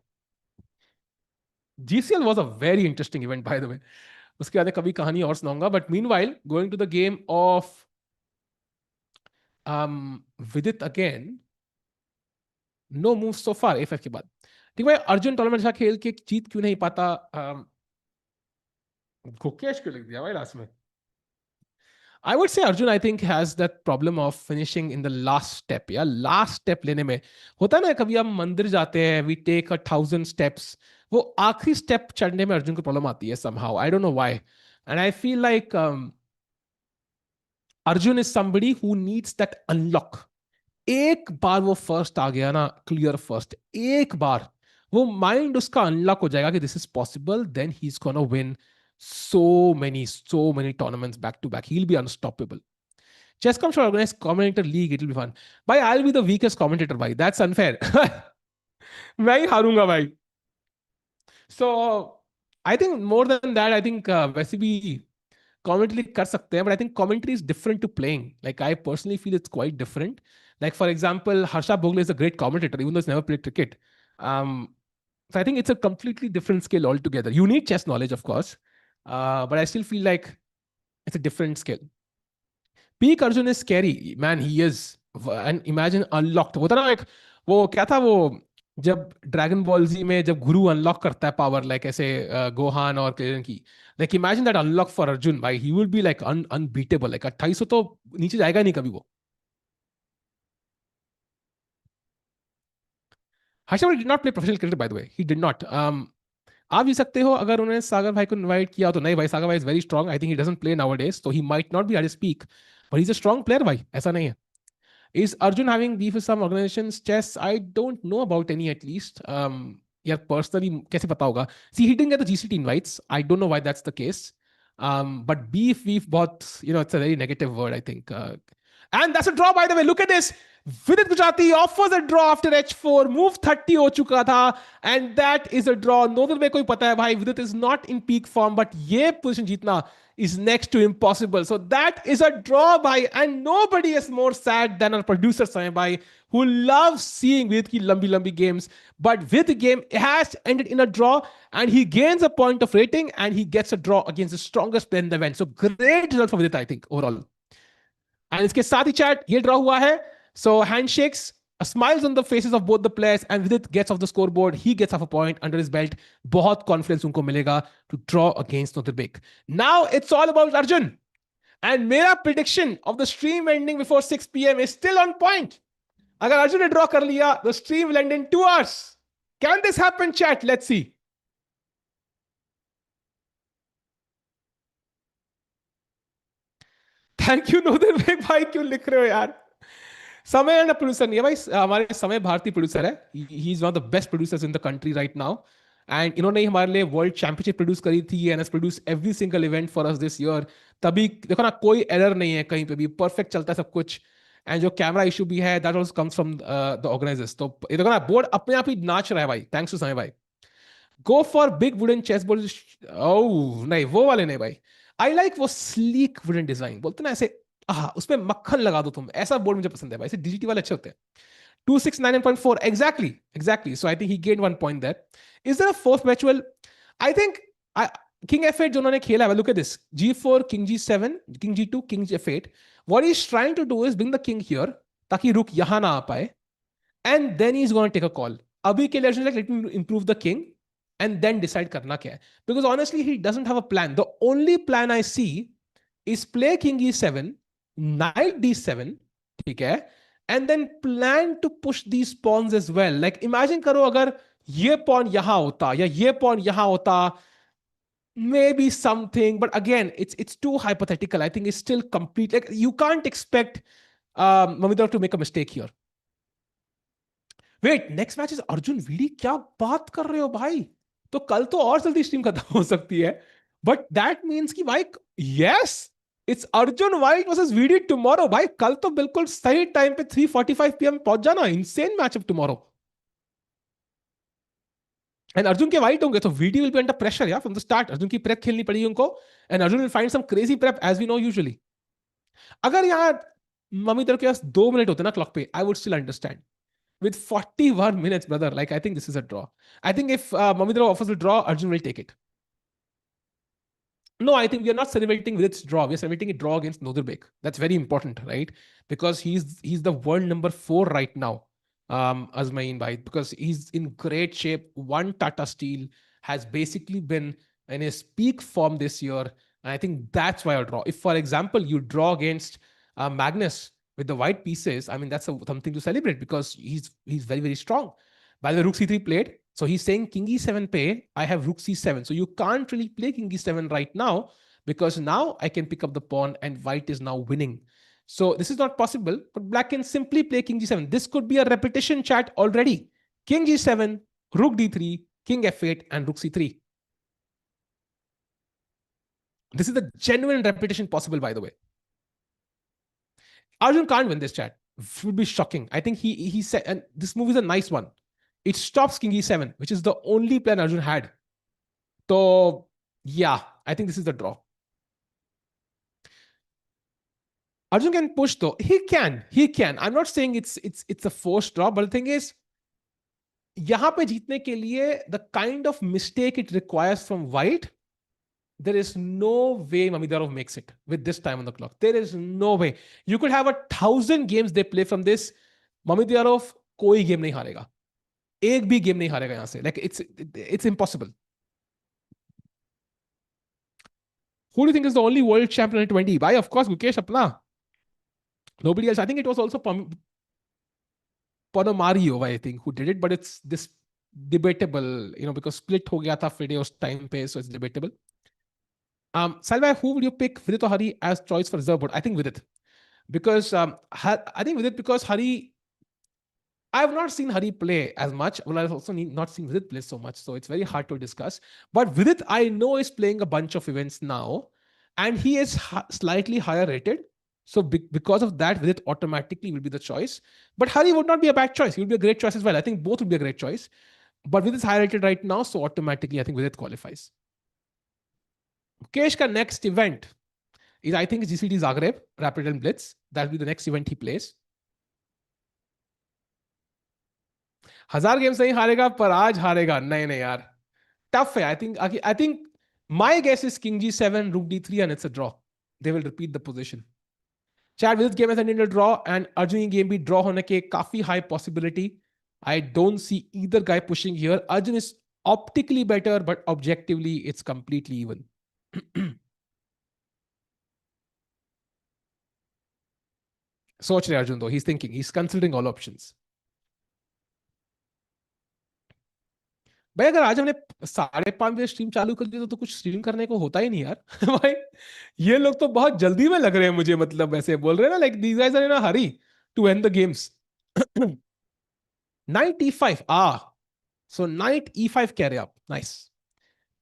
[SPEAKER 1] GCL was a very interesting event, by the way. उसके बाद कभी कहानी और सुनाऊंगा. But meanwhile, going to the game of Vidit again. No moves so far A5 के बाद. ठीक भाई, अर्जुन टूर्नामेंट अच्छा खेल के जीत क्यों नहीं पाता? गुकेश को लिख दिया भाई लास्ट में. I would say Arjun, I think, has that problem of finishing in the last step. या last step लेने में होता है ना, कभी हम मंदिर जाते हैं, we take 1,000 steps. वो आखिरी step चढ़ने में अर्जुन को प्रॉब्लम आती है somehow. I don't know why. And I feel like Arjun is somebody who needs that unlock. एक बार वो फर्स्ट आ गया ना, क्लियर फर्स्ट, एक बार वो माइंड उसका अनलॉक हो जाएगा कि this is possible, then he is gonna win so many tournaments back to back. He'll be unstoppable. Chesscom should organize commentator league. It'll be fun. Bhai, I'll be the weakest commentator. Bhai, that's unfair. मैं ही हारूंगा भाई. So I think more than that, I think वैसे भी commentary कर सकते हैं, but I think commentary is different to playing. Like I personally feel it's quite different. Like for example, Harsha Bhogle is a great commentator, even though he's never played cricket. So I think it's a completely different skill altogether. You need chess knowledge, of course, but I still feel like it's a different skill. Peak Arjun is scary, man. He is, and imagine unlocked. होता ना एक वो क्या था वो, जब dragon ball जी में जब गुरु अनलॉक करता है पावर, लाइक ऐसे गोहान और क्लेरन की, like imagine that unlock for Arjun भाई, he will be like unbeatable. Like 2800 तो नीचे जाएगा नहीं कभी वो. Harshvardhan did not play professional cricket by the way. He did not. आप भी सकते हो अगर उन्होंने सागर भाई को इनवाइट किया तो. नहीं भाई, सागर भाई is very strong. I think he doesn't play nowadays, so he might not be at his peak, but he's a strong player भाई, ऐसा नहीं है. Is Arjun having beef with some organizations? Chess, I don't know about any at least. Yeah, personally, कैसे पता होगा? See, he didn't get the GCT invites. I don't know why that's the case. But beef, बहुत, it's a very negative word, I think. And that's a draw, by the way. Look at this. Vidit Gujrati offers a draw after h4. Move 30 हो चुका था. And that is a draw. Nodirbek को ही पता है भाई, Vidit is not in peak form, but ये position जीतना is next to impossible. So that is a draw, bhai. And nobody is more sad than our producer, Sai bhai, who loves seeing Vidit ki lambi games. But Vidit game has ended in a draw, and he gains a point of rating, and he gets a draw against the strongest player in the event. So great result for Vidit, I think, overall. And इसके साथ ही chat ये draw हुआ है. So handshakes, smiles on the faces of both the players, and Vidit gets off the scoreboard. He gets half a point under his belt. बहुत confidence उनको मिलेगा to draw against Nodirbek. Now it's all about Arjun. And मेरा prediction of the stream ending before 6 p.m. is still on point. अगर अर्जुन ने draw कर लिया, the stream will end in 2 hours. Can this happen, chat? Let's see. Thank you, Nodirbek भाई, क्यों लिख रहे हो यार? समय एंड प्रोड्यूसर नहीं है भाई, हमारे समय भारती प्रोड्यूसर है. He is one of the best producers in the country right now. And इन्होंने ही हमारे लिए वर्ल्ड चैंपियनशिप प्रोड्यूस करी थी, and has produce every single event for us this year. तभी देखो ना, कोई एरर नहीं है कहीं पे भी, परफेक्ट चलता है सब कुछ. एंड जो कैमरा इशू भी है, that also comes from the organisers. तो ये देखो ना, बोर्ड अपने आप ही नाच रहा है भाई, थैंक्स टू समय भाई. Go for big wooden chess board. Oh नहीं, वो वाले नहीं भाई. आई लाइक वो स्लीक वुडन डिजाइन, बोलते ना ऐसे, उसमें मक्खन लगा दो तुम, ऐसा बोर्ड मुझे पसंद है भाई. ऐसे डिजिटी वाले अच्छे होते हैं. 2699.4 exactly. So I think he gained 1 point there. Is there a fourth match? Well, I think king f8 जो उन्होंने खेला है, look at this, g4 king g7 king g2 king f8. What he's trying to do is bring the king here ताकि रुक यहां ना आ पाए, and then he's going to take a call. अभी के लिए like, let me improve the king and then decide करना क्या है, because honestly he doesn't have a plan. The only plan I see is play king e7 knight d7, ठीक है, and then plan to push these pawns as well. Like imagine करो अगर ये pawn यहां होता या ये pawn यहां होता, maybe something, but again it's too hypothetical. I think it's still complete, like you can't expect Mamidov to make a mistake here. Wait, next match is Arjun VD. क्या बात कर रहे हो भाई? तो कल तो और जल्दी स्ट्रीम खत्म हो सकती है, but that means कि भाई, yes, it's Arjun White versus VD tomorrow भाई. कल तो बिल्कुल सही टाइम पे 3:45 PM पहुंच जाना. insane matchup tomorrow. And Arjun के white होंगे तो VD will be under pressure, yeah, from the start. Arjun की prep खेलनी पड़ेगी उनको, and Arjun will find some crazy prep as we know usually. अगर यहाँ ममितर के पास 2 मिनट होते ना क्लॉक पे, I would still understand. With 41 minutes, brother, like I think this is a draw. I think if Mamidra offers a draw, Arjun will take it. No, I think we are not celebrating with its draw. We are celebrating a draw against Nodirbek. That's very important, right? Because he's the world number 4 right now, Azmain bhai, because he's in great shape. One Tata Steel has basically been in his peak form this year. And I think that's why I draw. If, for example, you draw against Magnus with the white pieces, I mean, that's something to celebrate because he's very, very strong. By the way, Rook C3 played. So he's saying King E7 pay, I have Rook C7. So you can't really play King E7 right now because now I can pick up the pawn and white is now winning. So this is not possible, but black can simply play King G7. This could be a repetition chat already. King G7, Rook D3, King F8, and Rook C3. This is the genuine repetition possible, by the way. Arjun can't win this chat. It would be shocking. I think he said, and this move is a nice one. It stops King E7, which is the only plan Arjun had. So yeah, I think this is the draw. Arjun can push though. He can. I'm not saying it's a forced draw, but the thing is, यहाँ पे जीतने के लिए the kind of mistake it requires from white, there is no way Mamidarov makes it with this time on the clock. There is no way. You could have 1,000 games they play from this. Mamidarov कोई game नहीं हारेगा. एक भी game नहीं हारेगा यहां से. Like it's impossible. Who do you think is the only world champion at 20? Bhai, of course, Gukesh Apna. Nobody else. I think it was also Ponomario, I think, who did it, but it's this debatable, because split ho gaya tha Fideo's time pe, so it's debatable. Salva, who would you pick, Vidit or Hari, as choice for reserve board? I think Vidit. Because I think Vidit because Hari, I have not seen Hari play as much. Well, I've also not seen Vidit play so much, so it's very hard to discuss. But Vidit, I know, is playing a bunch of events now, and he is slightly higher rated. So because of that, Vidit automatically will be the choice. But Hari would not be a bad choice. He would be a great choice as well. I think both would be a great choice. But Vidit is higher rated right now, so automatically I think Vidit qualifies. Mukesh ka next event is, I think, GCT Zagreb, Rapid and Blitz. That'll be the next event he plays. 1000 games नहीं हारेगा पर आज हारेगा. नहीं यार, tough है. I think my guess is King G7, Rook D3, and it's a draw. They will repeat the position. Chad, with this game as an Indian draw and Arjun game भी draw होने के काफी high possibility. I don't see either guy pushing here. Arjun is optically better, but objectively it's completely even. सोच रहे Arjun though. He's thinking. He's considering all options. भाई अगर आज हमने 5:30 स्ट्रीम चालू कर दी तो कुछ स्ट्रीम करने को होता ही नहीं यार. भाई ये लोग तो बहुत जल्दी में लग रहे हैं मुझे, मतलब ऐसे बोल रहे हैं ना, like these guys are in a hurry to end the games. Knight E5. So knight E5 कह रहे आप. नाइस.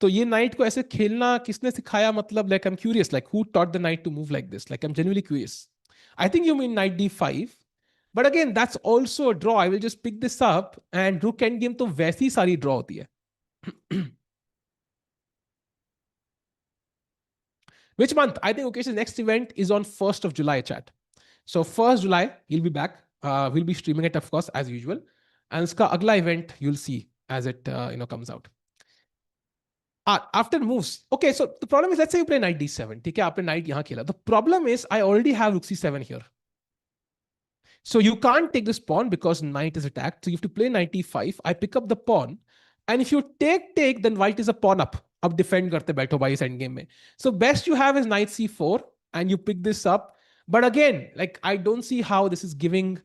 [SPEAKER 1] तो ये नाइट को ऐसे खेलना किसने सिखाया, मतलब like I am curious, like who taught the knight to move like this, like I am genuinely curious. I think you mean knight D5. But again that's also a draw. I will just pick this up and rook end game तो वैसी सारी draw होती है. Which month? I think Ukesh's next event is on 1st of July, chat. So 1st July, he'll be back. We'll be streaming it, of course, as usual. And uska agla event, you'll see as it comes out. After moves. Okay, so the problem is, let's say you play knight D7. Okay, after knight yahan khela. The problem is, I already have Rook C7 here. So you can't take this pawn because knight is attacked. So you have to play knight E5. I pick up the pawn. And if you take, then white is a pawn up. Ab defend karte baitho bhai is endgame mein. So best you have is knight C4 and you pick this up. But again, like I don't see how this is giving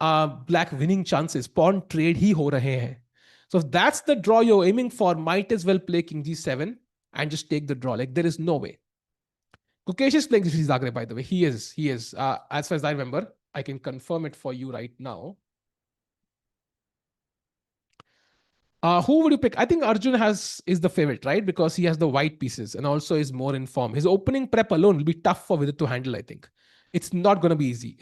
[SPEAKER 1] black winning chances. Pawn trade hi ho rahe hain. So if that's the draw you're aiming for, might as well play King G7 and just take the draw. Like there is no way. Gukesh is playing GCT Zagreb, by the way. He is. As far as I remember, I can confirm it for you right now. Who would you pick? I think Arjun is the favorite, right? Because he has the white pieces and also is more in form. His opening prep alone will be tough for Vidit to handle, I think. It's not going to be easy.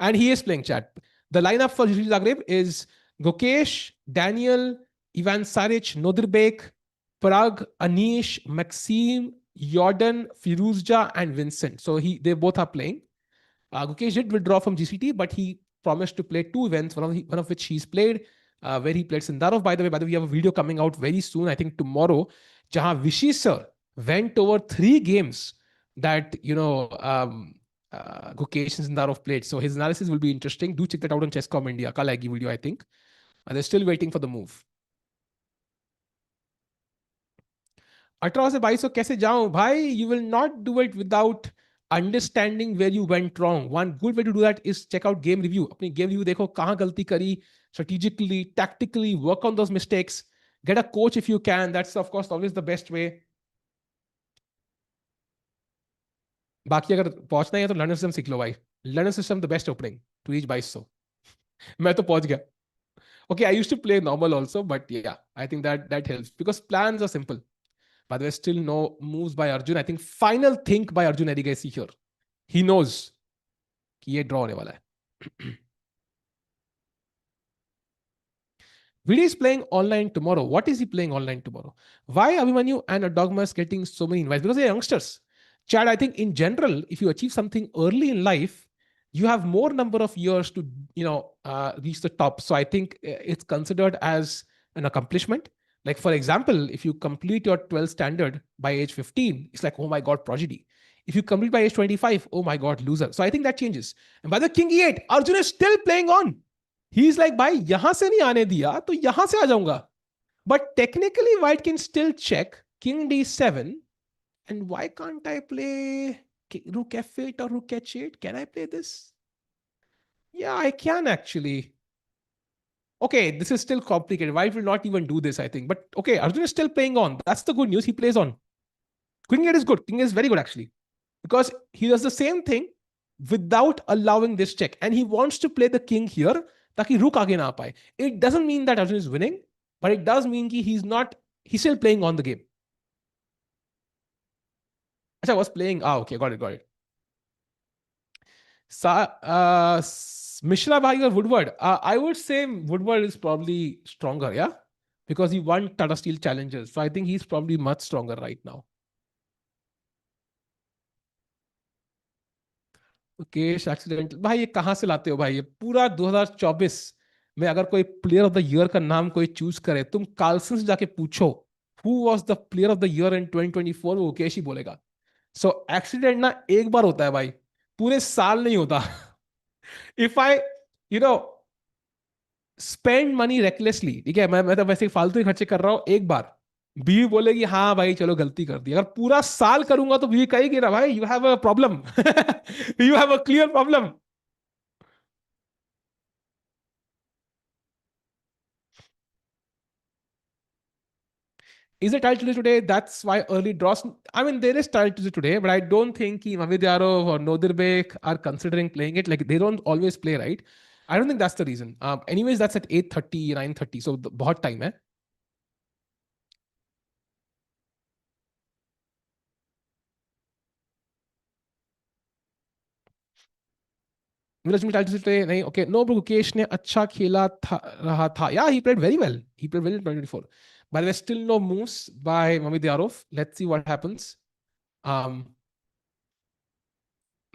[SPEAKER 1] And he is playing, chat. The lineup for GCT Zagreb is Gukesh, Daniel, Ivan Saric, Nodirbek, Parag, Anish, Maxime, Jordan, Firuzja, and Vincent. So they both are playing. Gukesh did withdraw from GCT, but he promised to play 2 events, one of which he's played, where he played Sindarov. By the way, we have a video coming out very soon, I think tomorrow, jahan Vishy sir went over 3 games that, Gukesh and Sindarov played. So his analysis will be interesting. Do check that out on Chesscom India. Kal aayegi video, I think. They're still waiting for the move. 18 से 22 कैसे जाऊं भाई? You will not do it without understanding where you went wrong. One good way to do that is check out game review. अपनी game review देखो कहाँ गलती करी, strategically, tactically, work on those mistakes. Get a coach if you can. That's of course always the best way. बाकी अगर पहुंचना ही है तो लर्नर सिस्टम सीख लो भाई. Learner system the best opening to reach 2200. मैं तो पहुंच गया. Okay, I used to play normal also, but yeah, I think that helps because plans are simple. By the way, still no moves by Arjun. I think final think by Arjun Erigasi here. He knows कि ये draw होने वाला है. Vidit is playing online tomorrow. What is he playing online tomorrow? Why Abhimanyu and Adogmas getting so many invites? Because they're youngsters. Chad, I think in general, if you achieve something early in life, you have more number of years to reach the top. So I think it's considered as an accomplishment. Like for example, if you complete your 12th standard by age 15, it's like, oh my God, prodigy. If you complete by age 25, oh my God, loser. So I think that changes. And by the King E8, Arjun is still playing on. He is like भाई यहां से नहीं आने दिया तो यहां से आ जाऊंगा. But technically white can still check king D7 and why can't I play rook F8 or rook H8? Can I play this? Yeah, I can actually. Okay, this is still complicated. White will not even do this, I think. But okay, Arjun is still playing on. That's the good news. He plays on. King 8 is good. King is very good actually. Because he does the same thing without allowing this check. And he wants to play the king here ताकि रुक आगे ना आ पाए. It doesn't mean that Arjun is winning, but it does mean कि he's still playing on the game. अच्छा, was playing. Okay, got it. Mishra Bhai or Woodward? I would say Woodward is probably stronger, yeah? Because he won Tata Steel Challengers. So I think he's probably much stronger right now. Cash accident भाई, ये कहाँ से लाते हो भाई? ये पूरा 2024 में अगर कोई प्लेयर ऑफ द ईयर का नाम कोई चूज करे, तुम कार्लसन से जाके पूछो who was the player of the year in 2024, वो केश ही बोलेगा. सो एक्सीडेंट ना एक बार होता है भाई, पूरे साल नहीं होता. If I you know spend money recklessly, ठीक है, मैं तो वैसे फालतू ही खर्चे कर रहा हूं, एक बार बीवी बोलेगी हाँ भाई चलो गलती कर दी. अगर पूरा साल करूंगा तो बीवी कहेगी ना भाई you have a problem. You have a clear problem. Is it title today? That's why early draws. I mean, there is title today, but I don't think Mavidyarov or Nodirbek are considering playing it. Like they don't always play, right? I don't think that's the reason. Anyways, that's at 8:30, 9:30. So बहुत time है. Viraj title today नहीं. Okay, no, Mukesh ने अच्छा खेला रहा था. Yeah, he played very well. He played well in 2024. But there's still no moves by Mavidyarov. Let's see what happens. Nubek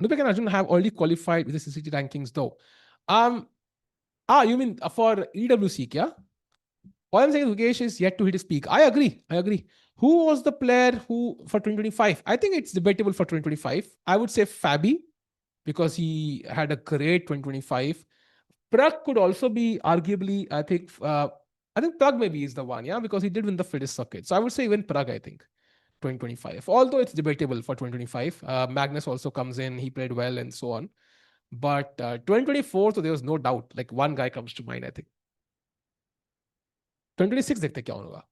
[SPEAKER 1] and Arjun have already qualified with the CCT rankings though. You mean for EWC, yeah? All I'm saying is Mukesh is yet to hit his peak. I agree. Who was the player who for 2025? I think it's debatable for 2025. I would say Fabi because he had a great 2025. Prag could also be arguably, I think Prag maybe is the one, yeah, because he did win the fittest circuit. So I would say even Prag, I think. 2025. Although it's debatable for 2025. Magnus also comes in, he played well and so on. But 2024, so there was no doubt. Like one guy comes to mind, I think. 2026 देखते क्या होगा.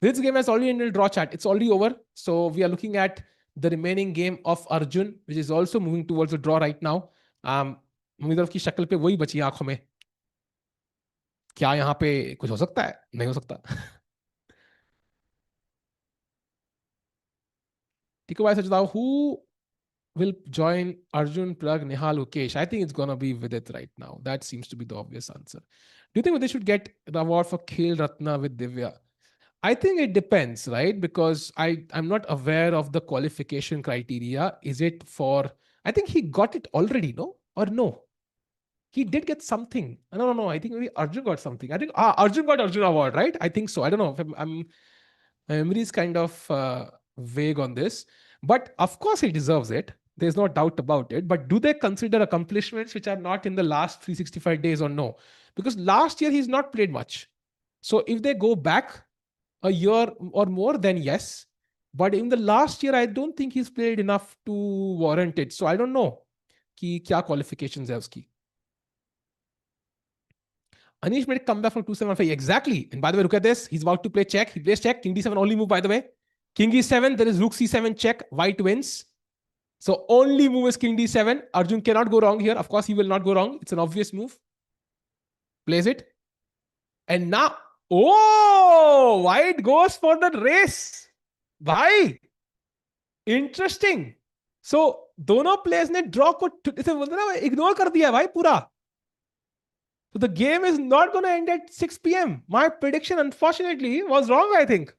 [SPEAKER 1] This game has already ended draw chat. It's already over. So we are looking at the remaining game of Arjun, which is also moving towards the draw right now. उम्मीदवार की शक्ल पे वही बची आंखों में. क्या यहाँ पे कुछ हो सकता है? नहीं हो सकता. Tiko Bhai Sajidao, who will join Arjun, Prag, Nihal, Ukesh? I think it's going to be Vidit right now. That seems to be the obvious answer. Do you think Vidit should get the award for Khel Ratna with Divya? I think it depends, right? Because I'm not aware of the qualification criteria. Is it for, I think he got it already, no? Or no? He did get something. No. I think maybe Arjun got something. I think Arjun got Arjun award, right? I think so. I don't know. My memory is kind of vague on this. But of course he deserves it. There's no doubt about it. But do they consider accomplishments which are not in the last 365 days or no? Because last year he's not played much. So if they go back, a year or more, then yes. But in the last year, I don't think he's played enough to warrant it. So I don't know कि क्या qualifications है उसकी. Anish made a comeback from 275. Exactly. And by the way, look at this. He's about to play check. He plays check. King d7 only move, by the way. King e7. There is rook c7 check. White wins. So only move is king d7. Arjun cannot go wrong here. Of course, he will not go wrong. It's an obvious move. Plays it. And now, oh, white goes for the race. Why? Interesting. So दोनों players ने draw को इसे बोलते ना ignore कर दिया भाई पूरा. So the game is not going to end at 6 p.m. My prediction, unfortunately, was wrong, I think.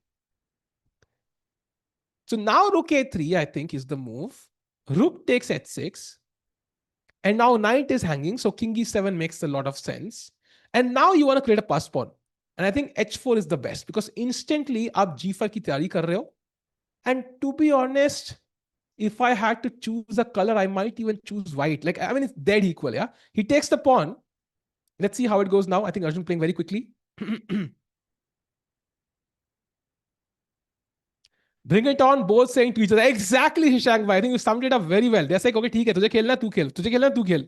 [SPEAKER 1] So now rook a3, I think, is the move. Rook takes h6. And now knight is hanging. So king e7 makes a lot of sense. And now you want to create a pass pawn. And I think h4 is the best because instantly आप g5 की तैयारी कर रहे हो. And to be honest, if I had to choose a color, I might even choose white. Like, I mean, it's dead equal, yeah? He takes the pawn. Let's see how it goes now. I think Arjun playing very quickly. Bring it on, both saying to each other. Exactly, Shashank. I think you summed it up very well. They're like, okay, ठीक है, तुझे खेलना तू खेल, तुझे खेलना तू खेल.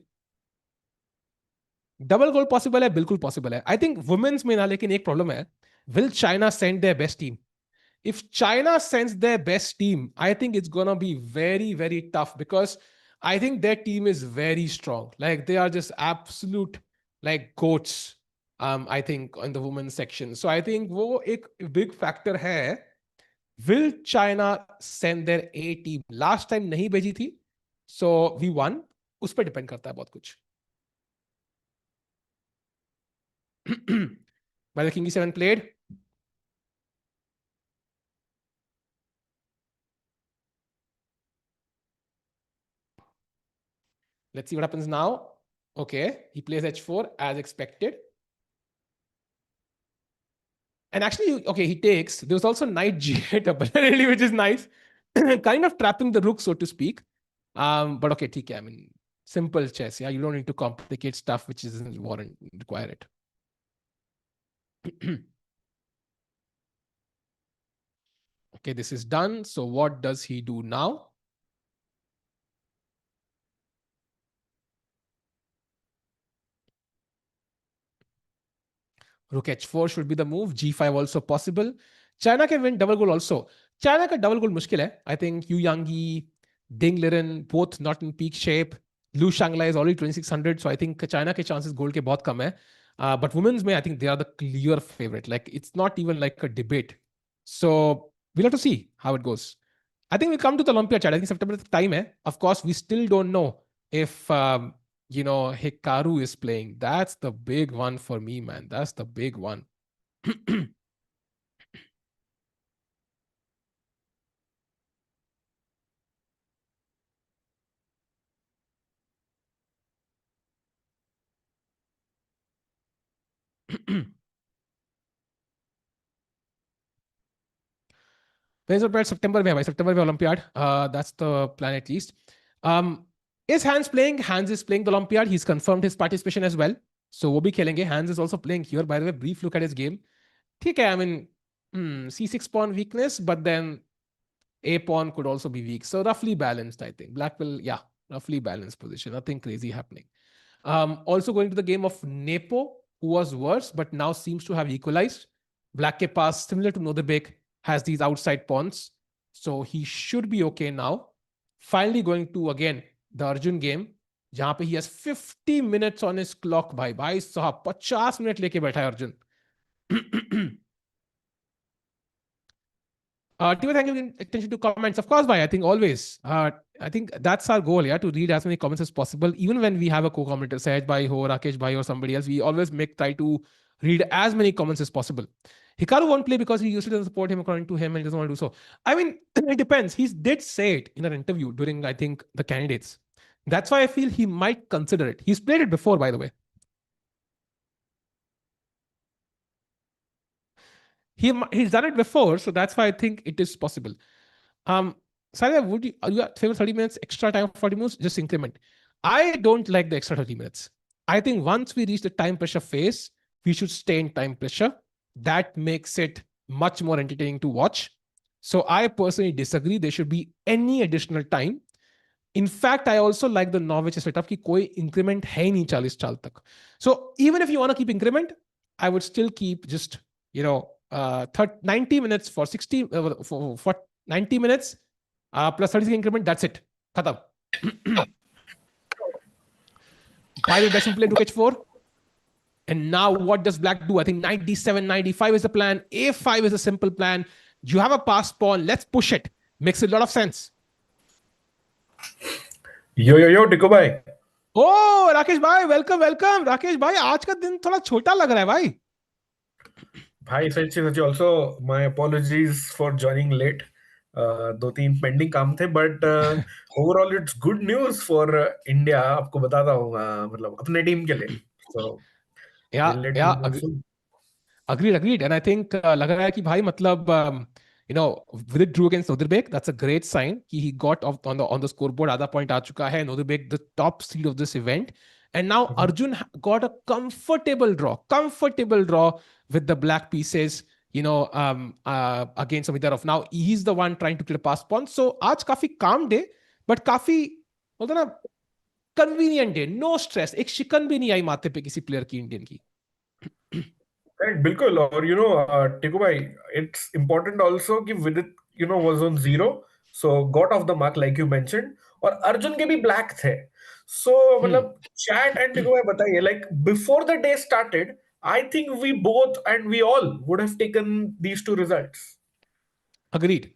[SPEAKER 1] डबल गोल पॉसिबल है, बिल्कुल पॉसिबल है. आई थिंक वुमेन्स में ना, लेकिन एक प्रॉब्लम है. Will China send their best team? If China sends their best team, I think it's gonna be very, very tough because I think their team is very strong. Like they are just absolute like goats. I think on the women's section. So I think वो एक big factor है. Will China send their A team? Last time नहीं भेजी थी, so we won. उस पर depend करता है बहुत कुछ. By the king e7 played. Let's see what happens now. Okay, he plays h4 as expected. And actually, okay, he takes. There was also knight g8 apparently, which is nice. Kind of trapping the rook, so to speak. But okay, TK, I mean, simple chess. Yeah, you don't need to complicate stuff which doesn't require it. Okay, this is done. So what does he do now? Rook h4 should be the move. G5 also possible. China can win double goal also. China का double goal मुश्किल है. I think Yu Yangyi, Ding Liren, both not in peak shape. Liu Shanglai is already 2600. So I think China के chances goal के बहुत कम है. But women's में, I think they are the clear favorite. Like it's not even like a debate. So we'll have to see how it goes. I think we come to the Olympiad chat. I think September is the time. Of course, we still don't know if Hikaru is playing. That's the big one for me, man. That's the big one. September में है भाई. September में Olympiad. That's the plan at least. Is Hans playing? Hans is playing the Olympiad. He's confirmed his participation as well. So वो भी खेलेंगे. Hans is also playing here. By the way, brief look at his game. ठीक है, I mean, c6 pawn weakness, but then a pawn could also be weak. So roughly balanced, I think. Black will, yeah, roughly balanced position. Nothing crazy happening. Also going to the game of Nepo, who was worse, but now seems to have equalized. Black ke pass, similar to Nodirbek, has these outside pawns. So he should be okay now. Finally going to, again, the Arjun game, जहां पे he has 50 minutes on his clock. भाई साहब 50 minute लेके बैठा है Arjun. Tiva, thank you attention to comments. Of course, bhai, I think always. I think that's our goal, yeah, to read as many comments as possible. Even when we have a co-commenter, Sahaj bhai ho, Rakesh bhai or somebody else, we always try to read as many comments as possible. Hikaru won't play because he usually doesn't support him according to him and he doesn't want to do so. I mean, it depends. He did say it in an interview during, I think, the candidates. That's why I feel he might consider it. He's played it before, by the way. He's done it before, so that's why I think it is possible. Saria, would you favor 30 minutes extra time for 40 moves? Just increment. I don't like the extra 30 minutes. I think once we reach the time pressure phase, we should stay in time pressure. That makes it much more entertaining to watch. So I personally disagree. There should be any additional time. In fact, I also like the Norwich setup कि कोई increment है ही नहीं 40 चाल तक. So even if you want to keep increment, I would still keep just, 90 minutes for 60, for 90 minutes plus 30 increment. That's it. Khatam. By the way, best play rook h4. And now what does black do? I think 97, 95 is the plan. A5 is a simple plan. You have a passed pawn. Let's push it. Makes a lot of sense.
[SPEAKER 2] Yo, Tico bhai.
[SPEAKER 1] Oh, Rakesh भाई, welcome. Rakesh भाई, आज का दिन थोड़ा छोटा लग रहा है भाई.
[SPEAKER 2] भाई सच्ची also my apologies for joining late. दो तीन पेंडिंग काम थे, but overall it's good news for India. आपको बताता हूँ, मतलब अपने टीम के लिए. So we'll let you know soon.
[SPEAKER 1] Agreed. And I think लग रहा है कि भाई मतलब Vidit drew against Nodirbek. That's a great sign. He got off on the scoreboard. आधा point आ चुका है. Nodirbek, the top seed of this event. And now Arjun got a comfortable draw with the black pieces, against Amitarov. Now he's the one trying to play pass pawn. So आज काफी calm day, but काफी बोलते ना convenient day. No stress. एक शिकन भी नहीं आई माथे पे किसी प्लेयर की इंडियन की.
[SPEAKER 2] Right, बिल्कुल. और टिकू भाई, it's important also कि Vidit was on 0, so got off the mark like you mentioned. और अर्जुन के भी black थे. So मतलब chat and टिकू भाई बताइए, like before the day started, I think we both and we all would have taken these two results.
[SPEAKER 1] Agreed.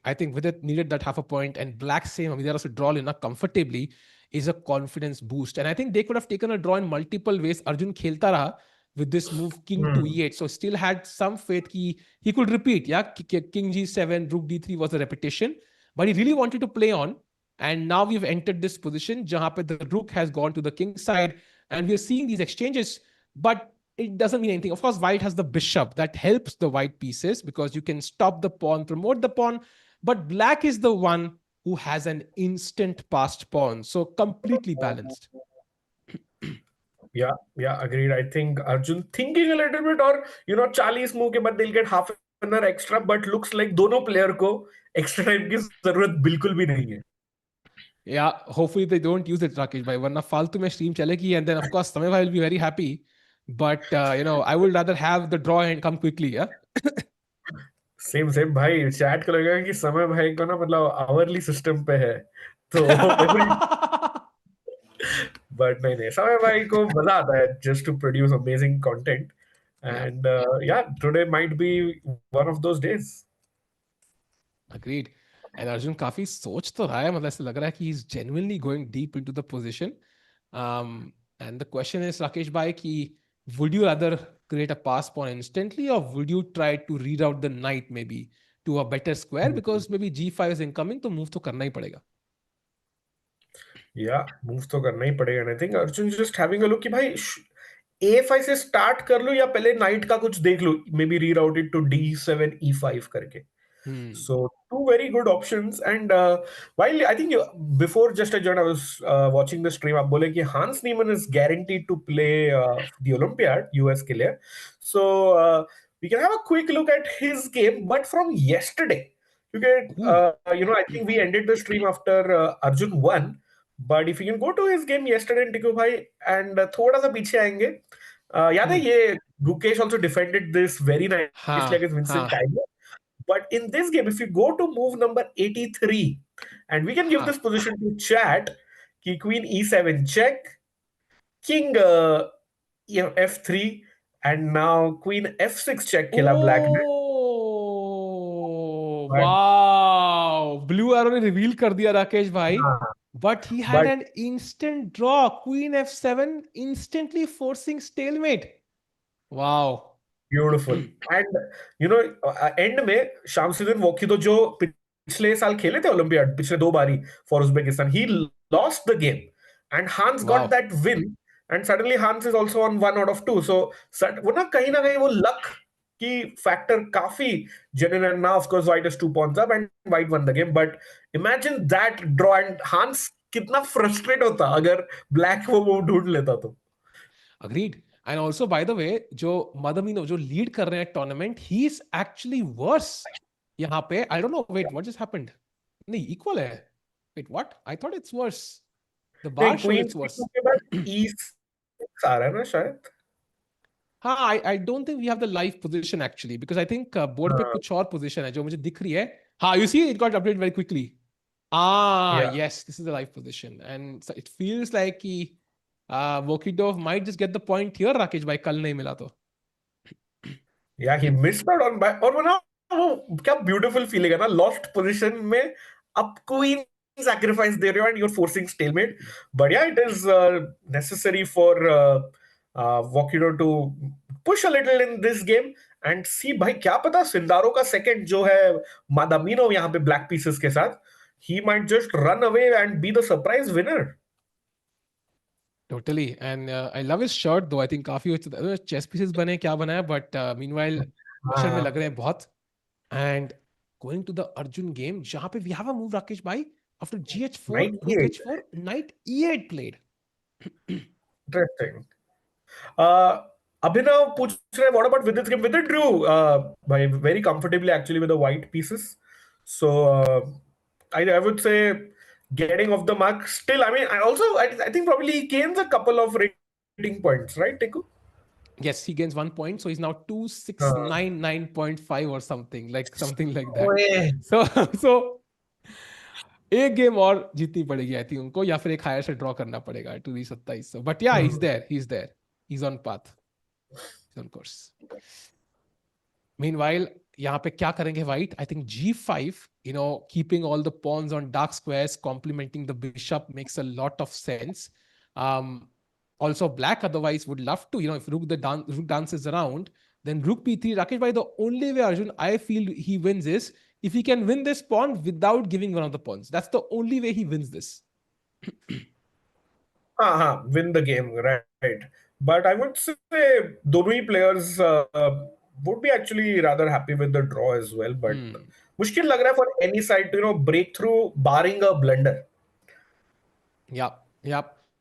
[SPEAKER 1] I think Vidit needed that half a point, and black same Amidara to draw enough comfortably is a confidence boost. And I think they could have taken a draw in multiple ways. Arjun khelta raha with this move king to e8, so still had some faith he could repeat. Yeah, king g7, rook d3 was a repetition, but he really wanted to play on. And now we've entered this position jahan pe the rook has gone to the king side, and we're seeing these exchanges, but it doesn't mean anything. Of course, white has the bishop that helps the white pieces because you can stop the pawn, promote the pawn, but black is the one who has an instant passed pawn, so completely balanced.
[SPEAKER 2] Yeah, agreed. I think Arjun thinking a little bit, or 40 move के बाद they'll get half an hour extra, but looks like दोनों player को extra time की जरूरत बिल्कुल भी नहीं है.
[SPEAKER 1] Yeah, hopefully they don't use it, Rakesh bhai, वरना फालतू में stream चलेगी, and then of course Samay bhai will be very happy, but I would rather have the draw and come quickly. Yeah.
[SPEAKER 2] Same भाई, chat को लगेगा कि समय भाई को ना मतलब आवरली सिस्टम पे है, तो बट नहीं, समय भाई को मजा आता है just to produce amazing content. And yeah, today might be one of those days.
[SPEAKER 1] Agreed. And Arjun काफी सोच तो रहा है, मतलब ऐसा लग रहा है कि he's genuinely going deep into the position. And the question is, Rakesh bhai, ki would you rather create a pass pawn instantly, or would you try to reroute the knight maybe to a better square, because maybe g5 is incoming, तो move तो करना ही पड़ेगा.
[SPEAKER 2] या, move तो करना ही पड़ेगा. I think Arjun just having a look कि भाई a5 से स्टार्ट कर लो या पहले नाइट का कुछ देख लो, maybe reroute it to d7 e5 करके. So two very good options. And while I think before just I joined, I was watching the stream. आप बोले कि Hans Niemann is guaranteed to play the Olympiad US के लिए. So we can have a quick look at his game, but from yesterday. Because I think we ended the stream after Arjun won. But if you can go to his game yesterday, Tiku bhai, and थोड़ा सा पीछे आएंगे. याद है ये Gukesh also defended this very nicely against Vincent Tiger. But in this game, if you go to move number 83, and we can give this position to chat, ki queen e7 check, king f3, and now queen f6 check khela black ne.
[SPEAKER 1] Oh, wow. Blue arrow ने reveal कर दिया राकेश भाई. But he had an instant draw. Queen f7 instantly forcing stalemate. Wow.
[SPEAKER 2] Beautiful. And end में Shamsuddin walkie तो जो पिछले साल खेले थे ओलंपियाड पिछले 2 बारी for Uzbekistan, he lost the game and Hans got that win, and suddenly Hans is also on 1 out of 2. So वो ना कहीं वो luck की factor काफी genuine. And now of course white is 2 pawns up and white won the game. But imagine that draw, and Hans कितना frustrate होता अगर black वो ढूंढ लेता तो.
[SPEAKER 1] Agreed. And also by the way जो मदमीनो जो लीड कर रहे हैं tournament, he is actually worse यहाँ पे. I don't know, wait what just happened. नहीं, इक्वल है. Wait what, I thought it's worse. The bar
[SPEAKER 2] नहीं,
[SPEAKER 1] शोज
[SPEAKER 2] क्वीन
[SPEAKER 1] इट्स वर्स.
[SPEAKER 2] के बाद E6 आ रहा है ना शायद.
[SPEAKER 1] हाँ, I don't think we have the live position actually, because I think board पे
[SPEAKER 2] हाँ,
[SPEAKER 1] कुछ और पोजीशन है जो मुझे दिख रही है. हाँ, you see it got update very quickly. Ah,
[SPEAKER 2] या
[SPEAKER 1] yes, this is the live position. And so it feels like he, Vokidov might just get the point here, Rakesh भाई, कल नहीं मिला तो.
[SPEAKER 2] या ही मिस्ड आउट ऑन और वो ना, वो क्या ब्यूटीफुल फीलिंग है ना, लॉस्ट पोजीशन में अब क्वीन सैक्रिफाइस दे रहे हो and you are forcing stalemate. But yeah it is necessary for Vokhidov to push a little in this game and see. भाई क्या पता सिंदारो का सेकंड जो है मादामिनो यहाँ पे ब्लैक पीसेस के साथ, he might just run away and be the surprise winner.
[SPEAKER 1] Totally. And I love his shirt though. I think काफी chess pieces बने क्या बनाया, but meanwhile अक्षर में लग
[SPEAKER 2] हाँ,
[SPEAKER 1] रहे हैं बहुत. And going to the Arjun game, जहाँ पे we have a move, Rakesh भाई, after GH4, Rook
[SPEAKER 2] 98.
[SPEAKER 1] H4, Knight E8 played.
[SPEAKER 2] Interesting. Abhinav पूछ रहे हैं, what about Vidit's game? Vidit drew by very comfortably actually with the white pieces. So I would say getting off the mark. Still, I mean, I think probably he gains a couple of rating points, right, Teku?
[SPEAKER 1] Yes, he gains 1 point, so he's now
[SPEAKER 2] हाँ.
[SPEAKER 1] 2699.5 or something like that.
[SPEAKER 2] ओए.
[SPEAKER 1] So so एक game और जीतनी पड़ेगी I think उनको, या फिर एक higher से ड्रॉ करना पड़ेगा to reach 2700. But yeah,
[SPEAKER 2] Hmm.
[SPEAKER 1] He is on path, on course. Meanwhile यहाँ पे क्या करेंगे white? I think G5, keeping all the pawns on dark squares, complementing the bishop makes a lot of sense. Also black otherwise would love to, if rook dances around, then rook p3. Rakesh bhai, the only way Arjun I feel he wins is if he can win this pawn without giving one of the pawns. That's the only way he wins this.
[SPEAKER 2] Win the game, right? But I would say दोनों ही players would be actually rather happy with the draw as well. But मुश्किल लग रहा है for any side to break through barring a blunder.
[SPEAKER 1] या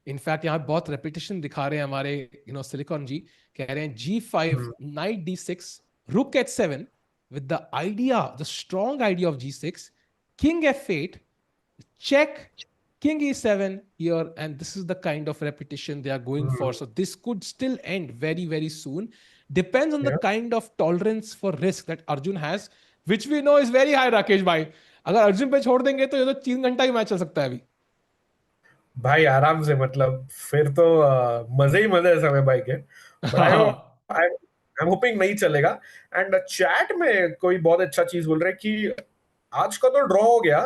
[SPEAKER 1] in fact यहाँ बहुत repetition दिखा रहे हैं हमारे सिलिकॉन जी. कह रहे हैं G5, Knight D6, Rook H7 with the idea, the strong idea of G6, King F8, check, King E7 here, and this is the kind of repetition they are going for. So this could still end very, very soon. Depends on the
[SPEAKER 2] Yeah.
[SPEAKER 1] kind of tolerance for risk that Arjun has, which we know is very high, Rakesh bhai. अगर अर्जुन पे छोड़ देंगे तो ये तो 3 घंटा ही match चल सकता है अभी.
[SPEAKER 2] भाई आराम से, मतलब फिर तो मजे ही मजे है समय भाई के. बट आई एम होपिंग नहीं चलेगा. एंड चैट में कोई बहुत अच्छा चीज बोल रहा है कि आज का तो ड्रॉ हो गया,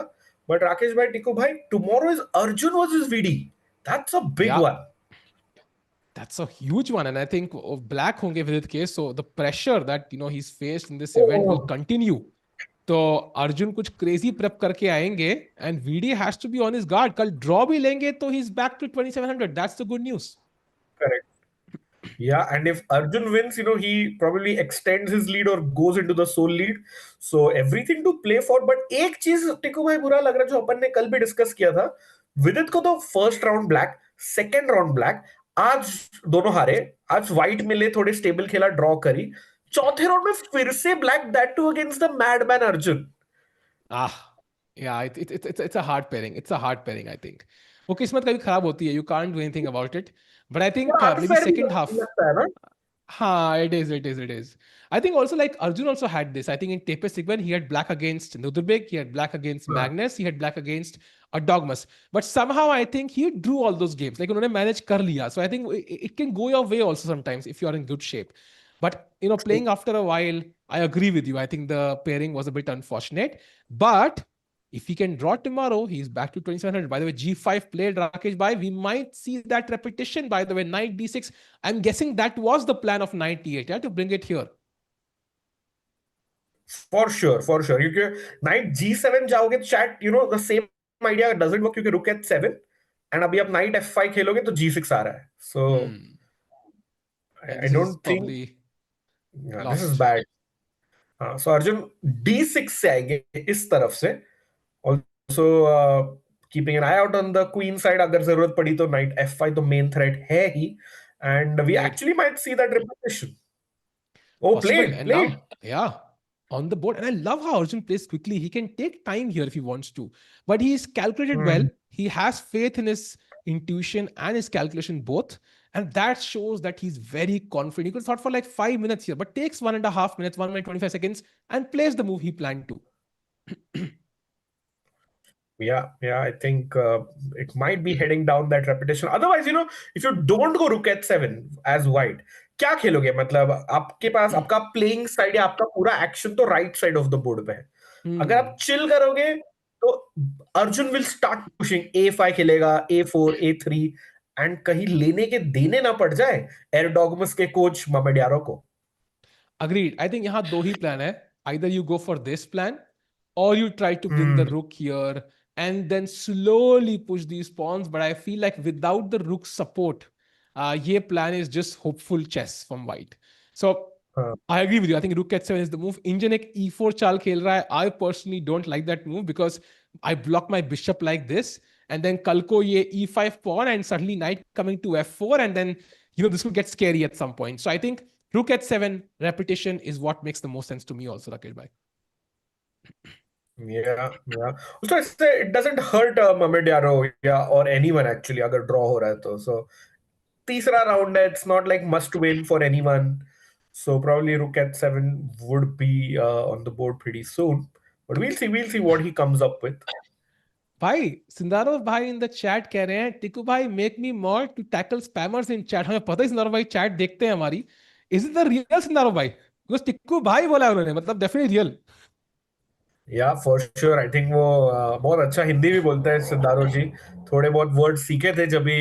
[SPEAKER 2] बट राकेश भाई, टिकू भाई, tomorrow is Arjun versus VD. That's a big
[SPEAKER 1] Yeah,
[SPEAKER 2] one.
[SPEAKER 1] that's a huge one, and I think black होंगे Vidit के, so the pressure that he's faced in this event will continue. तो अर्जुन कुछ crazy prep करके आएंगे, and VD has to be on his guard. कल draw भी लेंगे तो he is back to 2700. That's the good news.
[SPEAKER 2] Correct. Yeah, and if Arjun wins, he probably extends his lead or goes into the sole lead. So everything to play for. But एक चीज टिकू भाई बुरा लग रहा है जो अपन ने कल भी डिस्कस किया था. विदित को तो first round black, second round black, आज दोनों हारे. आज व्हाइट मिले, थोड़े स्टेबल खेला, ड्रॉ करी. चौथे राउंड में फिर से black, that too against the madman Arjun.
[SPEAKER 1] Yeah, it's a hard pairing. It's a hard pairing, I think. वो किस्मत कभी खराब होती है. You can't do anything about it. But I think
[SPEAKER 2] थोड़ा
[SPEAKER 1] maybe
[SPEAKER 2] अनफेयर
[SPEAKER 1] second half.
[SPEAKER 2] लगता है ना.
[SPEAKER 1] It is. I think also like Arjun also had this. I think in Tape Sigban, he had black against Nodirbek, he had black against
[SPEAKER 2] हाँ.
[SPEAKER 1] Magnus, he had black against a Dogmas. But somehow I think he drew all those games. Like उन्होंने manage कर लिया. So I think it can go your way also sometimes if you are in good shape. But playing after a while, I agree with you. I think the pairing was a bit unfortunate. But if he can draw tomorrow, he's back to 2700. By the way, G5 played Rakesh Bhai. We might see that repetition. By the way, Knight D6. I'm guessing that was the plan of Knight D8, yeah, to bring it here.
[SPEAKER 2] For sure. क्योंकि night G7 जाओगे तो chat, the same idea doesn't work, क्योंकि रुक eight 7 and अभी आप night F5 खेलोगे तो G6 आ रहा है. सो
[SPEAKER 1] And
[SPEAKER 2] I
[SPEAKER 1] this is
[SPEAKER 2] don't think
[SPEAKER 1] probably
[SPEAKER 2] this is
[SPEAKER 1] lost.
[SPEAKER 2] Bad. हाँ, सो अर्जुन D6 से आएंगे इस तरफ से. Also keeping an I out on the queen side, अगर जरूरत पड़ी तो नाइट F5 तो मेन थ्रेट है ही. and we
[SPEAKER 1] Right.
[SPEAKER 2] actually might see that repetition. Oh,
[SPEAKER 1] Possible.
[SPEAKER 2] played,
[SPEAKER 1] And
[SPEAKER 2] played.
[SPEAKER 1] now, yeah, on the board. And I love how Arjun plays quickly. He can take time here if he wants to, but he's calculated well.
[SPEAKER 2] Hmm.
[SPEAKER 1] He has faith in his intuition and his calculation both. And that shows that he's very confident. He could thought for like 5 minutes here, but takes 1.5 minutes, 1 minute, 25 seconds, and plays the move he planned to.
[SPEAKER 2] Yeah, I think it might be heading down that repetition. Otherwise, if you don't go rook h7 as white, क्या खेलोगे? मतलब आपके पास आपका playing side या आपका पूरा action तो right side of the board पे है. अगर आप
[SPEAKER 1] Hmm.
[SPEAKER 2] चिल करोगे तो Arjun will start pushing. A5 खेलेगा, A4, A3, एंड कहीं लेने के देने ना पड़ जाए एयरडॉगमस के कोच ममेडियारो को.
[SPEAKER 1] Agreed. I think यहाँ दो ही plan है. Either you go for this plan or you try to bring the
[SPEAKER 2] Hmm.
[SPEAKER 1] rook here and then slowly push these pawns. But I feel like without the rook support, ये plan is just hopeful chess from white. So
[SPEAKER 2] हाँ.
[SPEAKER 1] I agree with you. I think rook h7 is the move. Indian एक e4 चाल खेल रहा है. I personally don't like that move because I block my bishop like this and then कल को ये e5 pawn and suddenly knight coming to f4 and then this will get scary at some point. So I think rook h7 repetition is what makes the most sense to me also, Rakesh bhai.
[SPEAKER 2] Yeah. उसको इससे it doesn't hurt ममेडियारो या or anyone actually अगर draw हो रहा है तो. So तीसरा round है, it's not like must win for anyone. So probably rook h7 would be on the board pretty soon. But we'll see what he comes up with.
[SPEAKER 1] भाई Sindarov भाई in the chat कह रहे हैं टिकू भाई make me more to tackle spammers in chat. हमें पता है Sindarov भाई चैट देखते हैं हमारी. Is it the real Sindarov भाई? बिकॉज टिकू भाई बोला है उन्होंने, मतलब definitely real.
[SPEAKER 2] Yeah for sure. I think वो बहुत अच्छा हिंदी भी बोलते हैं सिद्धारो जी. थोड़े बहुत वर्ड सीखे थे जब भी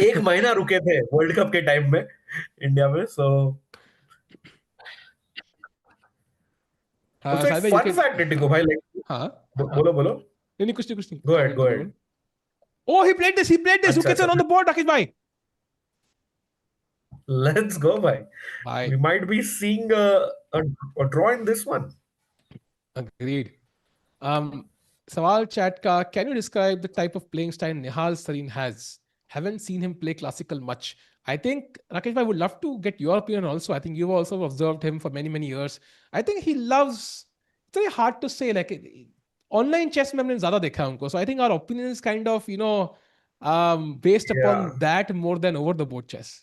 [SPEAKER 2] एक महीना रुके थे वर्ल्ड कप के टाइम में इंडिया में. सो
[SPEAKER 1] हाँ
[SPEAKER 2] also एक
[SPEAKER 1] शायद यू
[SPEAKER 2] फन
[SPEAKER 1] कैन.
[SPEAKER 2] फैक्ट है टिको भाई, like
[SPEAKER 1] हाँ हाँ.
[SPEAKER 2] बोलो बोलो.
[SPEAKER 1] नहीं नहीं, कुछ नहीं
[SPEAKER 2] गो
[SPEAKER 1] हाँ,
[SPEAKER 2] ahead, go
[SPEAKER 1] बोलो
[SPEAKER 2] ahead.
[SPEAKER 1] बोलो. Oh, he played this. Look
[SPEAKER 2] अच्छा
[SPEAKER 1] at
[SPEAKER 2] अच्छा.
[SPEAKER 1] it on the board, Rakesh bhai.
[SPEAKER 2] Let's go भाई.
[SPEAKER 1] Bye.
[SPEAKER 2] We might be seeing a draw in this one.
[SPEAKER 1] Agreed. Um, Sawal chat ka, can you describe the type of playing style Nihal Sarin has? Haven't seen him play classical much. I think, Rakesh, I would love to get your opinion also. I think you've also observed him for many, many years. I think he loves, it's very hard to say, like, online chess में हमने ज़्यादा देखा है उनको. So I think our opinion is kind of, based upon
[SPEAKER 2] Yeah.
[SPEAKER 1] that more than over the board chess.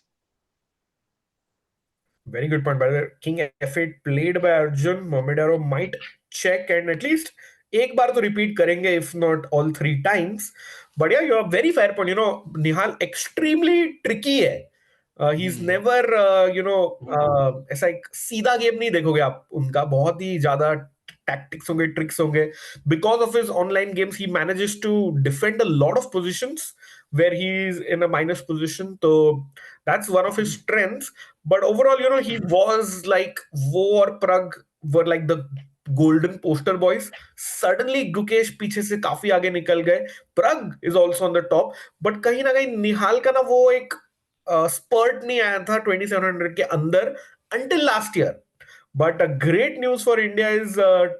[SPEAKER 2] Very good point. By the way, King F8 played by Arjun. Momedaro might check and at least एक बार तो repeat करेंगे, if not all three times. But yeah, you are very fair point. Nihal extremely tricky है. He's never, ऐसा एक सीधा game नहीं देखोगे आप उनका. बहुत ही ज्यादा tactics होंगे, tricks होंगे. Because of his online games, he manages to defend a lot of positions where he's in a minus position. So that's one of his strengths. But overall, he was like Wo or Prag were like the golden poster boys. Suddenly Gukesh पीछे से काफी आगे निकल गए. Prag is also on the top. But कहीं ना कहीं निहाल का ना वो एक spurt नहीं आया था 2700 के अंदर until last year. But a great news for India is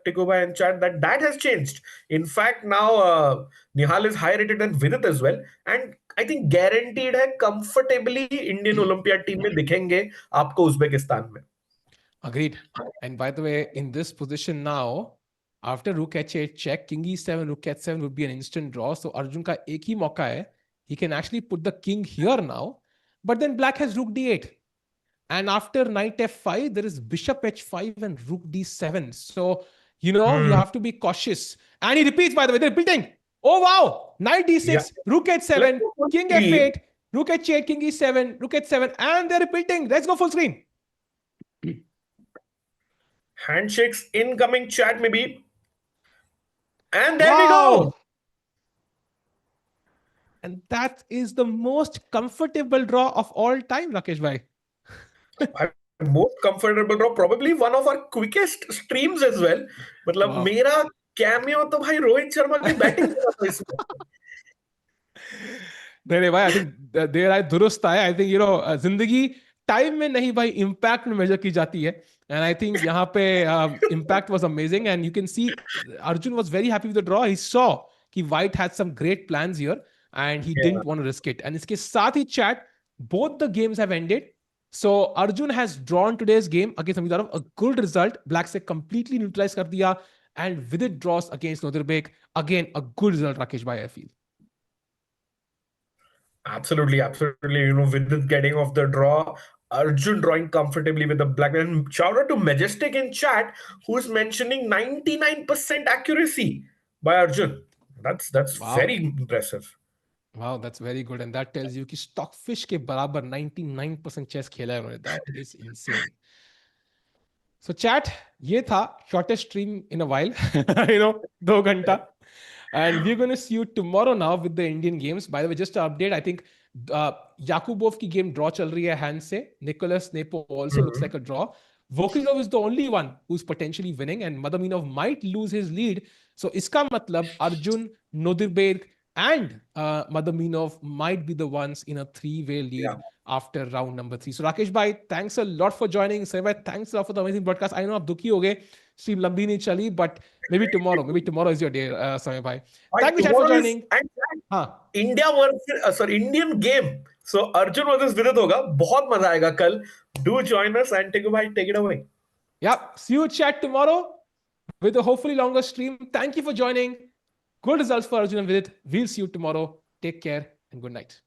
[SPEAKER 2] Tikuba and chat that has changed. In fact, now Nihal is higher rated than Vidit as well, and I think guaranteed है comfortably Indian Olympiad team में दिखेंगे आपको Uzbekistan में.
[SPEAKER 1] Agreed. And by the way, in this position now, after rook h8 check, king e7, rook h7 would be an instant draw. So Arjun ka ek hi mauka hai. He can actually put the king here now. But then black has rook d8. And after knight f5, there is bishop h5 and rook d7. So, you have to be cautious. And he repeats, by the way, they're repeating. Oh, wow. Knight d6,
[SPEAKER 2] Yeah.
[SPEAKER 1] rook h7,
[SPEAKER 2] Let's go full
[SPEAKER 1] king
[SPEAKER 2] screen.
[SPEAKER 1] f8, rook h8, king e7, rook h7. And they're repeating. Let's go full screen.
[SPEAKER 2] Handshakes incoming chat maybe. And there we
[SPEAKER 1] Wow.
[SPEAKER 2] go.
[SPEAKER 1] And that is the most comfortable draw of all time, Rakesh bhai.
[SPEAKER 2] Most comfortable draw, probably one of our quickest streams as well. मतलब
[SPEAKER 1] Wow.
[SPEAKER 2] मेरा cameo तो भाई रोहित शर्मा की batting था इसमें.
[SPEAKER 1] नहीं भाई, I think there आई दुरुस्त है. आई थिंक जिंदगी टाइम में नहीं भाई इम्पैक्ट में मेजर की जाती है. एंड आई थिंक यहाँ पे impact was amazing and you can see Arjun was very happy with the draw. He saw कि white had some great plans here and he didn't want to risk it. And इसके साथ ही chat both the games have ended. So Arjun has drawn today's game against Amitabh. A good result. Black से completely neutralized कर दिया. And Vidit draws against Nodirbek. Again, a good result, Rakesh bhai, I feel.
[SPEAKER 2] Absolutely, absolutely. With it getting off the draw, Arjun drawing comfortably with the black. And shout out to Majestic in chat, who's mentioning 99% accuracy by Arjun. That's very
[SPEAKER 1] Wow.
[SPEAKER 2] impressive.
[SPEAKER 1] Wow, that's very good. And that tells you कि stockfish के बराबर 99% chess खेला है उन्होंने. That is insane. So chat, ये था shortest stream in a while. 2 घंटा. And we're going to see you tomorrow now with the Indian games. By the way, just to update, I think uh, Yakubov की game draw चल रही है hand से. Nicholas Nepo also looks like
[SPEAKER 2] Mhm.
[SPEAKER 1] a draw. Vokilov is the only one who's potentially winning, and Madaminov might lose his lead. So इसका मतलब Arjun, Nodirbek, and Madaminov might be the ones in a three-way lead
[SPEAKER 2] Yeah.
[SPEAKER 1] after round number 3. So Rakesh bhai, thanks a lot for joining. Sai bhai, thanks a lot for the amazing broadcast. I know आप दुखी हो गए, stream लंबी नहीं चली, but maybe tomorrow. Maybe tomorrow is your day, Samay bhai.
[SPEAKER 2] Right,
[SPEAKER 1] Thank you, chat, for
[SPEAKER 2] tomorrow is
[SPEAKER 1] joining.
[SPEAKER 2] and
[SPEAKER 1] हाँ,
[SPEAKER 2] India versus sorry Indian game. So Arjun versus Vidit होगा. बहुत मजा आएगा कल. Do join us and take it away.
[SPEAKER 1] yeah. See you chat tomorrow with a hopefully longer stream. Thank you for joining. Good results for Arjun and Vidit. We'll see you tomorrow. Take care and good night.